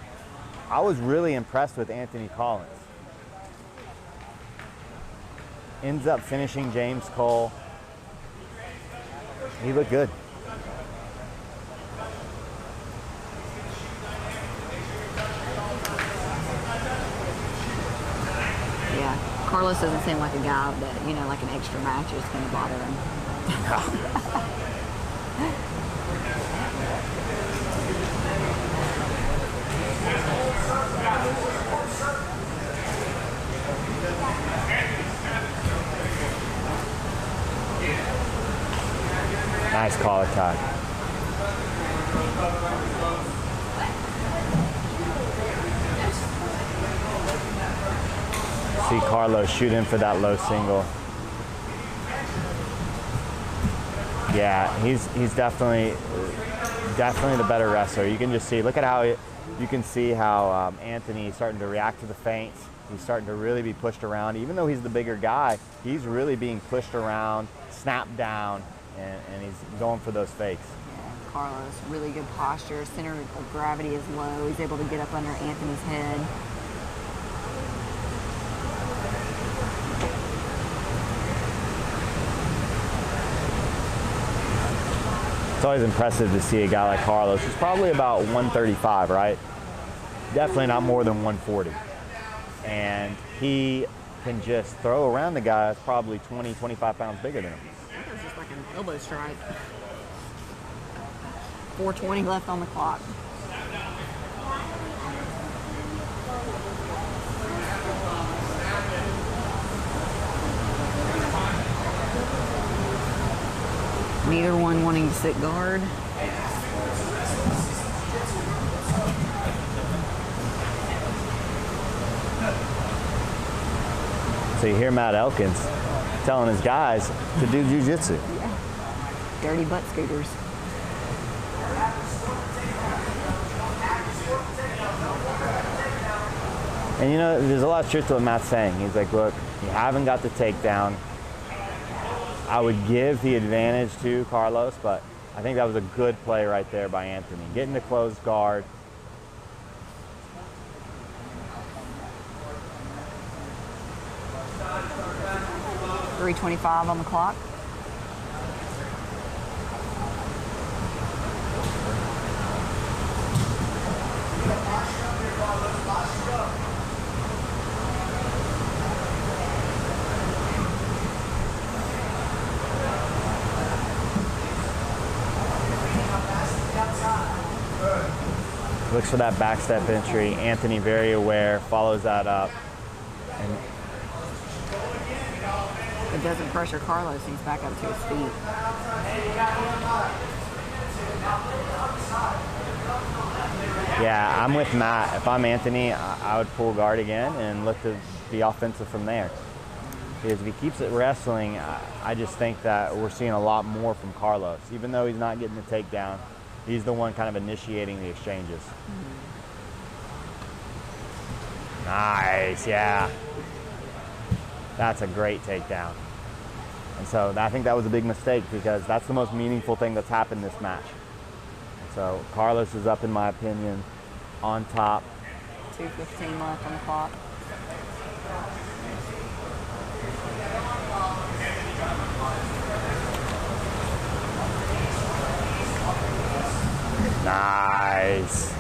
I was really impressed with Anthony Collins. Ends up finishing James Cole. He looked good. Yeah, Carlos doesn't seem like a guy that, you know, like an extra match is going to bother him. Nice collar tie. See Carlos shoot in for that low single. Yeah, he's definitely the better wrestler. You can just see, look at how you can see how Anthony is starting to react to the feints. He's starting to really be pushed around. Even though he's the bigger guy, he's really being pushed around, snapped down, and he's going for those fakes. Yeah, Carlos, really good posture. Center of gravity is low. He's able to get up under Anthony's head. It's always impressive to see a guy like Carlos, who's probably about 135, right? Definitely not more than 140. And he can just throw around the guy that's probably 20, 25 pounds bigger than him. That was just like an elbow strike. 4:20 left on the clock. Neither one wanting to sit guard. So you hear Matt Elkins telling his guys to do jiu-jitsu. Yeah. Dirty butt scooters. And you know, there's a lot of truth to what Matt's saying. He's like, look, you haven't got the takedown. I would give the advantage to Carlos, but I think that was a good play right there by Anthony. Getting the closed guard. .325 on the clock. Looks for that backstep entry. Anthony very aware, follows that up. And it doesn't pressure Carlos. He's back up to his feet. yeah, I'm with Matt. If I'm Anthony, I would pull guard again and look to be offensive from there. Because if he keeps it wrestling, I just think that we're seeing a lot more from Carlos. Even though he's not getting the takedown, he's the one kind of initiating the exchanges. Nice, yeah. That's a great takedown. And so I think that was a big mistake because that's the most meaningful thing that's happened this match. And so Carlos is up, in my opinion, on top. 2:15 left on the clock. Nice.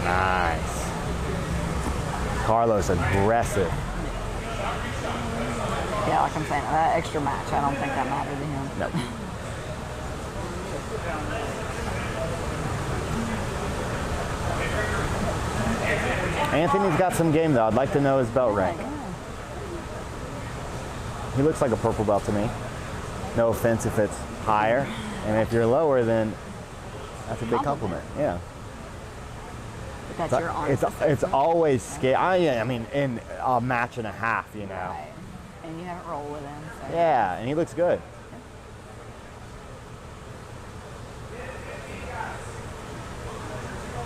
Nice. Carlos aggressive. Yeah, like I'm saying, that extra match, I don't think that mattered to him. Nope. Anthony's got some game though. I'd like to know his belt rank. He looks like a purple belt to me. No offense if it's higher, and if you're lower, then that's a big compliment. Yeah. But that's your honest it's always scary. I mean, in a match and a half, you know. Right. And you haven't rolled with him. So. Yeah, and he looks good.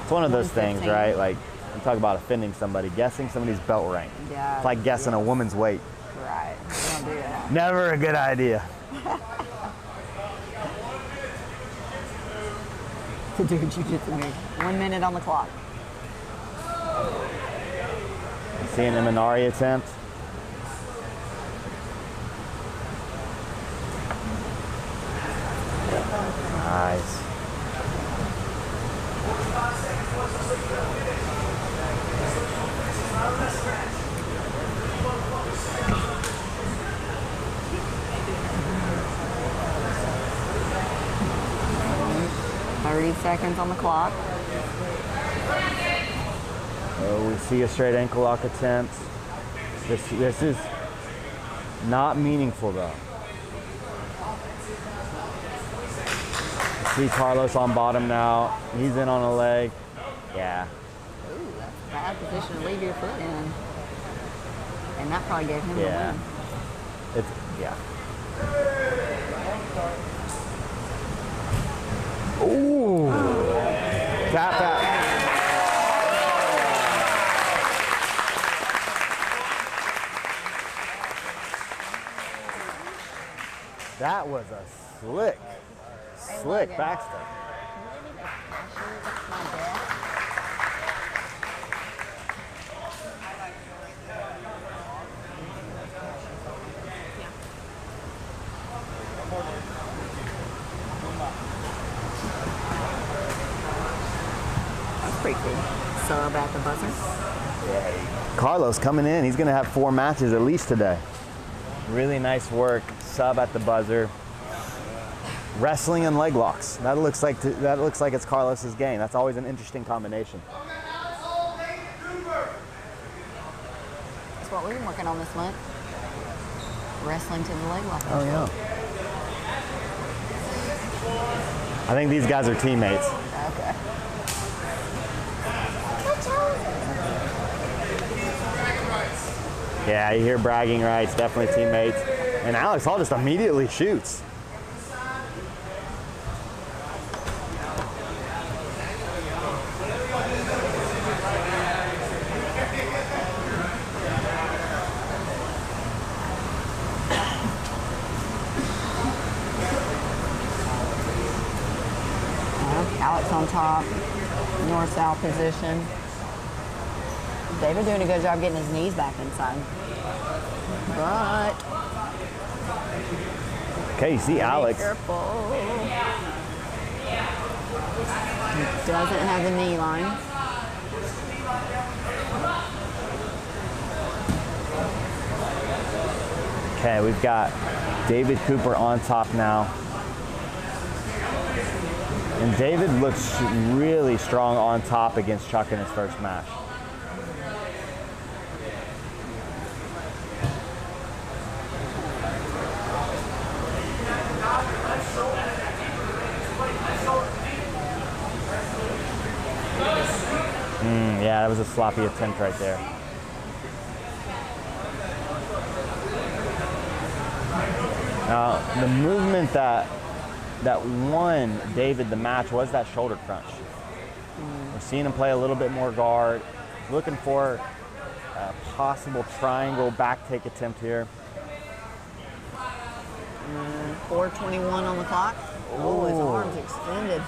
It's one of those things, right? Like, you talk about offending somebody, guessing somebody's belt rank. Yeah. It's like guessing a woman's weight. Right. Don't do that. Never a good idea. To do jiu-jitsu move. 1 minute on the clock. Seeing the Minari attempt. Nice. Seconds on the clock. Oh, we see a straight ankle lock attempt. This is not meaningful though. See Carlos on bottom now. He's in on a leg. Yeah. Ooh, that's a bad position to leave your foot in. And that probably gave him the win. It's, yeah. Ooh. Tap that. That was a slick backstep. That's pretty cool. Sub at the buzzer. Yeah. Carlos coming in. He's going to have 4 matches at least today. Really nice work. Sub at the buzzer. Wrestling and leg locks. That looks like it's Carlos's game. That's always an interesting combination. That's what we've been working on this month. Wrestling to the leg lock. Oh yeah. I think these guys are teammates. Okay. Yeah, you hear bragging rights, definitely teammates. And Alex Hall just immediately shoots. Alex on top, north-south position. David doing a good job getting his knees back inside. But Okay, you see Alex. be careful. He doesn't have the knee line. Okay, we've got David Cooper on top now. And David looks really strong on top against Chuck in his first match. Yeah, that was a sloppy attempt right there. Now, the movement that won David the match was that shoulder crunch. We're seeing him play a little bit more guard, looking for a possible triangle back take attempt here. 4:21 on the clock. Oh, his arms extended.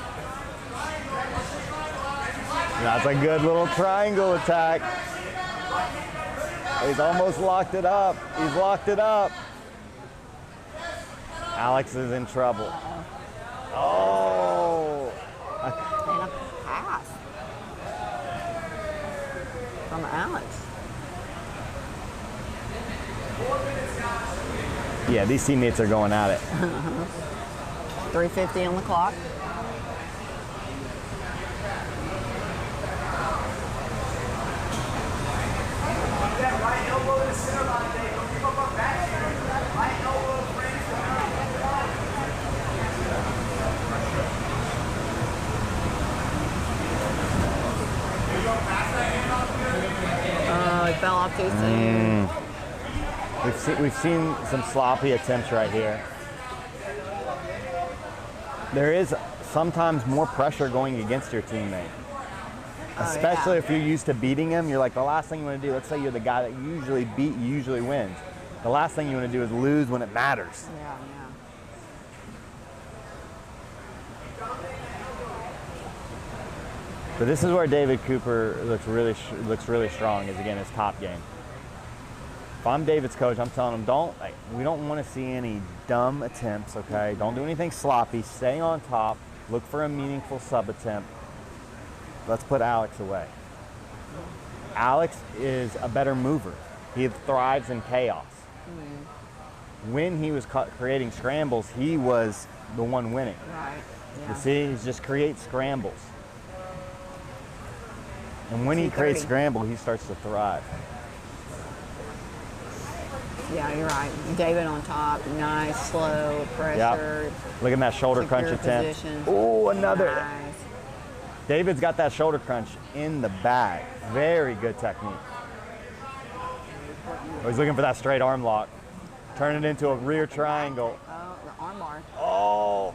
That's a good little triangle attack. He's almost locked it up. He's locked it up. Alex is in trouble. Oh. And a pass from Alex. Yeah, these teammates are going at it. 3:50 on the clock. That right elbow in the center line, Dave. Don't give up our back here. Right elbow, friends. Oh, he fell off too soon. We've seen some sloppy attempts right here. There is sometimes more pressure going against your teammate. Especially if you're used to beating him, you're like, the last thing you want to do, let's say you're the guy that you usually beat, you usually wins. The last thing you want to do is lose when it matters. Yeah. But this is where David Cooper looks really strong, is again his top game. If I'm David's coach, I'm telling him, we don't want to see any dumb attempts, okay? Don't do anything sloppy, stay on top, look for a meaningful sub attempt. Let's put Alex away. Alex is a better mover. He thrives in chaos. When he was creating scrambles, he was the one winning. Right. Yeah. You see, he just creates scrambles. And when he creates scramble, he starts to thrive. Yeah, you're right. David on top, nice, slow, pressure. Yep. Look at that shoulder crunch attempt. Oh, another. Nice. David's got that shoulder crunch in the bag. Very good technique. Oh, he's looking for that straight arm lock. Turn it into a rear triangle. Oh, the arm bar. Oh.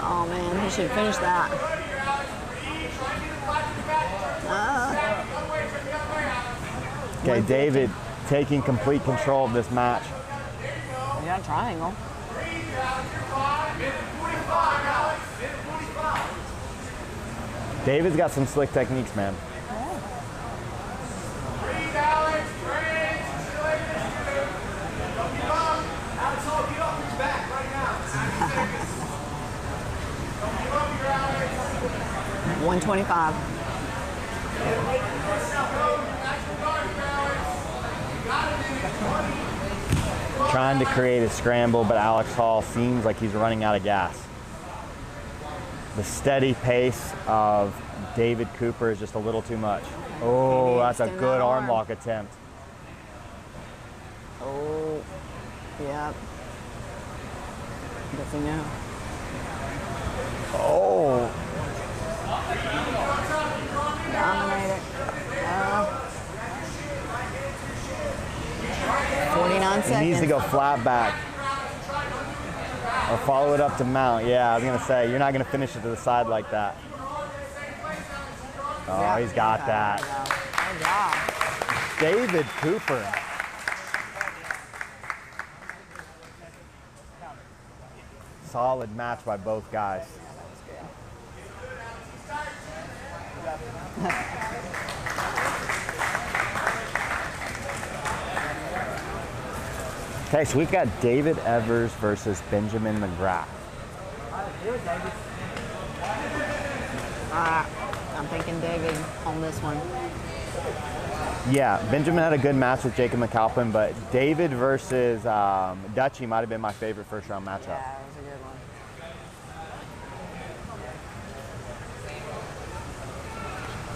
Oh man, he should finish that. Okay, David taking complete control of this match. We got a triangle. David's got some slick techniques, man. 125. Trying to create a scramble, but Alex Hall seems like he's running out of gas. The steady pace of David Cooper is just a little too much. Oh, that's a good arm lock attempt. Oh, yeah. Does he know? Oh. Dominate it. 49 seconds. He needs to go flat back or follow it up to mount. Yeah, I was going to say, you're not going to finish it to the side like that. Oh, yeah, he's got that. Good job. David Cooper. solid match by both guys. Okay, so we've got David Evers versus Benjamin McGrath. I'm thinking David on this one. Yeah, Benjamin had a good match with Jacob McAlpin, but David versus Dutchie might have been my favorite first round matchup. Yeah, that was a good one.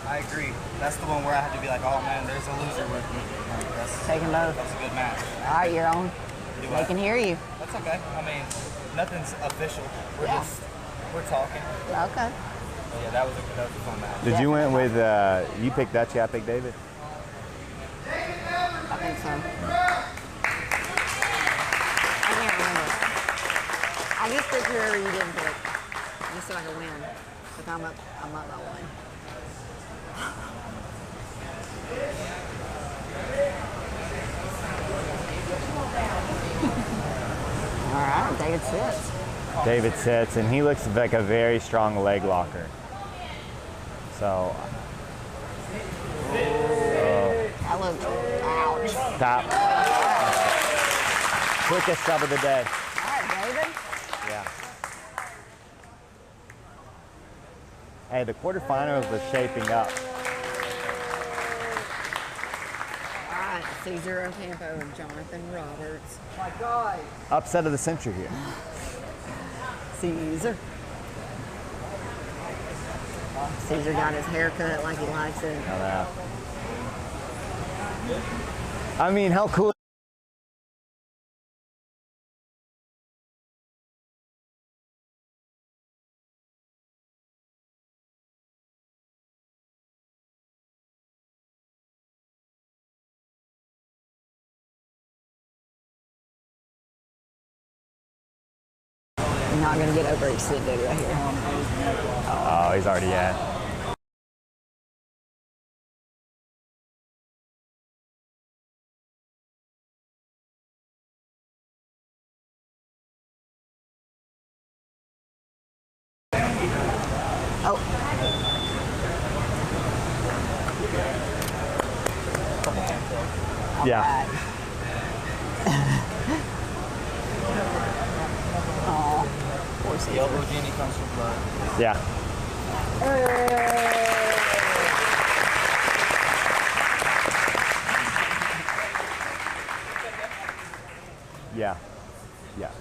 I agree. That's the one where I had to be like, oh man, there's a loser with me. Like, Taking both. That's a good match. All right, you're on. They can hear you. That's okay. I mean, nothing's official. We're talking. Okay. But yeah, that was a fun match. Did you went with, you picked Dutchie, I picked David? I think so. I can't remember. I just picked whoever you didn't pick, just so I can win. But I'm up by one. All right, David sits. David sits, and he looks like a very strong leg locker. So, That looked, ouch. top. Quickest sub of the day. All right, David. Yeah. Hey, the quarterfinals are shaping up. All right, Caesar Ocampo and Jonathan Roberts. My God. Upset of the century here. Caesar. Caesar got his hair cut like he likes it. I mean, how cool. You're not going to get overextended right here. Oh, he's already at. Oh. Yeah. Oh, poor Caesar. The elbow genie comes from blood. Yeah. Yeah. Yeah.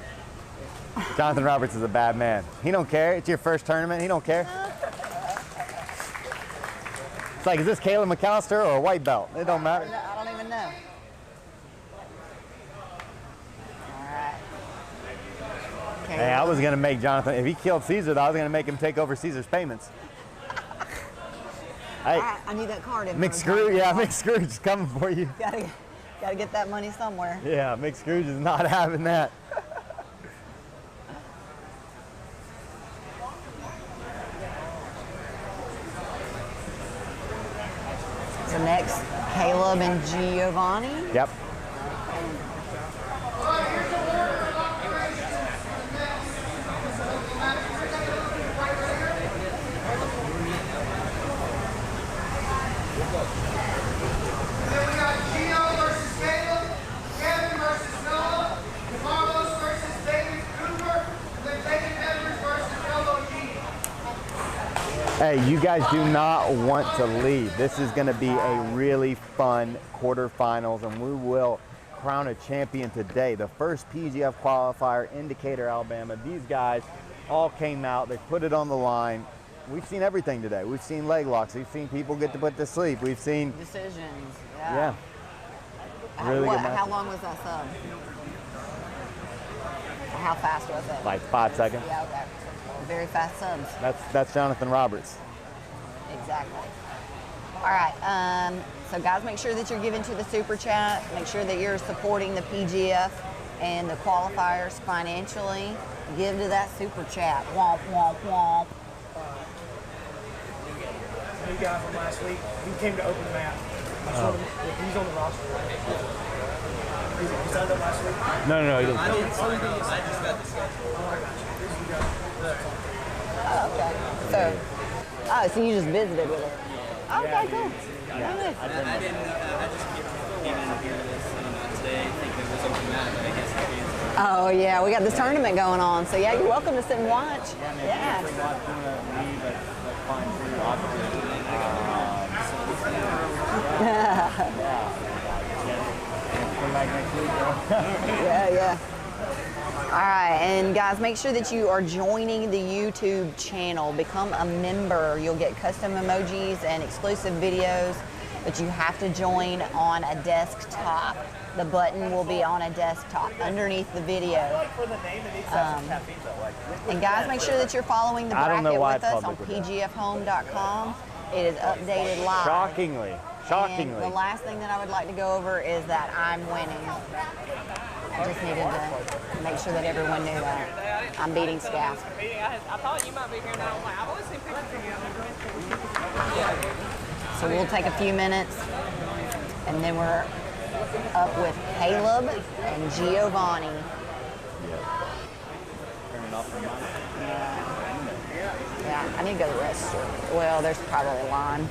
Jonathan Roberts is a bad man. He don't care. It's your first tournament. He don't care. It's like, is this Caleb McAllister or a white belt? It don't matter. I don't even know. All right. Hey, I was going to make Jonathan, if he killed Caesar, I was going to make him take over Caesar's payments. Hey, I need that card in. Mixed Scrooge, yeah, Mixed Scrooge is coming for you. Gotta get that money somewhere. Yeah, Mixed Scrooge is not having that. So next, Caleb and Giovanni. Yep. Hey, you guys do not want to leave. This is going to be a really fun quarterfinals, and we will crown a champion today. The first PGF qualifier in Decatur, Alabama. These guys all came out. They put it on the line. We've seen everything today. We've seen leg locks. We've seen people get to put to sleep. We've seen Decisions. Yeah. Really good How matchup. long was that sub? How fast was it? Like 5 seconds. Yeah, okay. Very fast subs. That's Jonathan Roberts. Exactly. All right. So guys, make sure that you're giving to the super chat. Make sure that you're supporting the PGF and the qualifiers financially. Give to that super chat. Womp, womp, womp. New guy from last week. He came to open the map. He's on the roster. He signed up last week. No, he doesn't. I didn't sign up. I just got the schedule. Oh, I got you. Oh, okay. So you just visited with her. Okay, cool. Yeah, Nice. I just came in here today thinking it was open mat, but I guess it is. Oh yeah, we got this tournament going on, so yeah, you're welcome to sit and watch. Yeah. Yeah. All right, and guys, make sure that you are joining the YouTube channel. Become a member. You'll get custom emojis and exclusive videos, but you have to join on a desktop. The button will be on a desktop underneath the video. And guys, make sure that you're following the I don't bracket know why with us on public would do pgfhome.com. It is updated live. Shockingly. And the last thing that I would like to go over is that I'm winning. I just needed to make sure that everyone knew that. I'm beating Scaff. I thought you might be here now. I'm like, I've always seen pictures. So we'll take a few minutes, and then we're up with Caleb and Giovanni. Yeah, I need to go to the restroom. Well, there's probably a line.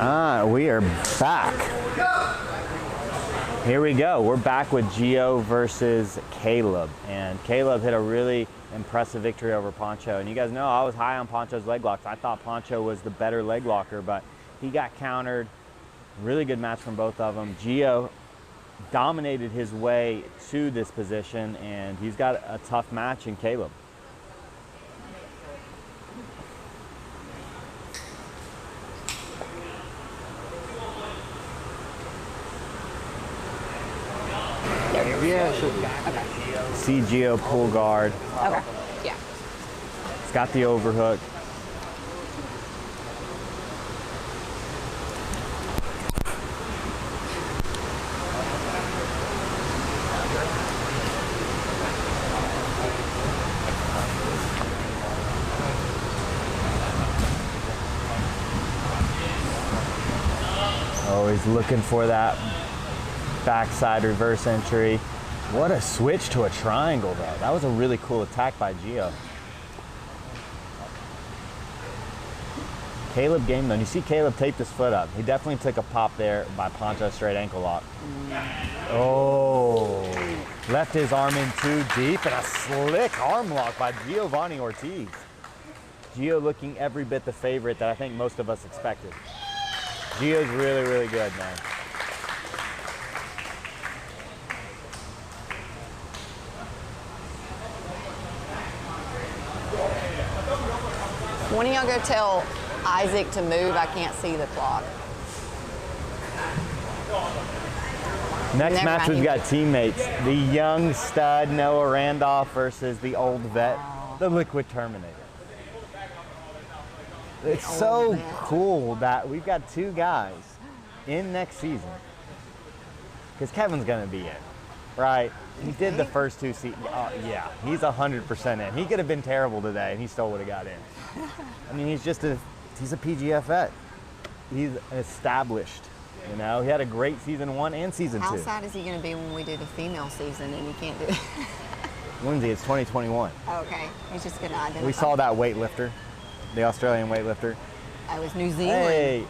We are back. Here we go. We're back with Gio versus Caleb. And Caleb hit a really impressive victory over Poncho. And you guys know I was high on Poncho's leg locks. I thought Poncho was the better leg locker, but he got countered. Really good match from both of them. Gio dominated his way to this position, and he's got a tough match in Caleb. Yeah, sure. Okay. See Gio pull guard. Okay. Yeah. It's got the overhook. Always looking for that backside reverse entry. What a switch to a triangle, though. That was a really cool attack by Gio. Caleb game, though. You see Caleb tape his foot up. He definitely took a pop there by Poncho's straight ankle lock. Oh, left his arm in too deep, and a slick arm lock by Giovanni Ortiz. Gio looking every bit the favorite that I think most of us expected. Gio's really, really good, man. When y'all go tell Isaac to move, I can't see the clock. Next match, we've got teammates. The young stud Noah Randolph versus the old vet, the Liquid Terminator. It's so cool that we've got two guys in next season. Because Kevin's going to be in, right? He did the first two seasons. Yeah, he's 100% in. He could have been terrible today, and he still would have got in. I mean, he's a PGF vet. He's established, you know. He had a great season 1 and season 2. How sad is he going to be when we do the female season and he can't do it? Lindsay, it's 2021. Okay, he's just going to identify. We saw that weightlifter, the Australian weightlifter. That was New Zealand. Hey.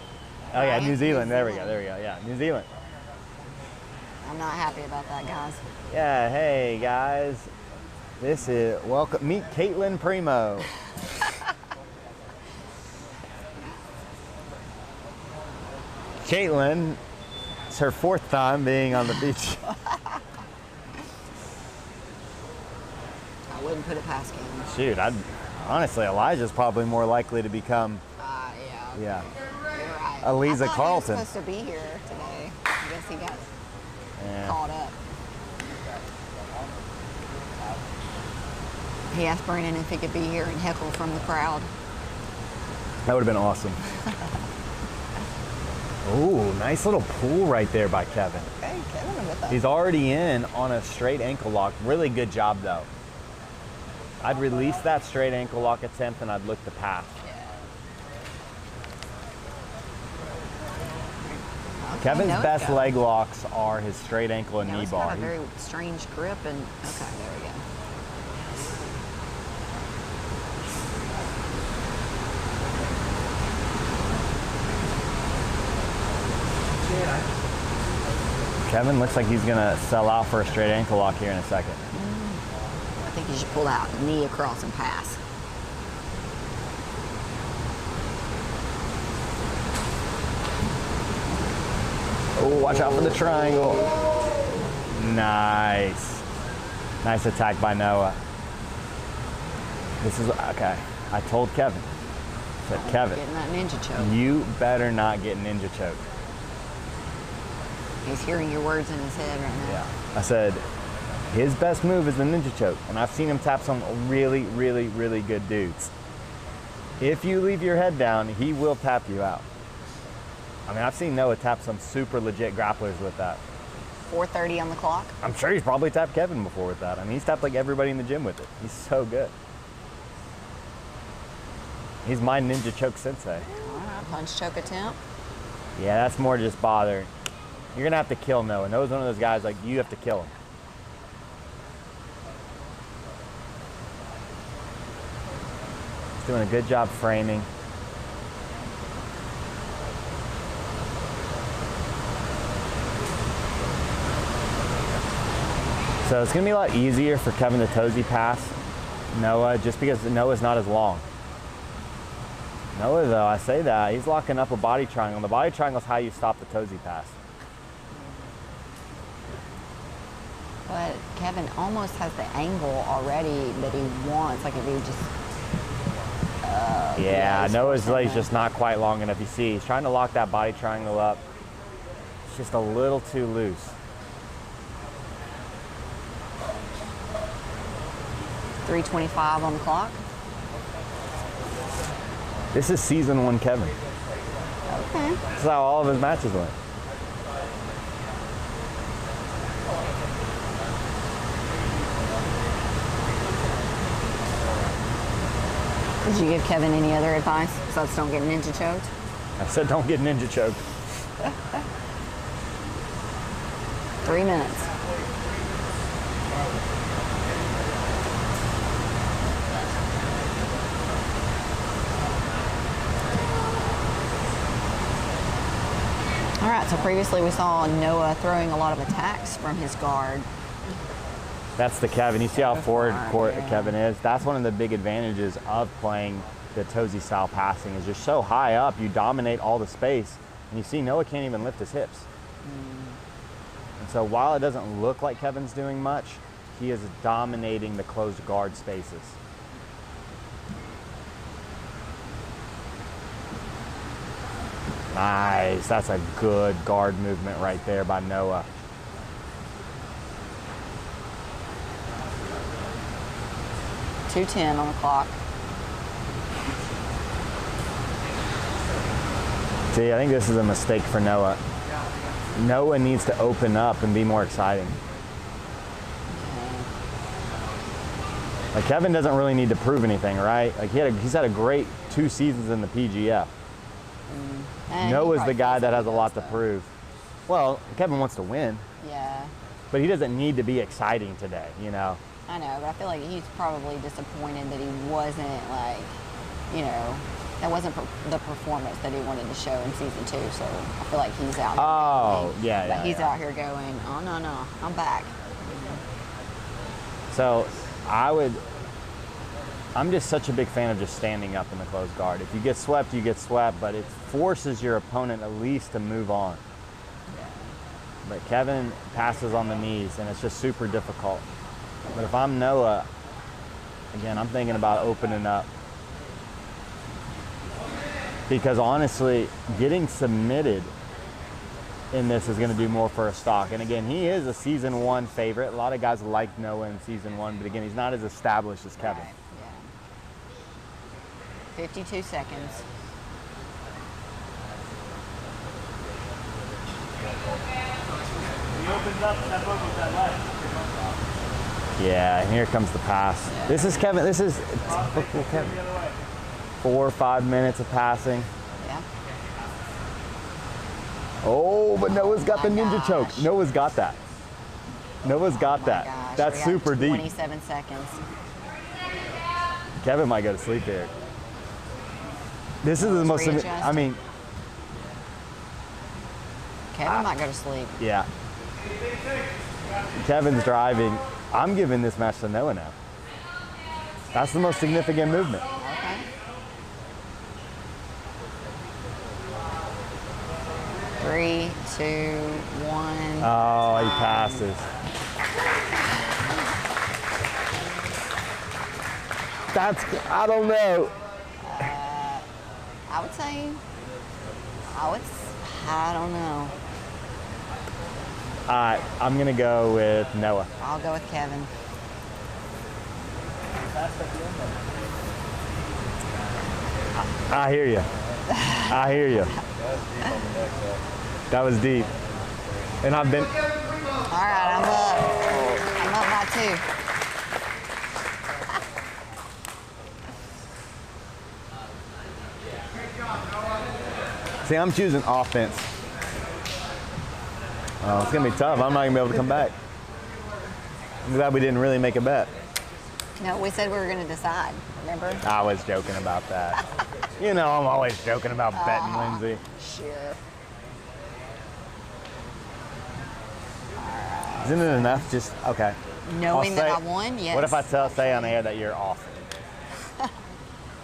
Oh, yeah, Right? New Zealand. There we go. Yeah, New Zealand. I'm not happy about that, guys. Yeah, hey, guys. This is, welcome, meet Caitlin Primo. Caitlin, it's her 4th time being on the beach. I wouldn't put it past Caitlin. Shoot, honestly, Elijah's probably more likely to become, Yeah. You're right. Eliza I thought Carlton. he was supposed to be here today. I guess he got caught up. He asked Brandon if he could be here and heckle from the crowd. That would have been awesome. Ooh, nice little pull right there by Kevin. Okay, Kevin with us. He's already in on a straight ankle lock. Really good job, though. I'd release that straight ankle lock attempt and I'd look to pass. Okay, Kevin's no best go. leg locks are his straight ankle and knee He's bar. got a very strange grip and, okay, there we go. Kevin looks like he's gonna sell out for a straight ankle lock here in a second. I think you should pull out, knee across and pass. Oh, watch out for the triangle. Nice. Nice attack by Noah. This is, okay. I told Kevin. I said, Kevin, Getting that ninja choke. you better not get ninja choke. He's hearing your words in his head right now. Yeah. I said, his best move is the ninja choke. And I've seen him tap some really, really, really good dudes. If you leave your head down, he will tap you out. I mean, I've seen Noah tap some super legit grapplers with that. 4:30 on the clock. I'm sure he's probably tapped Kevin before with that. I mean, he's tapped like everybody in the gym with it. He's so good. He's my ninja choke sensei. All right, punch choke attempt. Yeah, that's more just bothering. You're gonna have to kill Noah. Noah's one of those guys like you have to kill him. He's doing a good job framing. So it's gonna be a lot easier for Kevin to Tozy pass Noah, just because Noah's not as long. Noah though, I say that, he's locking up a body triangle. The body triangle is how you stop the Tozy pass. But Kevin almost has the angle already that he wants. Like if he just. Yeah, he's Noah's forcing leg's it. just not quite long enough. You see, he's trying to lock that body triangle up. It's just a little too loose. .325 on the clock. This is season 1 Kevin. Okay. This is how all of his matches went. Did you give Kevin any other advice besides don't get ninja choked? I said don't get ninja choked. 3 minutes. All right, so previously we saw Noah throwing a lot of attacks from his guard. That's the Kevin. You see how forward Yeah. Kevin is? That's one of the big advantages of playing the Tozy style passing is you're so high up, you dominate all the space, and you see Noah can't even lift his hips. And so while it doesn't look like Kevin's doing much, he is dominating the closed guard spaces. Nice, that's a good guard movement right there by Noah. .210 on the clock. See, I think this is a mistake for Noah. Noah needs to open up and be more exciting. Like Kevin doesn't really need to prove anything, right? Like he's had a great 2 seasons in the PGF. And Noah's he the guy probably that has a lot to does, though. prove. Well, Kevin wants to win, Yeah, but he doesn't need to be exciting today, you know? I know, but I feel like he's probably disappointed that he wasn't like, you know, that wasn't the performance that he wanted to show in season 2. So I feel like he's out. Oh, going, yeah, but yeah, he's yeah. out here going, oh no, I'm back. So I'm just such a big fan of just standing up in the closed guard. If you get swept, you get swept, but it forces your opponent at least to move on. But Kevin passes on the knees, and it's just super difficult. But if I'm Noah, again, I'm thinking about opening up. Because honestly, getting submitted in this is going to do more for a stock. And again, he is a season 1 favorite. A lot of guys like Noah in season 1, but again, he's not as established as Kevin. Right, yeah. 52 seconds. He opens up, step over with that left. Yeah, and here comes the pass. This is Kevin. This is typical Kevin. 4 or 5 minutes of passing. Yeah. Oh, but Noah's got the my ninja choke. gosh. Noah's got that. Noah's got Oh my that. gosh, That's we got super deep. 27 seconds. Kevin might go to sleep here. This is the most. readjust. I mean, Kevin might go to sleep. yeah. Kevin's driving. I'm giving this match to Noah now. That's the most significant movement. Okay. Three, two, one. Oh, he passes. That's, I don't know. I would say, I don't know. All right, I'm going to go with Noah. I'll go with Kevin. I hear you. I hear you. That was deep. And I've been, All right, I'm up. I'm up by 2. see, I'm choosing offense. Oh, it's going to be tough. I'm not going to be able to come back. I'm glad we didn't really make a bet. No, we said we were going to decide. Remember? I was joking about that. You know, I'm always joking about betting, Lindsay. Sure. Isn't it enough? Just, okay. Knowing that say- I won, yes. What if I say on air that you're awesome?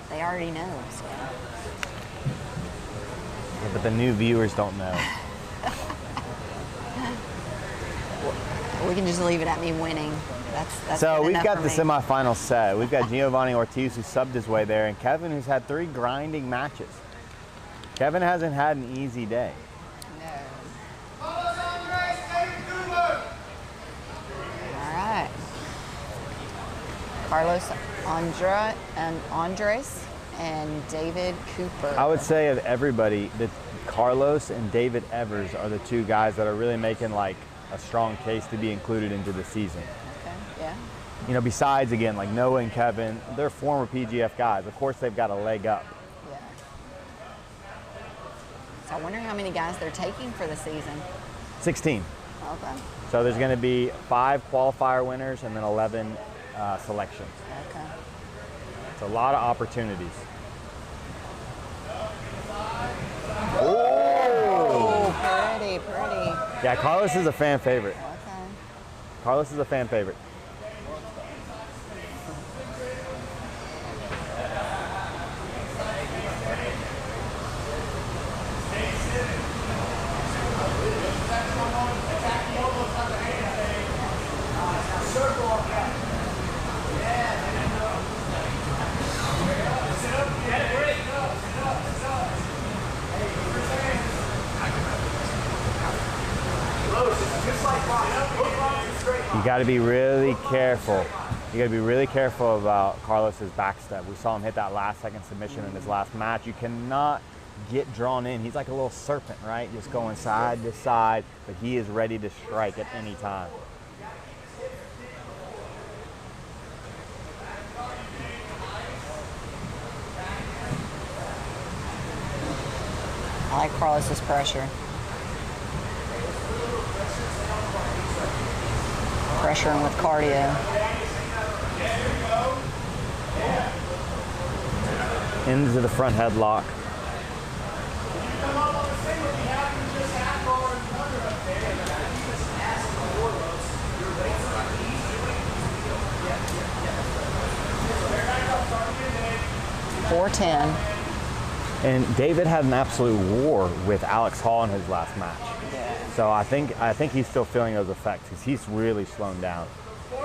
They already know. So. Yeah, but the new viewers don't know. We can just leave it at me winning. That's So good we've enough got for the me. semifinal set. We've got Giovanni Ortiz who subbed his way there, and Kevin who's had 3 grinding matches. Kevin hasn't had an easy day. All right. Carlos Andres and David Cooper. I would say of everybody, that Carlos and David Evers are the 2 guys that are really making like a strong case to be included into the season. Okay, yeah. You know, besides again, like Noah and Kevin, they're former PGF guys. Of course, they've got a leg up. Yeah. So I wonder how many guys they're taking for the season. 16. Okay. So there's going to be 5 qualifier winners and then 11 selections. Okay. It's a lot of opportunities. Oh, pretty. Yeah, Carlos is a fan favorite. Okay. Carlos is a fan favorite. You got to be really careful. You got to be really careful about Carlos's backstep. We saw him hit that last second submission in his last match. You cannot get drawn in. He's like a little serpent, right? Just going side to side, but he is ready to strike at any time. I like Carlos's pressure. Pressuring with cardio. Into the front headlock. .410. And David had an absolute war with Alex Hall in his last match. So I think he's still feeling those effects because he's really slowing down.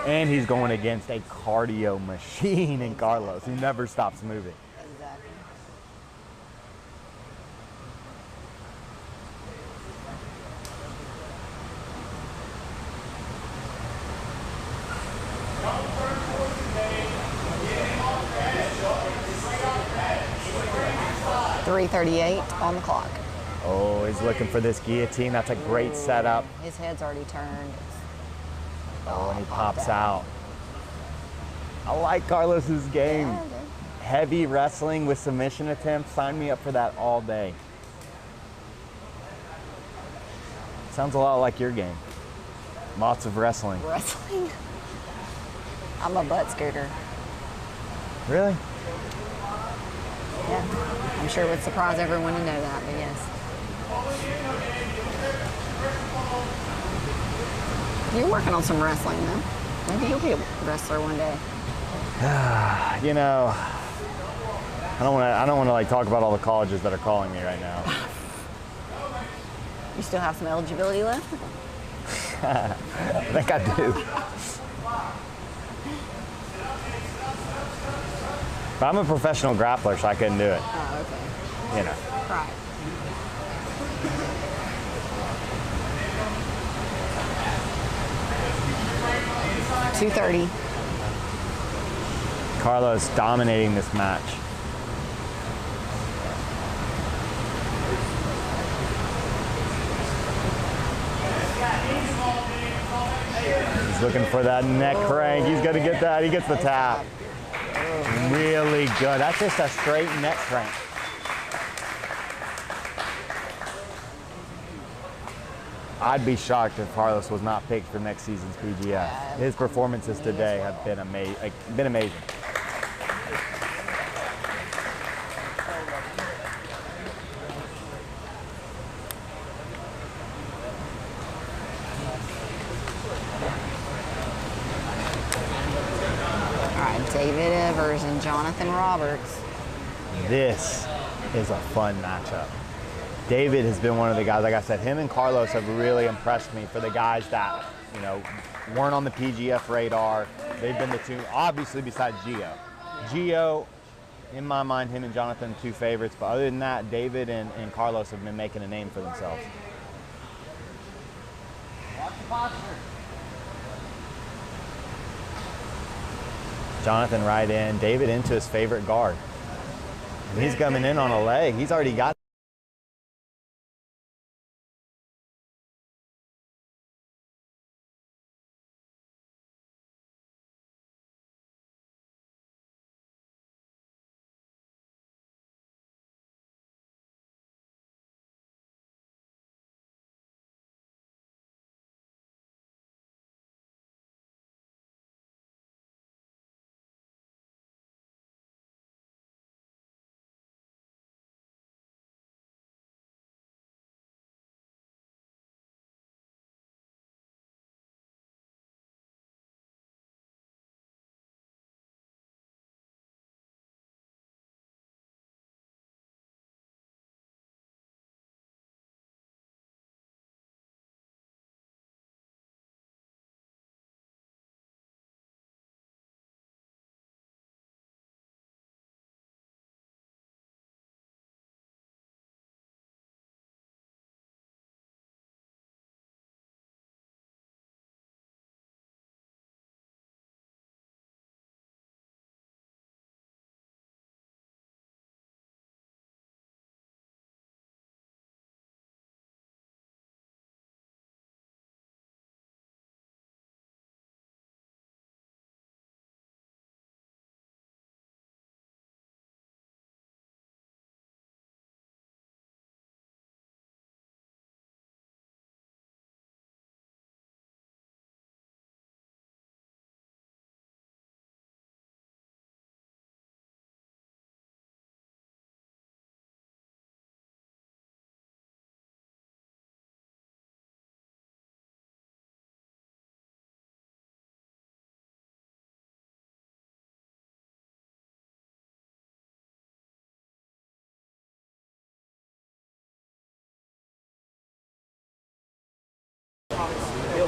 And he's going against a cardio machine in Carlos who never stops moving. Exactly. .338 on the clock. Oh, he's looking for this guillotine. That's a great setup. His head's already turned. Oh, and he pops out. I like Carlos's game. Yeah, dude. Heavy wrestling with submission attempts. Sign me up for that all day. Sounds a lot like your game. Lots of wrestling. Wrestling? I'm a butt scooter. Really? Yeah. I'm sure it would surprise everyone to know that, but yes. You're working on some wrestling, though. Maybe you'll be a wrestler one day. You know, I don't want to like talk about all the colleges that are calling me right now. You still have some eligibility left? I think I do. But I'm a professional grappler, so I couldn't do it. Oh, okay. You know. Right. .230. Carlos dominating this match. He's looking for that neck crank. He's going to get that. He gets the tap. Really good. That's just a straight neck crank. I'd be shocked if Carlos was not picked for next season's PGF. His performances today have been amazing. David Evers and Jonathan Roberts. This is a fun matchup. David has been one of the guys, like I said, him and Carlos have really impressed me for the guys that, you know, weren't on the PGF radar. They've been the two, obviously besides Gio. Gio, in my mind, him and Jonathan, two favorites, but other than that, David and Carlos have been making a name for themselves. Watch the posture. Jonathan right in, David into his favorite guard. And he's coming in on a leg. He's already got.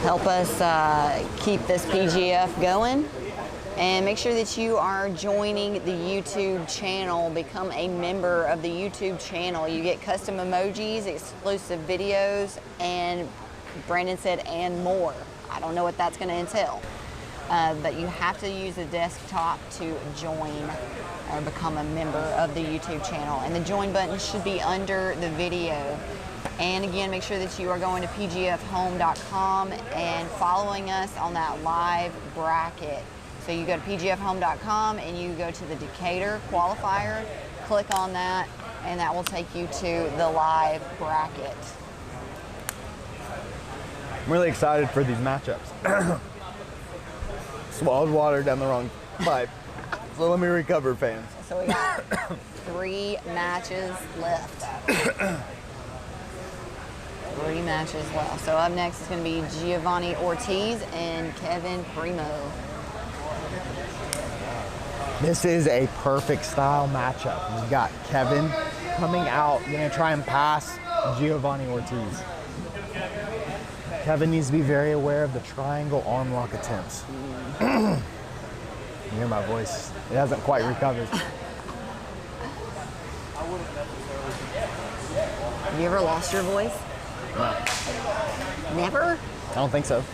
Help us keep this PGF going, and make sure that you are joining the YouTube channel. Become a member of the YouTube channel. You get custom emojis, exclusive videos, and Brandon said and more. I don't know what that's going to entail, but you have to use a desktop to join or become a member of the YouTube channel, and the join button should be under the video. And again, make sure that you are going to pgfhome.com and following us on that live bracket. So you go to pgfhome.com and you go to the Decatur Qualifier, click on that, and that will take you to the live bracket. I'm really excited for these matchups. Swallowed water down the wrong pipe. So let me recover, fans. So we got 3 matches left. 3 matches left. So up next is going to be Giovanni Ortiz and Kevin Primo. This is a perfect style matchup. We've got Kevin coming out, going to try and pass Giovanni Ortiz. Kevin needs to be very aware of the triangle arm lock attempts. You hear my voice? It hasn't quite recovered. Have you ever lost your voice? No. Never? I don't think so.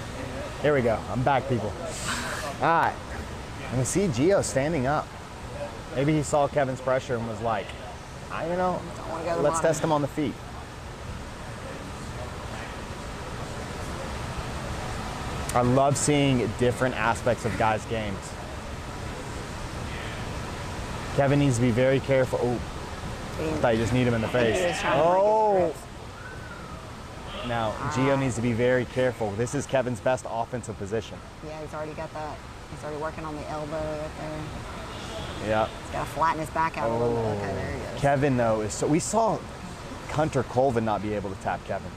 Here we go. I'm back, people. All right. And we see Gio standing up. Maybe he saw Kevin's pressure and was like, I don't know, let's test him on the feet. I love seeing different aspects of guys' games. Kevin needs to be very careful. Oh, I thought you just need him in the face. Oh! Now, Gio needs to be very careful. This is Kevin's best offensive position. Yeah, he's already got that. He's already working on the elbow right there. Yeah. He's got to flatten his back out a little bit. Okay, there he goes. Kevin, though, is so. We saw Hunter Colvin not be able to tap Kevin.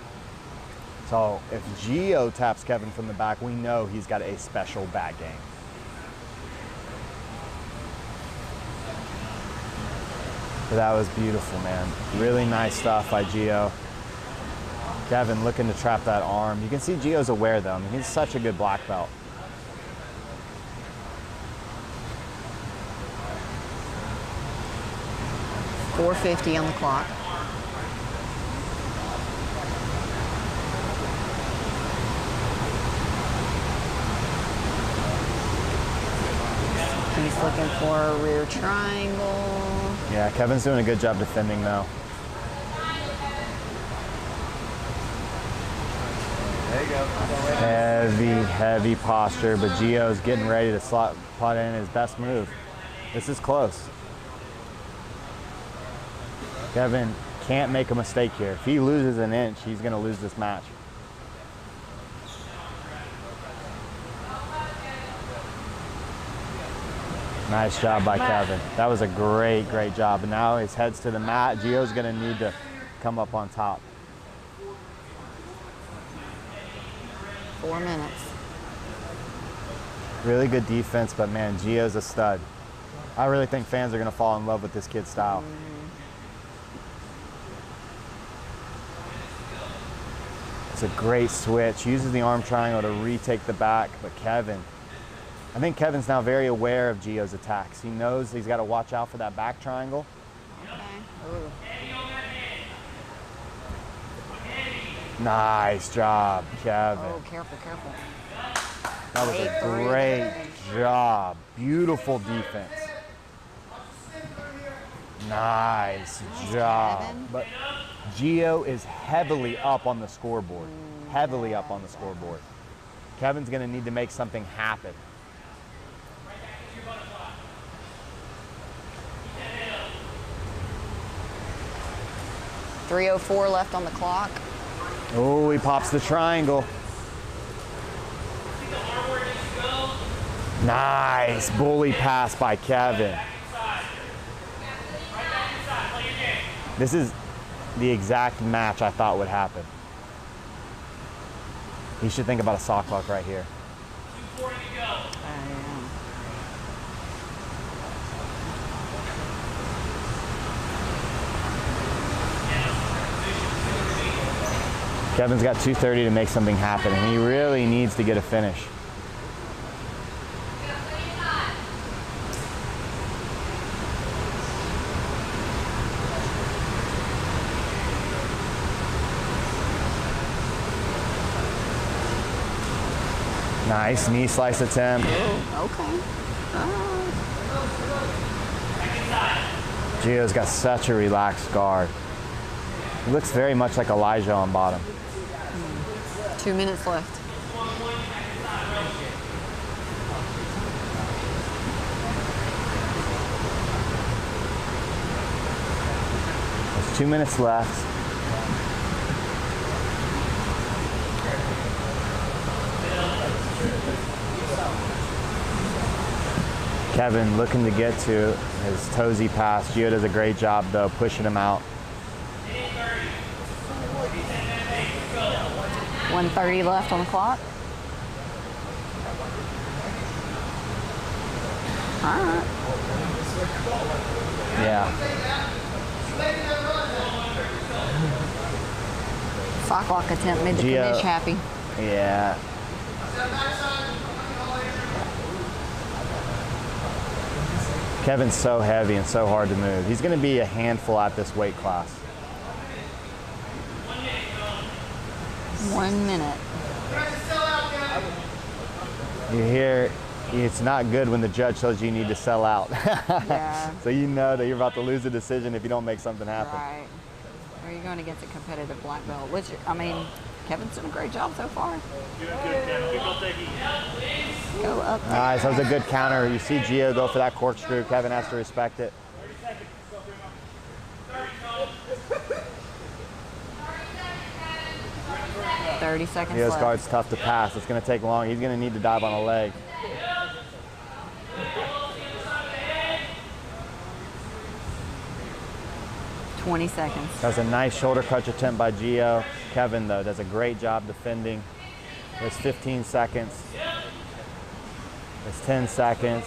So if Gio taps Kevin from the back, we know he's got a special bag game. But that was beautiful, man. Really nice stuff by Gio. Kevin looking to trap that arm. You can see Gio's aware though. I mean, he's such a good black belt. $4:50 on the clock. He's looking for a rear triangle. Yeah, Kevin's doing a good job defending though. There you go. Heavy posture, but Gio's getting ready to slot in his best move. This is close. Kevin can't make a mistake here. If he loses an inch, he's going to lose this match. Nice job by Kevin. That was a great job. And now his head's to the mat. Gio's going to need to come up on top. 4 minutes. Really good defense, but man, Gio's a stud. I really think fans are going to fall in love with this kid's style. It's a great switch. Uses the arm triangle to retake the back, but I think Kevin's now very aware of Gio's attacks. He knows he's got to watch out for that back triangle. Okay. Nice job, Kevin. Oh, careful. That was a great job. Beautiful defense. Nice job. Kevin. But Gio is heavily up on the scoreboard. Heavily up on the scoreboard. Kevin's going to need to make something happen. $3:04 left on the clock. Oh, he pops the triangle. Nice bully pass by Kevin. This is the exact match I thought would happen. He should think about a sock clock right here. Kevin's got 2:30 to make something happen, and he really needs to get a finish. Nice knee slice attempt. Oh, okay. Gio's got such a relaxed guard. He looks very much like Elijah on bottom. 2 minutes left. There's 2 minutes left. Kevin looking to get to his toesy pass. Gio does a great job though, pushing him out. 1:30 left on the clock. All right. Yeah. Sock lock attempt made the Gio. commish happy. Yeah. Kevin's so heavy and so hard to move. He's going to be a handful at this weight class. 1 minute. You hear, it's not good when the judge tells you need to sell out. Yeah. So you know that you're about to lose a decision if you don't make something happen. Right. Or you're going against a competitive black belt, which, I mean, Kevin's done a great job so far. Go up there. Nice, that was a good counter. You see Gio go for that corkscrew. Kevin has to respect it. $30 seconds Gio's left. guard's tough to pass. It's going to take long. He's going to need to dive on a leg. $20 seconds. That's a nice shoulder crutch attempt by Gio. Kevin, though, does a great job defending. There's 15 seconds. There's 10 seconds.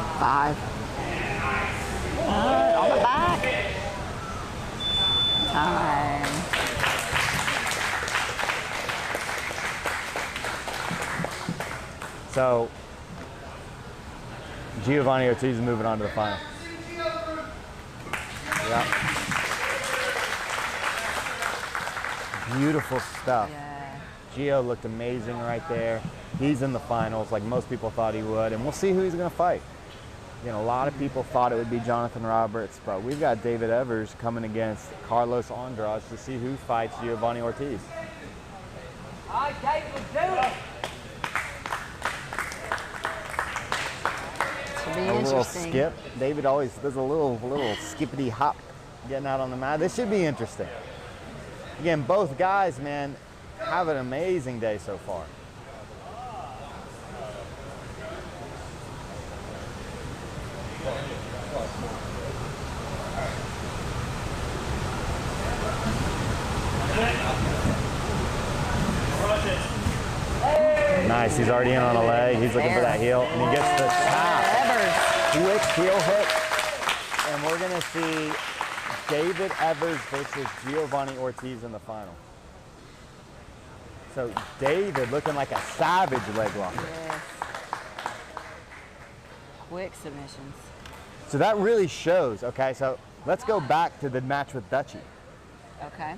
5. On the back. Time. So, Giovanni Ortiz is moving on to the final. Yeah. Beautiful stuff. Yeah. Gio looked amazing right there. He's in the finals like most people thought he would, and we'll see who he's going to fight. You know, a lot of people thought it would be Jonathan Roberts, but we've got David Evers coming against Carlos Andrade to see who fights Giovanni Ortiz. All right, David, let's do it. Should be A little interesting. skip. David always does a little skippity hop getting out on the mat. This should be interesting. Again, both guys, man, have an amazing day so far. Nice, he's already in on a leg. He's looking for that heel, and he gets the tap. Quick heel hit. And we're gonna see David Evers versus Giovanni Ortiz in the final. So David looking like a savage leg lock. Yes. Quick submissions. So that really shows, okay, so let's go back to the match with Dutchy. Okay.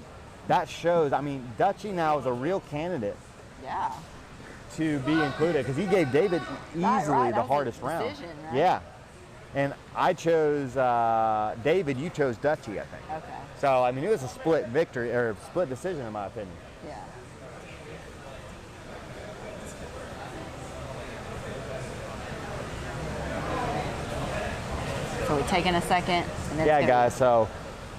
That shows, I mean, Dutchy now is a real candidate Yeah. to be included because he gave David easily right. the That was a hardest round. decision, right? Yeah. And I chose David, you chose Dutchy, I think. Okay. So, I mean, it was a split victory, or split decision in my opinion. Yeah. So we're taking a second. And then Yeah, it's gonna- guys, so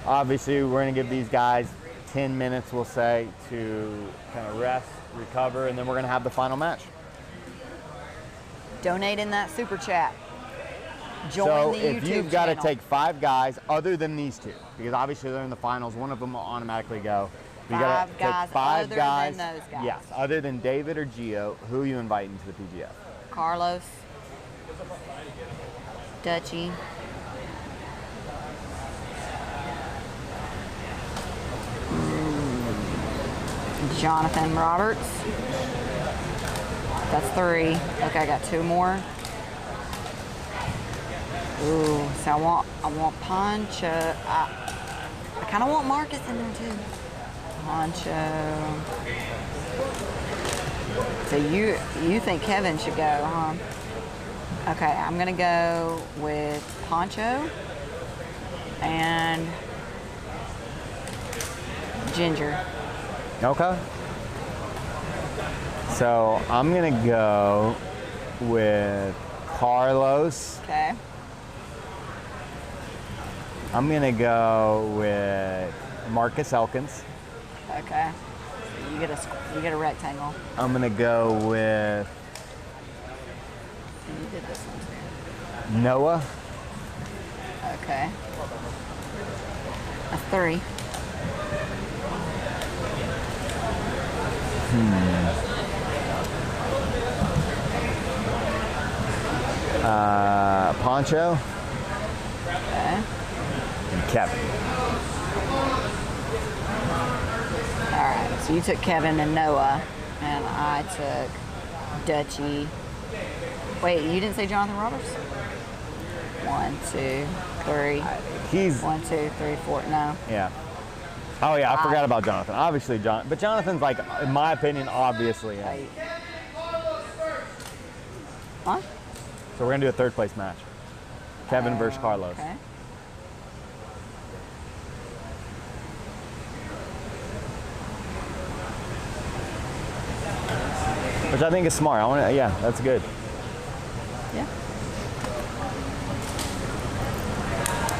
obviously we're going to give these guys 10 minutes, we'll say, to kind of rest, recover, and then we're going to have the final match. Donate in that super chat. Join So the if YouTube you've got to channel. take 5 guys other than these 2, because obviously they're in the finals, one of them will automatically go. You gotta 5 take guys 5 other guys. than those guys. Yes, other than David or Gio, who are you inviting to the PGF? Carlos, Dutchy, Jonathan Roberts. That's 3. Okay, I got 2 more. Ooh, so I want Poncho. I kind of want Marcus in there too. Poncho. So you think Kevin should go, huh? Okay, I'm gonna go with Poncho and Ginger. Okay. So I'm going to go with Carlos. Okay. I'm going to go with Marcus Elkins. Okay. So you get a rectangle. I'm going to go with You did this one too. Noah. Okay. That's 3. Poncho. Okay. And Kevin. All right. So you took Kevin and Noah, and I took Dutchy. Wait, you didn't say Jonathan Roberts? 1, 2, 3. He's, 1, 2, 3, 4. No. yeah. Oh yeah, I forgot about Jonathan. Obviously, but Jonathan's like, in my opinion, obviously. Yeah. 8. Huh? So we're gonna do a 3rd place match. Kevin versus Carlos. Okay. Which I think is smart. I want to, yeah, that's good. Yeah.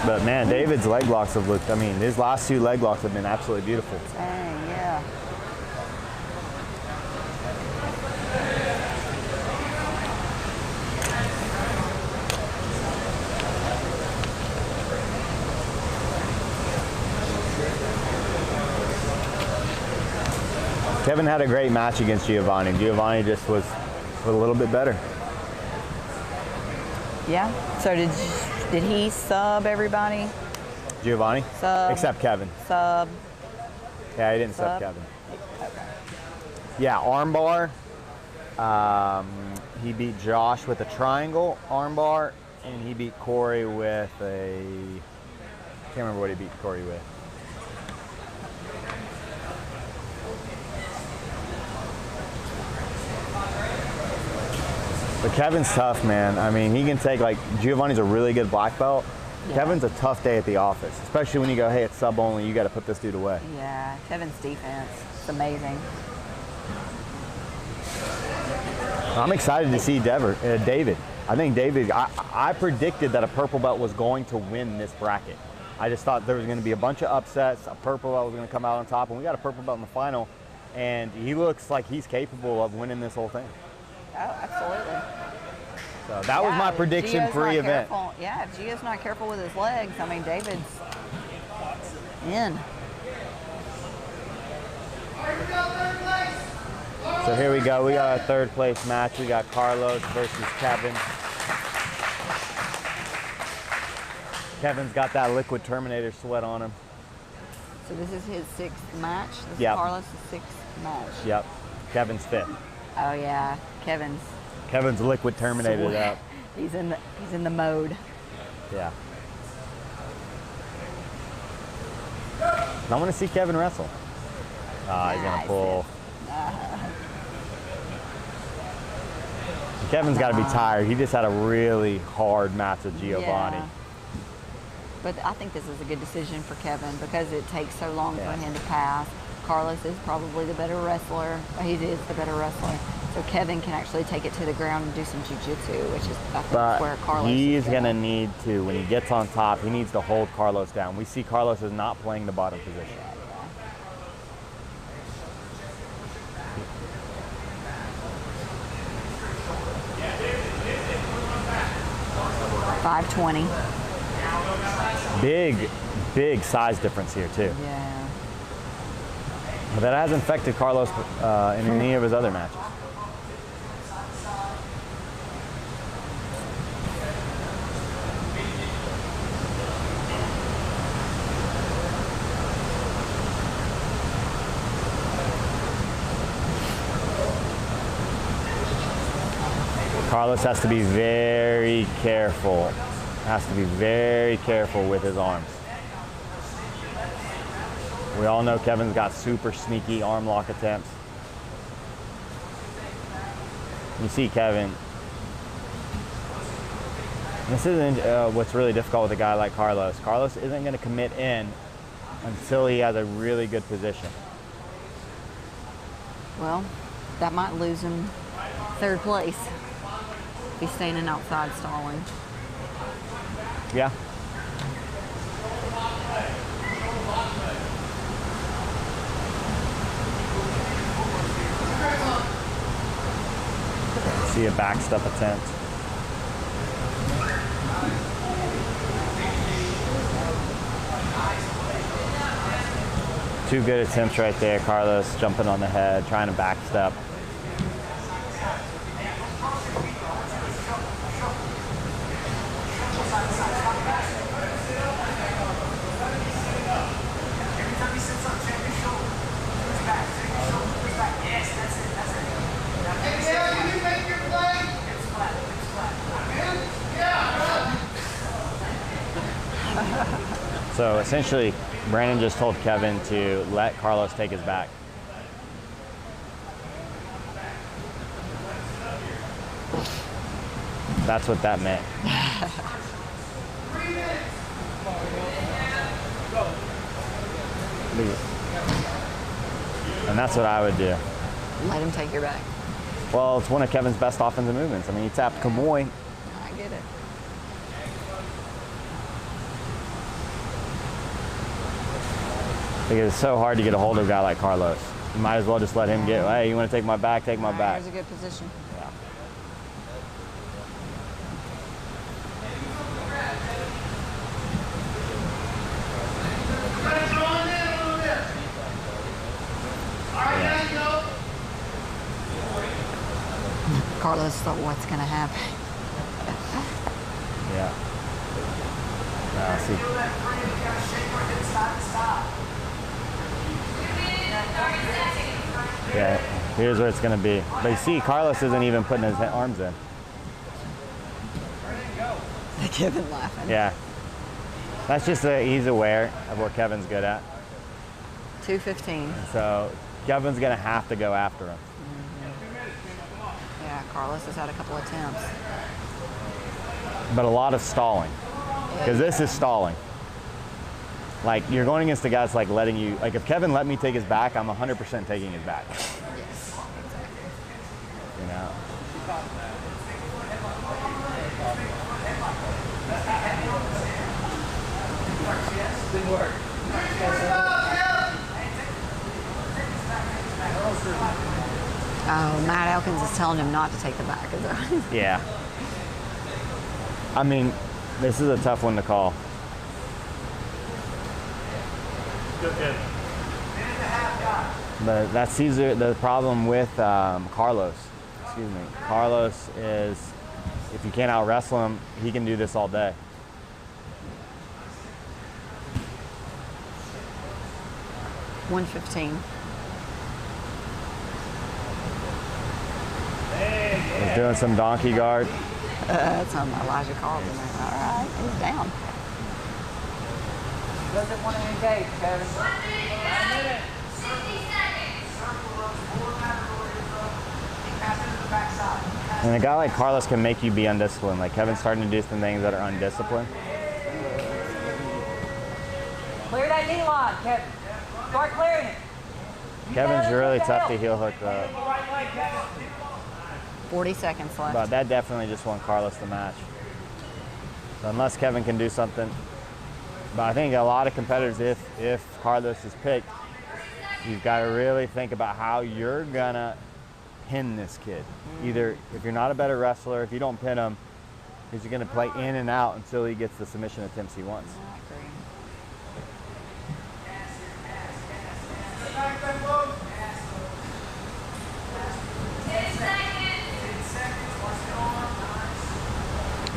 But man, David's leg locks have looked, I mean, his last 2 leg locks have been absolutely beautiful. Dang, yeah. Kevin had a great match against Giovanni. Giovanni just was a little bit better. Yeah. So did he sub everybody? Giovanni? Sub. Except Kevin. Sub. Yeah, he didn't sub Sub. Kevin. Yeah, armbar. He beat Josh with a triangle armbar, and he beat Corey with a. Can't remember what he beat Corey with. But Kevin's tough, man. I mean, he can take, like, Giovanni's a really good black belt. Yeah. Kevin's a tough day at the office, especially when you go, hey, it's sub only, you got to put this dude away. Yeah, Kevin's defense, it's amazing. I'm excited to see David. I think David, I predicted that a purple belt was going to win this bracket. I just thought there was going to be a bunch of upsets, a purple belt was going to come out on top, and we got a purple belt in the final, and he looks like he's capable of winning this whole thing. Oh, absolutely. So that was my prediction pre-event. Yeah, if Gio's not careful with his legs, I mean, David's in. So here we go. We got a third place match. We got Carlos versus Kevin. Kevin's got that liquid Terminator sweat on him. So this is his 6th match? This Yep. is Carlos' 6th match? Yep. Kevin's 5th. Oh yeah, Kevin's liquid Terminated sweat. up. He's in the mode. Yeah. I want to see Kevin wrestle. He's gonna pull. Kevin's got to be tired. He just had a really hard match with Giovanni. Yeah. But I think this is a good decision for Kevin because it takes so long for him to pass. Carlos is probably the better wrestler. He is the better wrestler. So Kevin can actually take it to the ground and do some jiu-jitsu, which is I think where Carlos he's is going to need to, when he gets on top, he needs to hold Carlos down. We see Carlos is not playing the bottom position. 520. Big size difference here too. Yeah. But that hasn't affected Carlos in any of his other matches. Carlos has to be very careful. Has to be very careful with his arms. We all know Kevin's got super sneaky arm lock attempts. You see Kevin. This isn't what's really difficult with a guy like Carlos. Carlos isn't going to commit in until he has a really good position. Well, that might lose him third place. If he's standing outside stalling. Yeah. See a backstep attempt. Two good attempts right there. Carlos jumping on the head, trying to backstep. So essentially, Brandon just told Kevin to let Carlos take his back. That's what that meant. And that's what I would do. Let him take your back. Well, it's one of Kevin's best offensive movements. I mean, he tapped Kamoy. I get it. Because it's so hard to get a hold of a guy like Carlos. You might as well just let him get, hey, you want to take my back, take my back. Here's a good position. Yeah. Carlos thought, what's going to happen? Yeah. See. Feel that free, you gotta shake our hips side to side. Yeah, here's where it's going to be. But you see, Carlos isn't even putting his arms in. Kevin laughing. Yeah. That's just he's aware of what Kevin's good at. 2:15. So Kevin's going to have to go after him. Yeah, Carlos has had a couple attempts. But a lot of stalling. Because this is stalling. Like, you're going against the guys like letting you, like if Kevin let me take his back, I'm 100% taking his back. Yes. You know? Good work. Oh, Matt Elkins is telling him not to take the back, is it? Yeah. I mean, this is a tough one to call. Good. But that's the problem with Carlos. Excuse me. Carlos is, if you can't out wrestle him, he can do this all day. $115. He's doing some donkey guard. That's on Elijah Carlton. All right, he's down. Doesn't want to engage, Kevin. And a guy like Carlos can make you be undisciplined. Like Kevin's starting to do some things that are undisciplined. Clear that knee line, Kevin. Start clearing it. Kevin's really tough to heel hook up. 40 seconds left. But that definitely just won Carlos the match. So unless Kevin can do something. But I think a lot of competitors, if Carlos is picked, you've got to really think about how you're going to pin this kid. Either if you're not a better wrestler, if you don't pin him, he's going to play in and out until he gets the submission attempts he wants. I agree.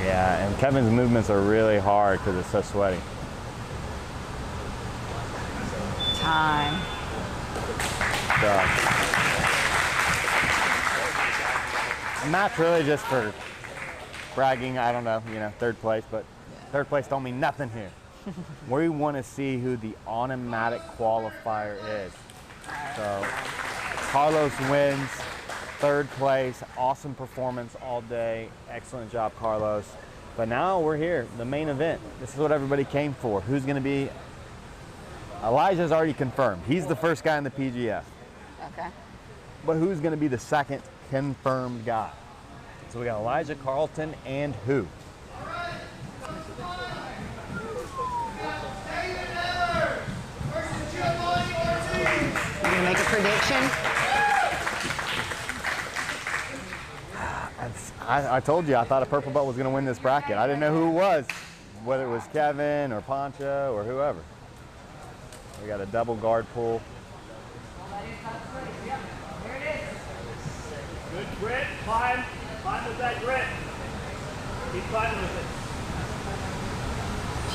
Yeah, and Kevin's movements are really hard because it's so sweaty. Time. So, match really just for bragging. I don't know, third place, but third place don't mean nothing here. We want to see who the automatic qualifier is. So Carlos wins, third place, awesome performance all day. Excellent job, Carlos. But now we're here, the main event. This is what everybody came for. Who's going to be? Elijah's already confirmed. He's the first guy in the PGF. Okay. But who's going to be the second confirmed guy? So we got Elijah Carlton and who? You gonna make a prediction? I told you I thought a purple belt was going to win this bracket. I didn't know who it was, whether it was Kevin or Poncho or whoever. We got a double guard pull. Good grit. Climb. Climb with that grit. Keep climbing with it.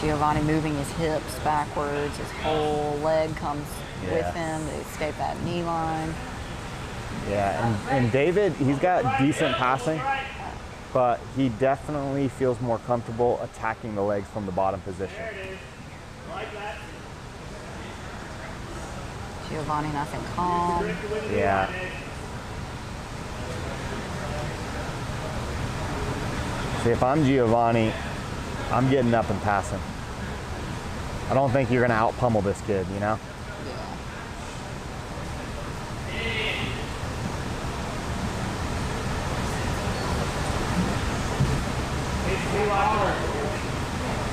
Giovanni moving his hips backwards. His whole leg comes with Yeah. him to escape that knee line. Yeah, and David, he's got decent passing, but he definitely feels more comfortable attacking the legs from the bottom position. There it is. Like that. Giovanni nice and calm. Yeah. See, if I'm Giovanni, I'm getting up and passing. I don't think you're going to out-pummel this kid,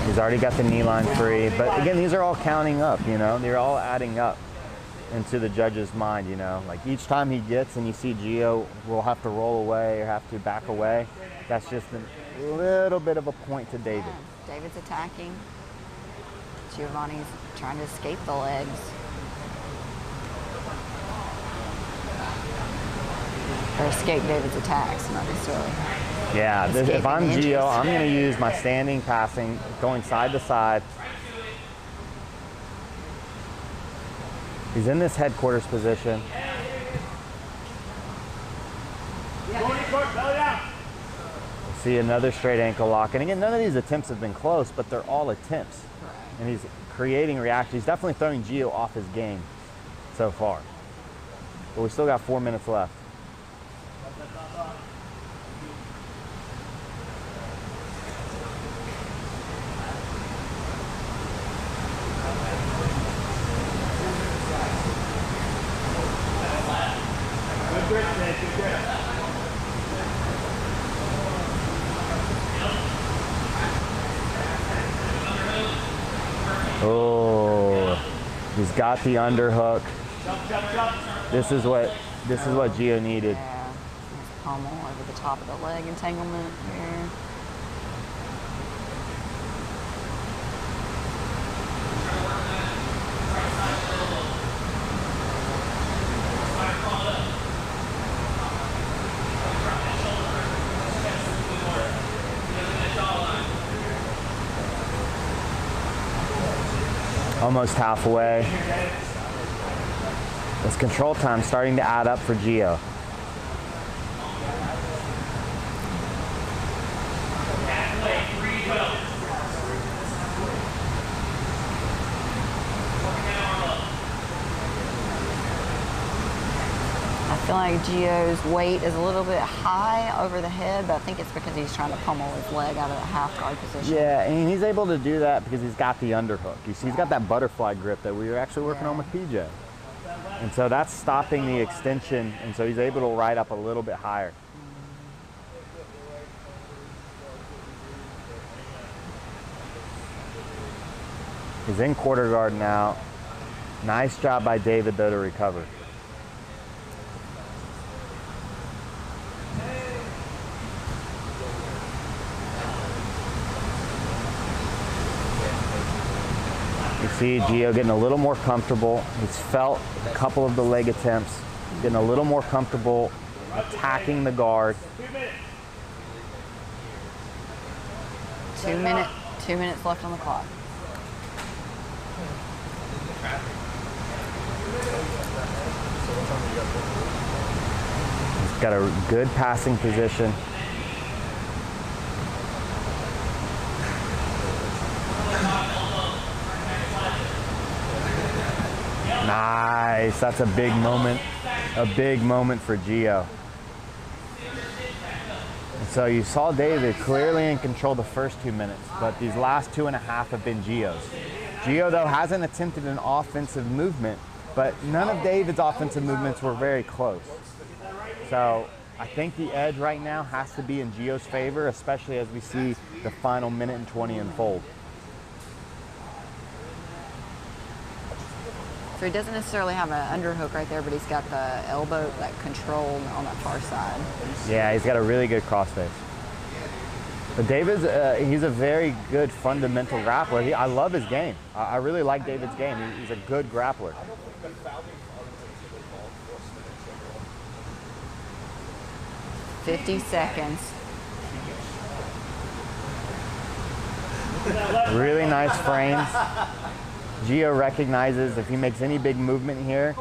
He's already got the knee line free. But again, these are all counting up, They're all adding up into the judge's mind, Like each time he gets and you see Gio will have to roll away or have to back away, that's just a little bit of a point to David. Yeah. David's attacking. Giovanni's trying to escape the legs. or escape David's attacks, not necessarily. Yeah, if I'm Escaping Gio, inches. I'm going to use my standing passing, going side to side. He's in this headquarters position. See another straight ankle lock. And again, none of these attempts have been close, but they're all attempts. And he's creating reaction. He's definitely throwing Gio off his game so far. But we still got 4 minutes left. Oh, he's got the underhook. This is what Gio needed. Yeah, pommel over the top of the leg entanglement here. Almost halfway. This control time starting to add up for Gio. I feel like Gio's weight is a little bit high over the head, but I think it's because he's trying to pummel his leg out of the half guard position. Yeah, and he's able to do that because he's got the underhook. You see, he's got that butterfly grip that we were actually working on with PJ. And so that's stopping the extension, and so he's able to ride up a little bit higher. He's in quarter guard now. Nice job by David, though, to recover. You see Gio getting a little more comfortable. He's felt a couple of the leg attempts, getting a little more comfortable attacking the guard. 2 minutes left on the clock. He's got a good passing position. Nice, that's a big moment for Gio. And so you saw David clearly in control the first 2 minutes, but these last 2.5 have been Gio's. Gio, though, hasn't attempted an offensive movement, but none of David's offensive movements were very close. So I think the edge right now has to be in Gio's favor, especially as we see the final minute and 20 unfold. So he doesn't necessarily have an underhook right there, but he's got the elbow, that control on that far side. Yeah, he's got a really good crossface. But David's, he's a very good fundamental grappler. I love his game. I really like David's game. He's a good grappler. $50 seconds. Really nice frames. Gio recognizes if he makes any big movement here,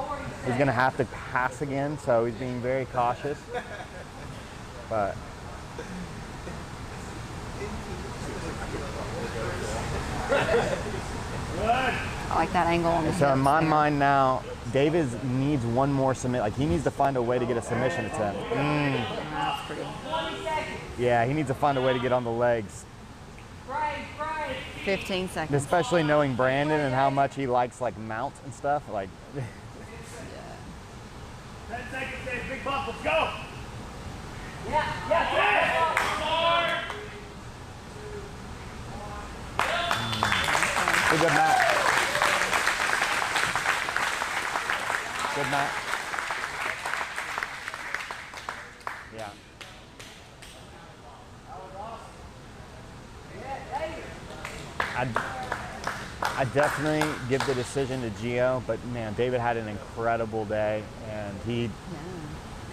he's going to have to pass again, so he's being very cautious. But I like that angle on the so in hips my there. mind now, David needs one more submit. Like he needs to find a way to get a submission attempt. That's pretty. Yeah, he needs to find a way to get on the legs. 15 seconds. Especially knowing Brandon and how much he likes like mount and stuff. Like 10 seconds, Dave. Big bump. Let's go. Good match. Good match. Yeah. I definitely give the decision to Gio, but man, David had an incredible day, and he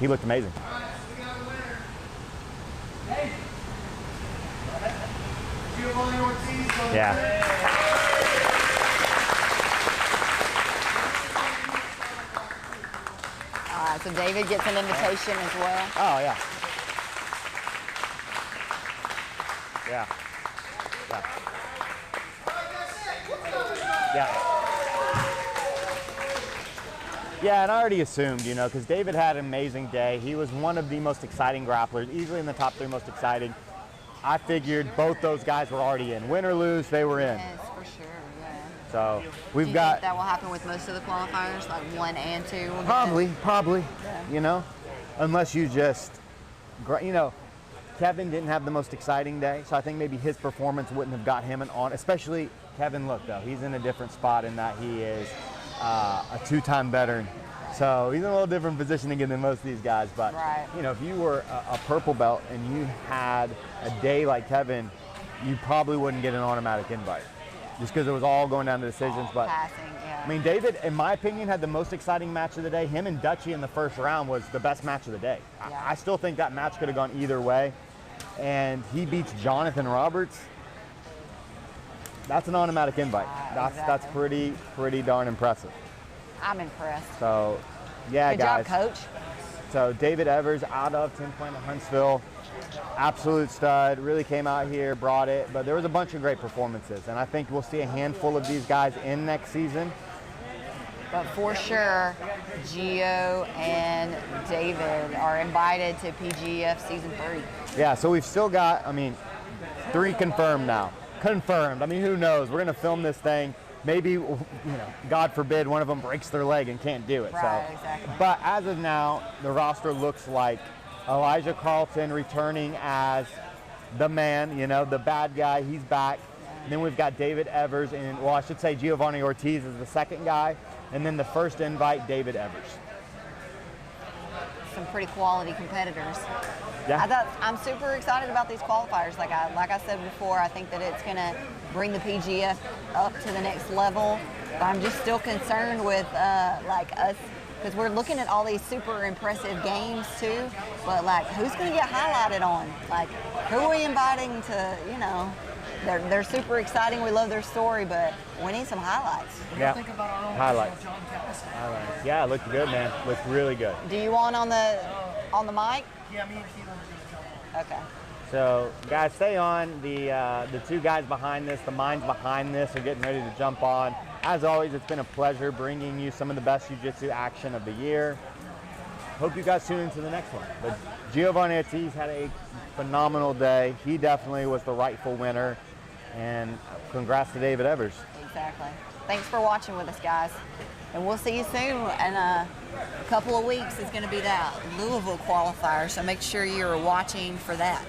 looked amazing. Giovanni Ortiz. Yeah. All right, so David gets an invitation as well. Oh, yeah. Yeah. Yeah. Yeah. Yeah, and I already assumed, you know, because David had an amazing day. He was one of the most exciting grapplers, easily in the top 3 most exciting. I figured both those guys were already in. Win or lose, they were in. Yes, for sure, yeah. So Do we've you got think that will happen with most of the qualifiers, like 1 and 2? will get probably, Yeah. you know, unless you just, you know, Kevin didn't have the most exciting day, so I think maybe his performance wouldn't have got him an on. Especially Kevin, look though, he's in a different spot in that he is a 2-time veteran. So he's in a little different positioning than most of these guys. But, Right. you know, if you were a purple belt and you had a day like Kevin, you probably wouldn't get an automatic invite. Just because it was all going down to decisions. But Passing, yeah. I mean, David, in my opinion, had the most exciting match of the day. Him and Dutchie in the first round was the best match of the day. Yeah. I still think that match could have gone either way. And he beats Jonathan Roberts. That's an automatic invite. That's Exactly. pretty darn impressive. I'm impressed. So, yeah, Good guys. job, Coach. So David Evers out of 10 Point Huntsville, absolute stud, really came out here, brought it, but there was a bunch of great performances, and I think we'll see a handful of these guys in next season. But for sure, Gio and David are invited to PGF Season 3. Yeah, so we've still got, I mean, 3 confirmed now. Confirmed. I mean, who knows? We're going to film this thing. Maybe, you know, God forbid, one of them breaks their leg and can't do it. Right, so, exactly. But as of now, the roster looks like Elijah Carlton returning as the man, you know, the bad guy. He's back. And then we've got David Evers, and, well, I should say Giovanni Ortiz is the second guy. And then the first invite, David Evers. Some pretty quality competitors. Yeah. I'm super excited about these qualifiers. Like I said before, I think that it's going to bring the PGF up to the next level. But I'm just still concerned with like us, because we're looking at all these super impressive games too. But like, who's going to get highlighted on? Like, who are we inviting to? You know, they're super exciting. We love their story, but we need some highlights. Yeah. Think about our own Highlights. John Callis. Highlights. Yeah, it looked good, man. Looked really good. Do you want on the mic? Yeah, me and Keelan are going to jump on. Okay. So, guys, stay on. The 2 guys behind this, the minds behind this, are getting ready to jump on. As always, it's been a pleasure bringing you some of the best jiu-jitsu action of the year. Hope you guys tune into the next one. But Giovanni Ortiz had a phenomenal day. He definitely was the rightful winner. And congrats to David Evers. Exactly. Thanks for watching with us, guys. And we'll see you soon. And a couple of weeks is going to be that Louisville qualifier, so make sure you're watching for that.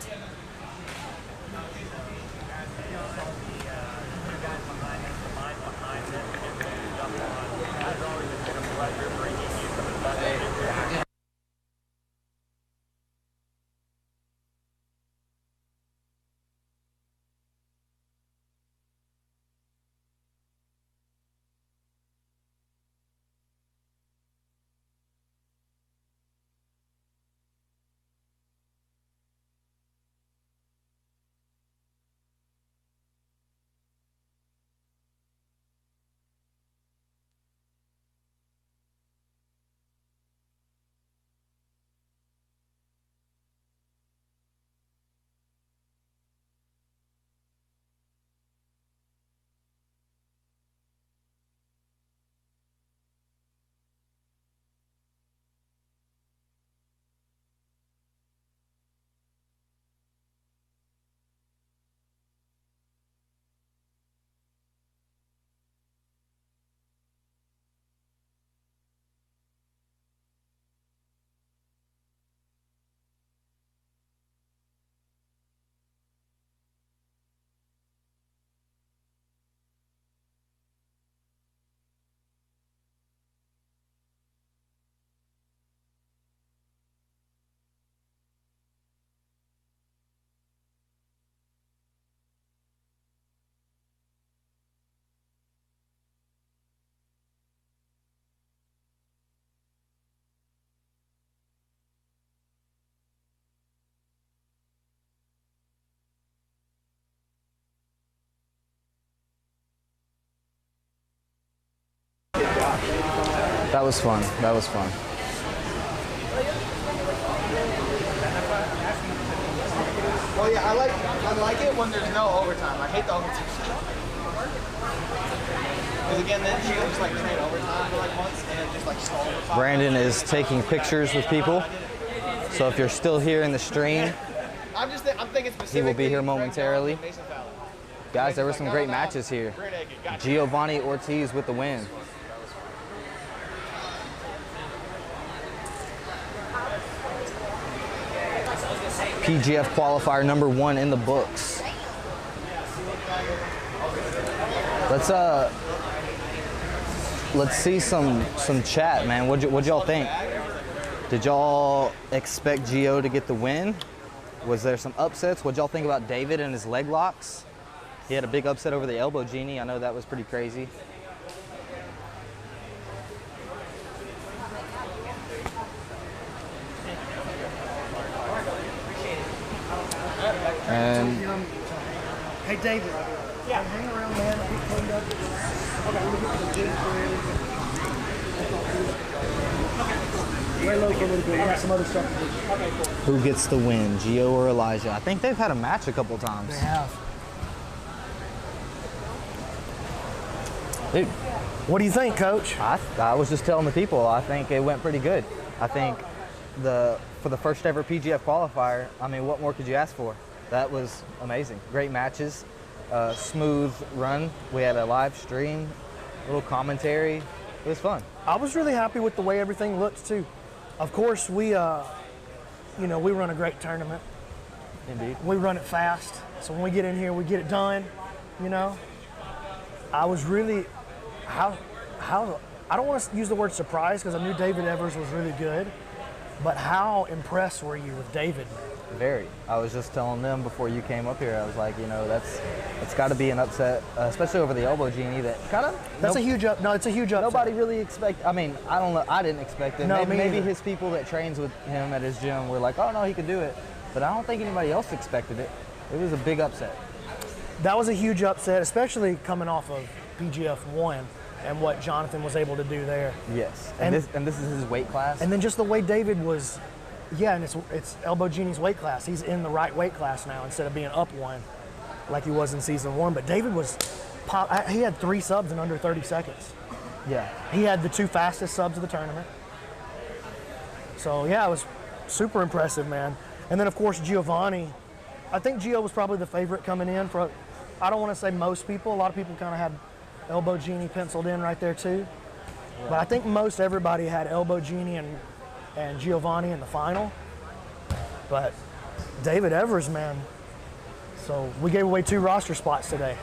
That was fun. That was fun. Well, yeah, I like it when there's no overtime. I hate the overtime. Because again, then Gio just like train overtime for like months and just like stall for 5 Brandon is taking pictures with people. So if you're still here in the stream, I'm thinking specifically. he will be here momentarily. Guys, there were some great matches here. Giovanni Ortiz with the win. PGF Qualifier #1 in the books. Let's see some chat, man. What'd y'all think? Did y'all expect Gio to get the win? Was there some upsets? What'd y'all think about David and his leg locks? He had a big upset over the elbow genie. I know that was pretty crazy. And Hey, David. Yeah. Hang around, man. I'll get cleaned up. Okay, we'll get the gym for everything. Lay low for a little bit. I got some other stuff to do. Okay, cool. who gets the win, Gio or Elijah? I think they've had a match a couple times. They have. Dude, What do you think, Coach? I was just telling the people, I think it went pretty good. I think for the first ever PGF qualifier, I mean, what more could you ask for? That was amazing. Great matches, smooth run. We had a live stream, a little commentary. It was fun. I was really happy with the way everything looked too. Of course, we run a great tournament. Indeed. We run it fast, so when we get in here, we get it done. You know, I was really how I don't want to use the word surprised because I knew David Evers was really good, but how impressed were you with David? Very. I was just telling them before you came up here, I was like, it's got to be an upset, especially over the elbow genie. That kind of it's a huge upset. Nobody really expect. I mean, I don't know. I didn't expect it. No, maybe his people that trains with him at his gym were like, oh no, he could do it. But I don't think anybody else expected it. It was a big upset. That was a huge upset, especially coming off of PGF 1 and what Jonathan was able to do there. Yes. And this is his weight class. And then just the way David was, and it's Elbow Genie's weight class. He's in the right weight class now instead of being up one like he was in season 1. But David he had 3 subs in under 30 seconds. Yeah. He had the 2 fastest subs of the tournament. So yeah, it was super impressive, man. And then of course Giovanni, I think Gio was probably the favorite coming in for, I don't want to say most people, a lot of people kind of had Elbow Genie penciled in right there too. Right. But I think most everybody had Elbow Genie and Giovanni in the final. But David Evers, man. So we gave away 2 roster spots today.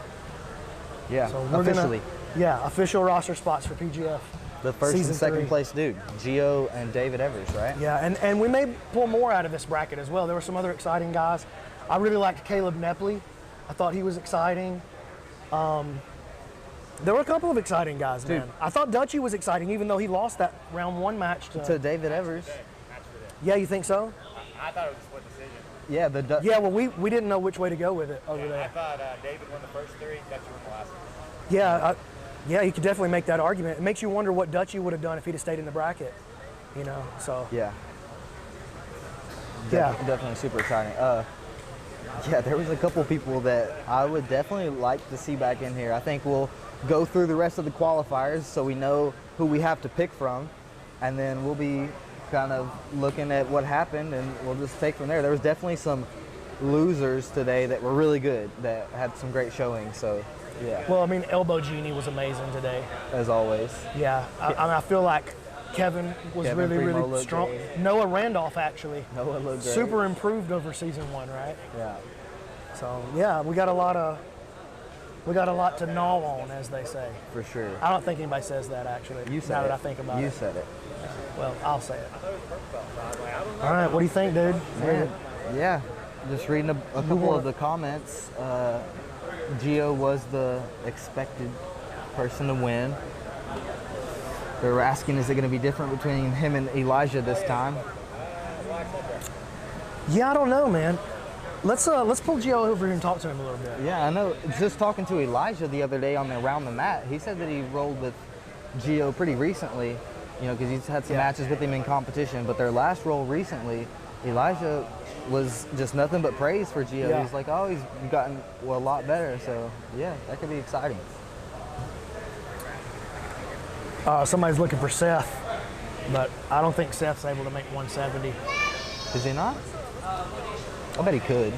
Yeah, so we're officially. Official roster spots for PGF. The first and second 3. place dude, Gio and David Evers, right? Yeah, and we may pull more out of this bracket as well. There were some other exciting guys. I really liked Caleb Nepley. I thought he was exciting. There were a couple of exciting guys, man. I thought Dutchie was exciting, even though he lost that round 1 match to David Evers. Yeah, you think so? I thought it was a split decision. Yeah, well, we didn't know which way to go with it over there. I thought David won the first 3, Dutchie won the last 1. Yeah, you could definitely make that argument. It makes you wonder what Dutchie would have done if he'd have stayed in the bracket, so. Yeah. Yeah. Definitely super exciting. Yeah, there was a couple people that I would definitely like to see back in here. I think we'll go through the rest of the qualifiers so we know who we have to pick from, and then we'll be kind of looking at what happened, and we'll just take from there. There was definitely some losers today that were really good, that had some great showings, so yeah. Well, I mean, Elbow Genie was amazing today. As always. Yeah, I feel like Kevin was really strong. Great. Noah Randolph, actually. Noah looked great. Super improved over season 1, right? Yeah. So, yeah, we got a lot to gnaw on, as they say. For sure. I don't think anybody says that, actually. You said now it. that I think about it. You said it. Well, I'll say it. All right, what do you think, dude? Man, yeah, just reading a couple of the comments. Gio was the expected person to win. They were asking, is it going to be different between him and Elijah this time? Yeah, I don't know, man. Let's pull Gio over here and talk to him a little bit. Yeah, I know. Just talking to Elijah the other day on the Around the Mat, he said that he rolled with Gio pretty recently, you know, because he's had some matches with him in competition. But their last roll recently, Elijah was just nothing but praise for Gio. Yeah. He's like, oh, he's gotten a lot better. So yeah, that could be exciting. Somebody's looking for Seth, but I don't think Seth's able to make 170. Is he not? I bet he could.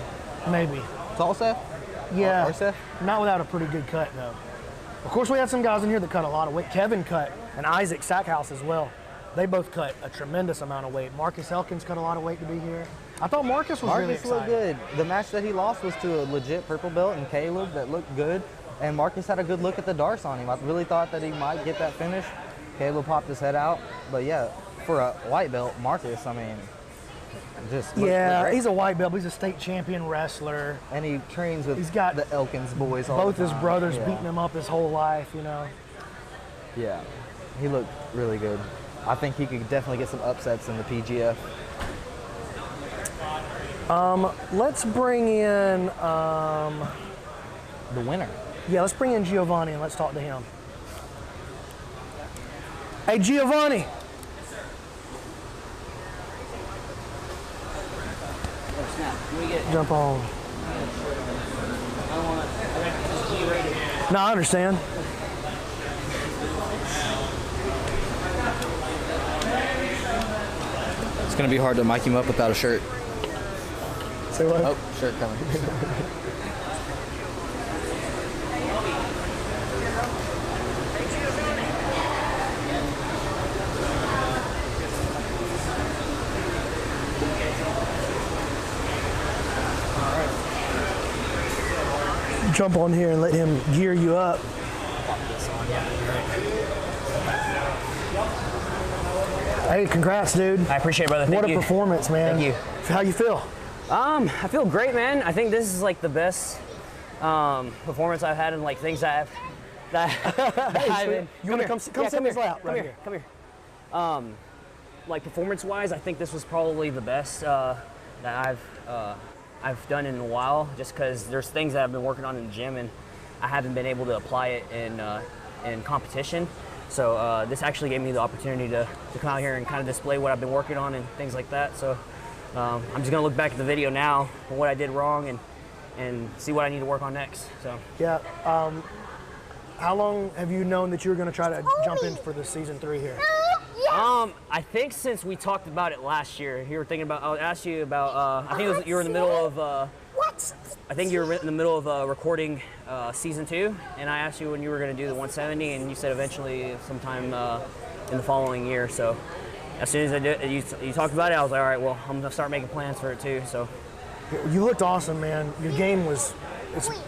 Maybe. Tall Seth? Yeah. Or Seth? Not without a pretty good cut, though. Of course, we had some guys in here that cut a lot of weight. Kevin cut, and Isaac Sackhouse as well. They both cut a tremendous amount of weight. Marcus Elkins cut a lot of weight to be here. I thought Marcus was really excited. Marcus looked good. The match that he lost was to a legit purple belt and Caleb that looked good. And Marcus had a good look at the darts on him. I really thought that he might get that finish. Caleb popped his head out. But yeah, for a white belt, Marcus, I mean, just looked great. He's a white belt. But he's a state champion wrestler. And he trains with He's got the Elkins boys all both the his time. brothers beating him up his whole life, you know. Yeah, he looked really good. I think he could definitely get some upsets in the PGF. Let's bring in, The winner. yeah, let's bring in Giovanni and let's talk to him. Hey, Giovanni. Jump on. No, I understand. It's going to be hard to mic him up without a shirt. Say what? Oh, shirt coming. Jump on here and let him gear you up. Hey, congrats, dude. I appreciate it, brother. Thank What a you. performance, man. Thank you. How you feel? I feel great, man. I think this is like the best performance I've had in like things that I've been. You want to come sit in his lap right here? Come here. Like performance-wise, I think this was probably the best that I've done in a while. Just because there's things that I've been working on in the gym and I haven't been able to apply it in competition. So this actually gave me the opportunity to come out here and kind of display what I've been working on and things like that. So I'm just gonna look back at the video now for what I did wrong and see what I need to work on next. So Yeah. How long have you known that you were going to try to jump in for the season 3 here? I think since we talked about it last year, you were thinking about. I asked you about. I think it was, you were in the middle of. I think you were in the middle of recording season 2, and I asked you when you were going to do the 170, and you said eventually sometime in the following year. So as soon as I did, you talked about it, I was like, all right, well, I'm going to start making plans for it too. So You looked awesome, man. Your game it's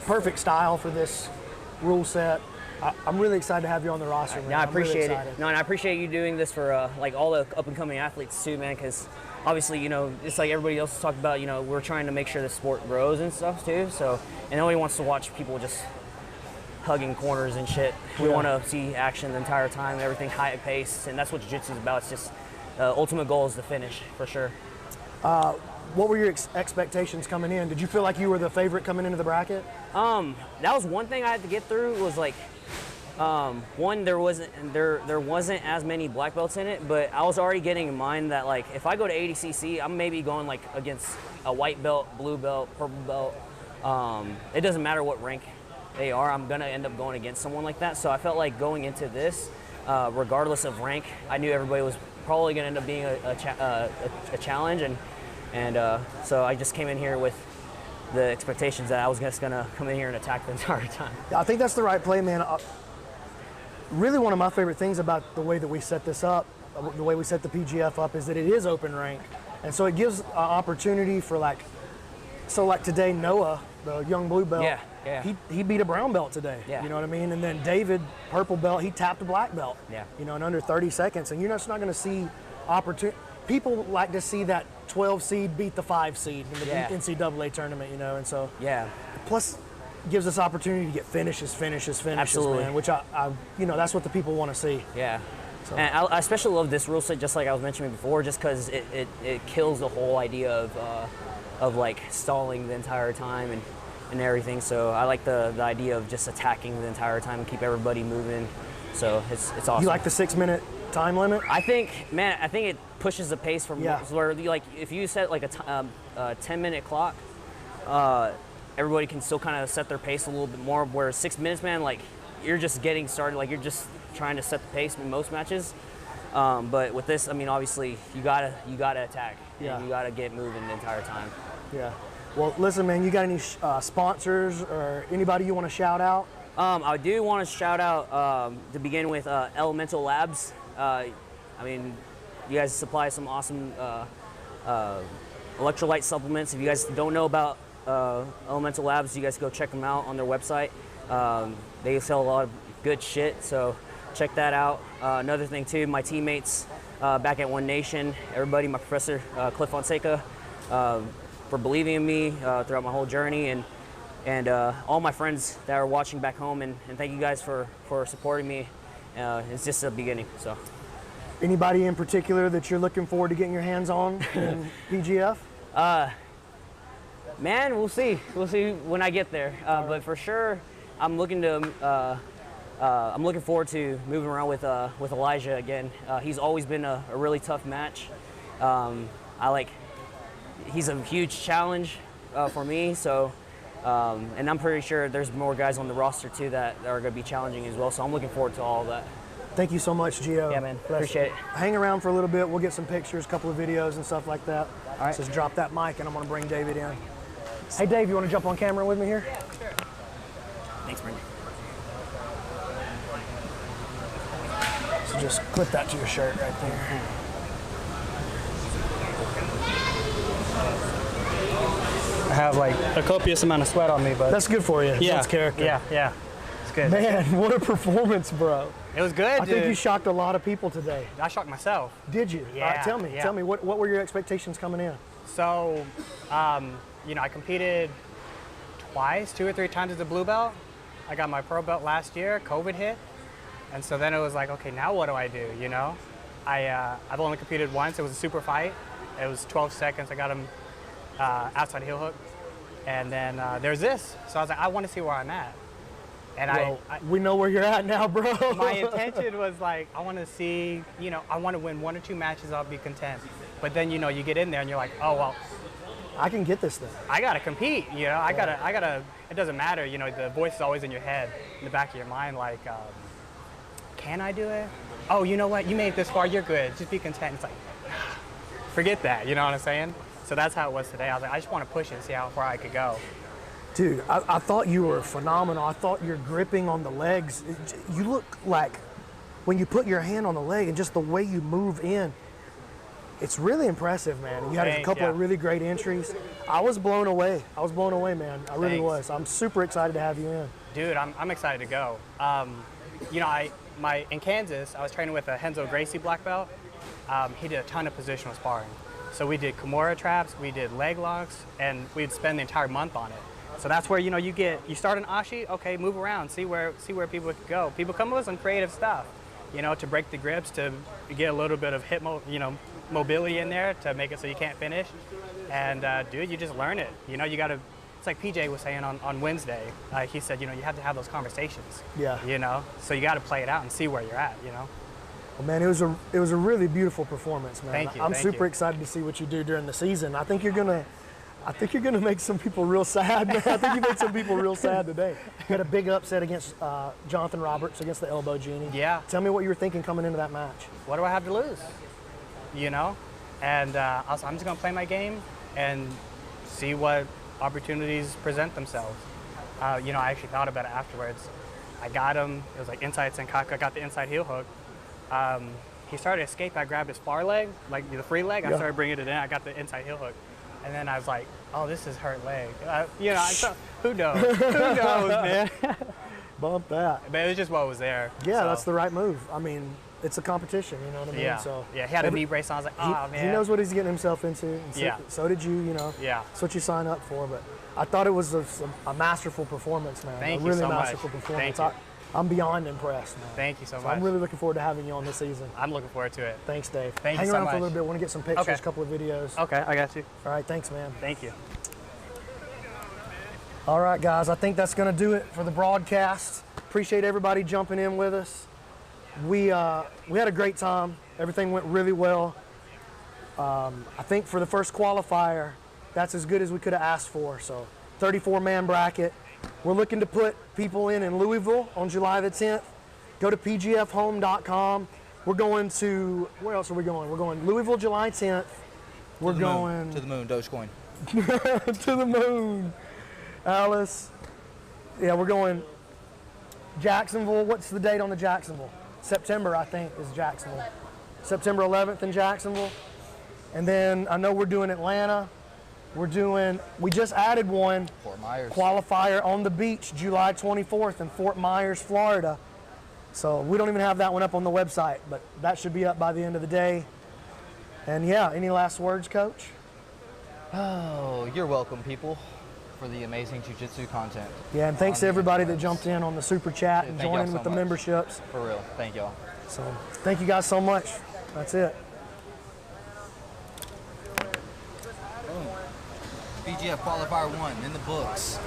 perfect style for this rule set. I'm really excited to have you on the roster, man. Yeah, I appreciate really it. No, and I appreciate you doing this for like all the up and coming athletes too, man. Because obviously, you know, it's like everybody else has talked about. You know, we're trying to make sure the sport grows and stuff too. So, and nobody wants to watch people just hugging corners and shit. We want to see action the entire time and everything high pace, and that's what jiu-jitsu is about. It's just ultimate goal is the finish for sure. What were your expectations coming in? Did you feel like you were the favorite coming into the bracket? That was one thing I had to get through. Was like, one, there wasn't as many black belts in it, but I was already getting in mind that like if I go to 80cc, I'm maybe going like against a white belt, blue belt, purple belt. It doesn't matter what rank they are. I'm gonna end up going against someone like that. So I felt like going into this, regardless of rank, I knew everybody was probably gonna end up being a challenge, and so I just came in here with the expectations that I was just gonna come in here and attack the entire time. I think that's the right play, man. Really, one of my favorite things about the way that we set this up, the way we set the PGF up, is that it is open rank, and so it gives an opportunity for like today, Noah, the young blue belt, he beat a brown belt today. Yeah. You know what I mean? And then David, purple belt, he tapped a black belt. Yeah. You know, in under 30 seconds, and you're just not going to see opportunity. People like to see that 12 seed beat the 5 seed in the NCAA tournament, you know, and so plus gives us opportunity to get finishes, Absolutely. man, which I you know, that's what the people want to see. Yeah. So. And I especially love this rule set, just like I was mentioning before, just because it kills the whole idea of like stalling the entire time and everything. So I like the idea of just attacking the entire time and keep everybody moving. So it's awesome. You like the 6-minute time limit? I think it pushes the pace from where like if you set like a 10-minute clock, everybody can still kind of set their pace a little bit more. Where 6 minutes, man, like you're just getting started, like you're just trying to set the pace in most matches. But with this, I mean, obviously you gotta attack. Yeah. And you gotta get moving the entire time. Yeah. Well, listen, man, you got any sponsors or anybody you want to shout out? I do want to shout out to begin with Elemental Labs. I mean, you guys supply some awesome electrolyte supplements. If you guys don't know about Elemental Labs, you guys go check them out on their website. They sell a lot of good shit, so check that out. Another thing too, my teammates back at One Nation, everybody, my professor Cliff Fonseca, for believing in me throughout my whole journey, and all my friends that are watching back home, and thank you guys for supporting me. It's just a beginning. So, anybody in particular that you're looking forward to getting your hands on in PGF? Man, we'll see. We'll see when I get there. But for sure, I'm looking forward to moving around with Elijah again. He's always been a really tough match. He's a huge challenge for me. So, and I'm pretty sure there's more guys on the roster too that are going to be challenging as well. So I'm looking forward to all of that. Thank you so much, Gio. Yeah, man. Appreciate it. Hang around for a little bit. We'll get some pictures, a couple of videos and stuff like that. All right. Just drop that mic, and I'm going to bring David in. Hey, Dave, you want to jump on camera with me here? Yeah, sure. Thanks, Brendan. So just clip that to your shirt right there. I have like a copious amount of sweat on me, but that's good for you. Yeah, that's character. Yeah, it's good. Man, what a performance, bro. It was good, I think you shocked a lot of people today. I shocked myself. Did you? Yeah. Tell me, what were your expectations coming in? So, I competed twice, 2 or 3 times as a blue belt. I got my pro belt last year, COVID hit. And so then it was like, okay, now what do I do, you know? I've only competed once. It was a super fight. It was 12 seconds. I got him outside heel hook. And then there's this. So I was like, I want to see where I'm at. And we know where you're at now, bro. My intention was like, I want to see, I want to win 1 or 2 matches. I'll be content. But then, you get in there and you're like, oh, well, I can get this thing. I got to compete, I gotta, it doesn't matter, the voice is always in your head, in the back of your mind, like, can I do it? Oh, you know what? You made it this far, you're good. Just be content. It's like, forget that, you know what I'm saying? So that's how it was today. I was like, I just want to push it and see how far I could go. Dude, I thought you were phenomenal. I thought your gripping on the legs, you look like when you put your hand on the leg and just the way you move in, it's really impressive, man. You had a couple of really great entries. I was blown away. Man. I really was. I'm super excited to have you in. Dude, I'm excited to go. In Kansas, I was training with a Henzo Gracie black belt. He did a ton of positional sparring. So we did Kimura traps, we did leg locks, and we'd spend the entire month on it. So that's where, you start an ashi, okay, move around, see where people could go. People come with some creative stuff, to break the grips, to get a little bit of hip, mobility in there to make it so you can't finish. And dude, you just learn it. You gotta, it's like PJ was saying on Wednesday. He said, you have to have those conversations. Yeah. So you gotta play it out and see where you're at, Well, man, it was a really beautiful performance, man. Thank you. I'm super excited to see what you do during the season. I think you're gonna make some people real sad, man. I think you made some people real sad today. You had a big upset against Jonathan Roberts against the Elbow Genie. Yeah. Tell me what you were thinking coming into that match. What do I have to lose? And I'm just gonna play my game and see what opportunities present themselves. I actually thought about it afterwards. I got him. It was like inside senkaku. I got the inside heel hook. He started to escape. I grabbed his far leg, like the free leg. I started bringing it in. I got the inside heel hook. And then I was like, oh, this is hurt leg. Who knows? Who knows, man? Bump that. But it was just what was there. Yeah, that's the right move. I mean, it's a competition, you know what I mean? Yeah. So he had a knee brace on. I was like, oh, man. He knows what he's getting himself into. And so did you, Yeah. That's what you sign up for. But I thought it was a masterful performance, man. Thank a you really so much. masterful performance. Thank you. I'm beyond impressed, man. Thank you so much. I'm really looking forward to having you on this season. I'm looking forward to it. Thanks, Dave. Thank Hang you so around much. for a little bit. I want to get some pictures, Okay. a couple of videos. Okay, I got you. All right, thanks, man. Thank you. All right, guys, I think that's going to do it for the broadcast. Appreciate everybody jumping in with us. we had a great time. Everything went really well. I think for the first qualifier, that's as good as we could have asked for. So 34-man bracket. We're looking to put people in Louisville on July the 10th. Go to pgfhome.com. We're going to, where else are we going? We're going Louisville July 10th. We're going to the moon, Dogecoin. to the moon, Alice. Yeah, we're going Jacksonville. What's the date on the Jacksonville? September, I think, is Jacksonville. September 11th in Jacksonville. And then I know we're doing Atlanta. We just added one, Fort Myers. qualifier on the beach, July 24th in Fort Myers, Florida. So we don't even have that one up on the website, but that should be up by the end of the day. And yeah, any last words, Coach? Oh, you're welcome, people, for the amazing jiu-jitsu content. Yeah, and thanks to everybody that jumped in on the super chat and thank y'all joining so with the much. memberships. For real, thank y'all. So thank you guys so much. That's it. PGF Qualifier 1 in the books.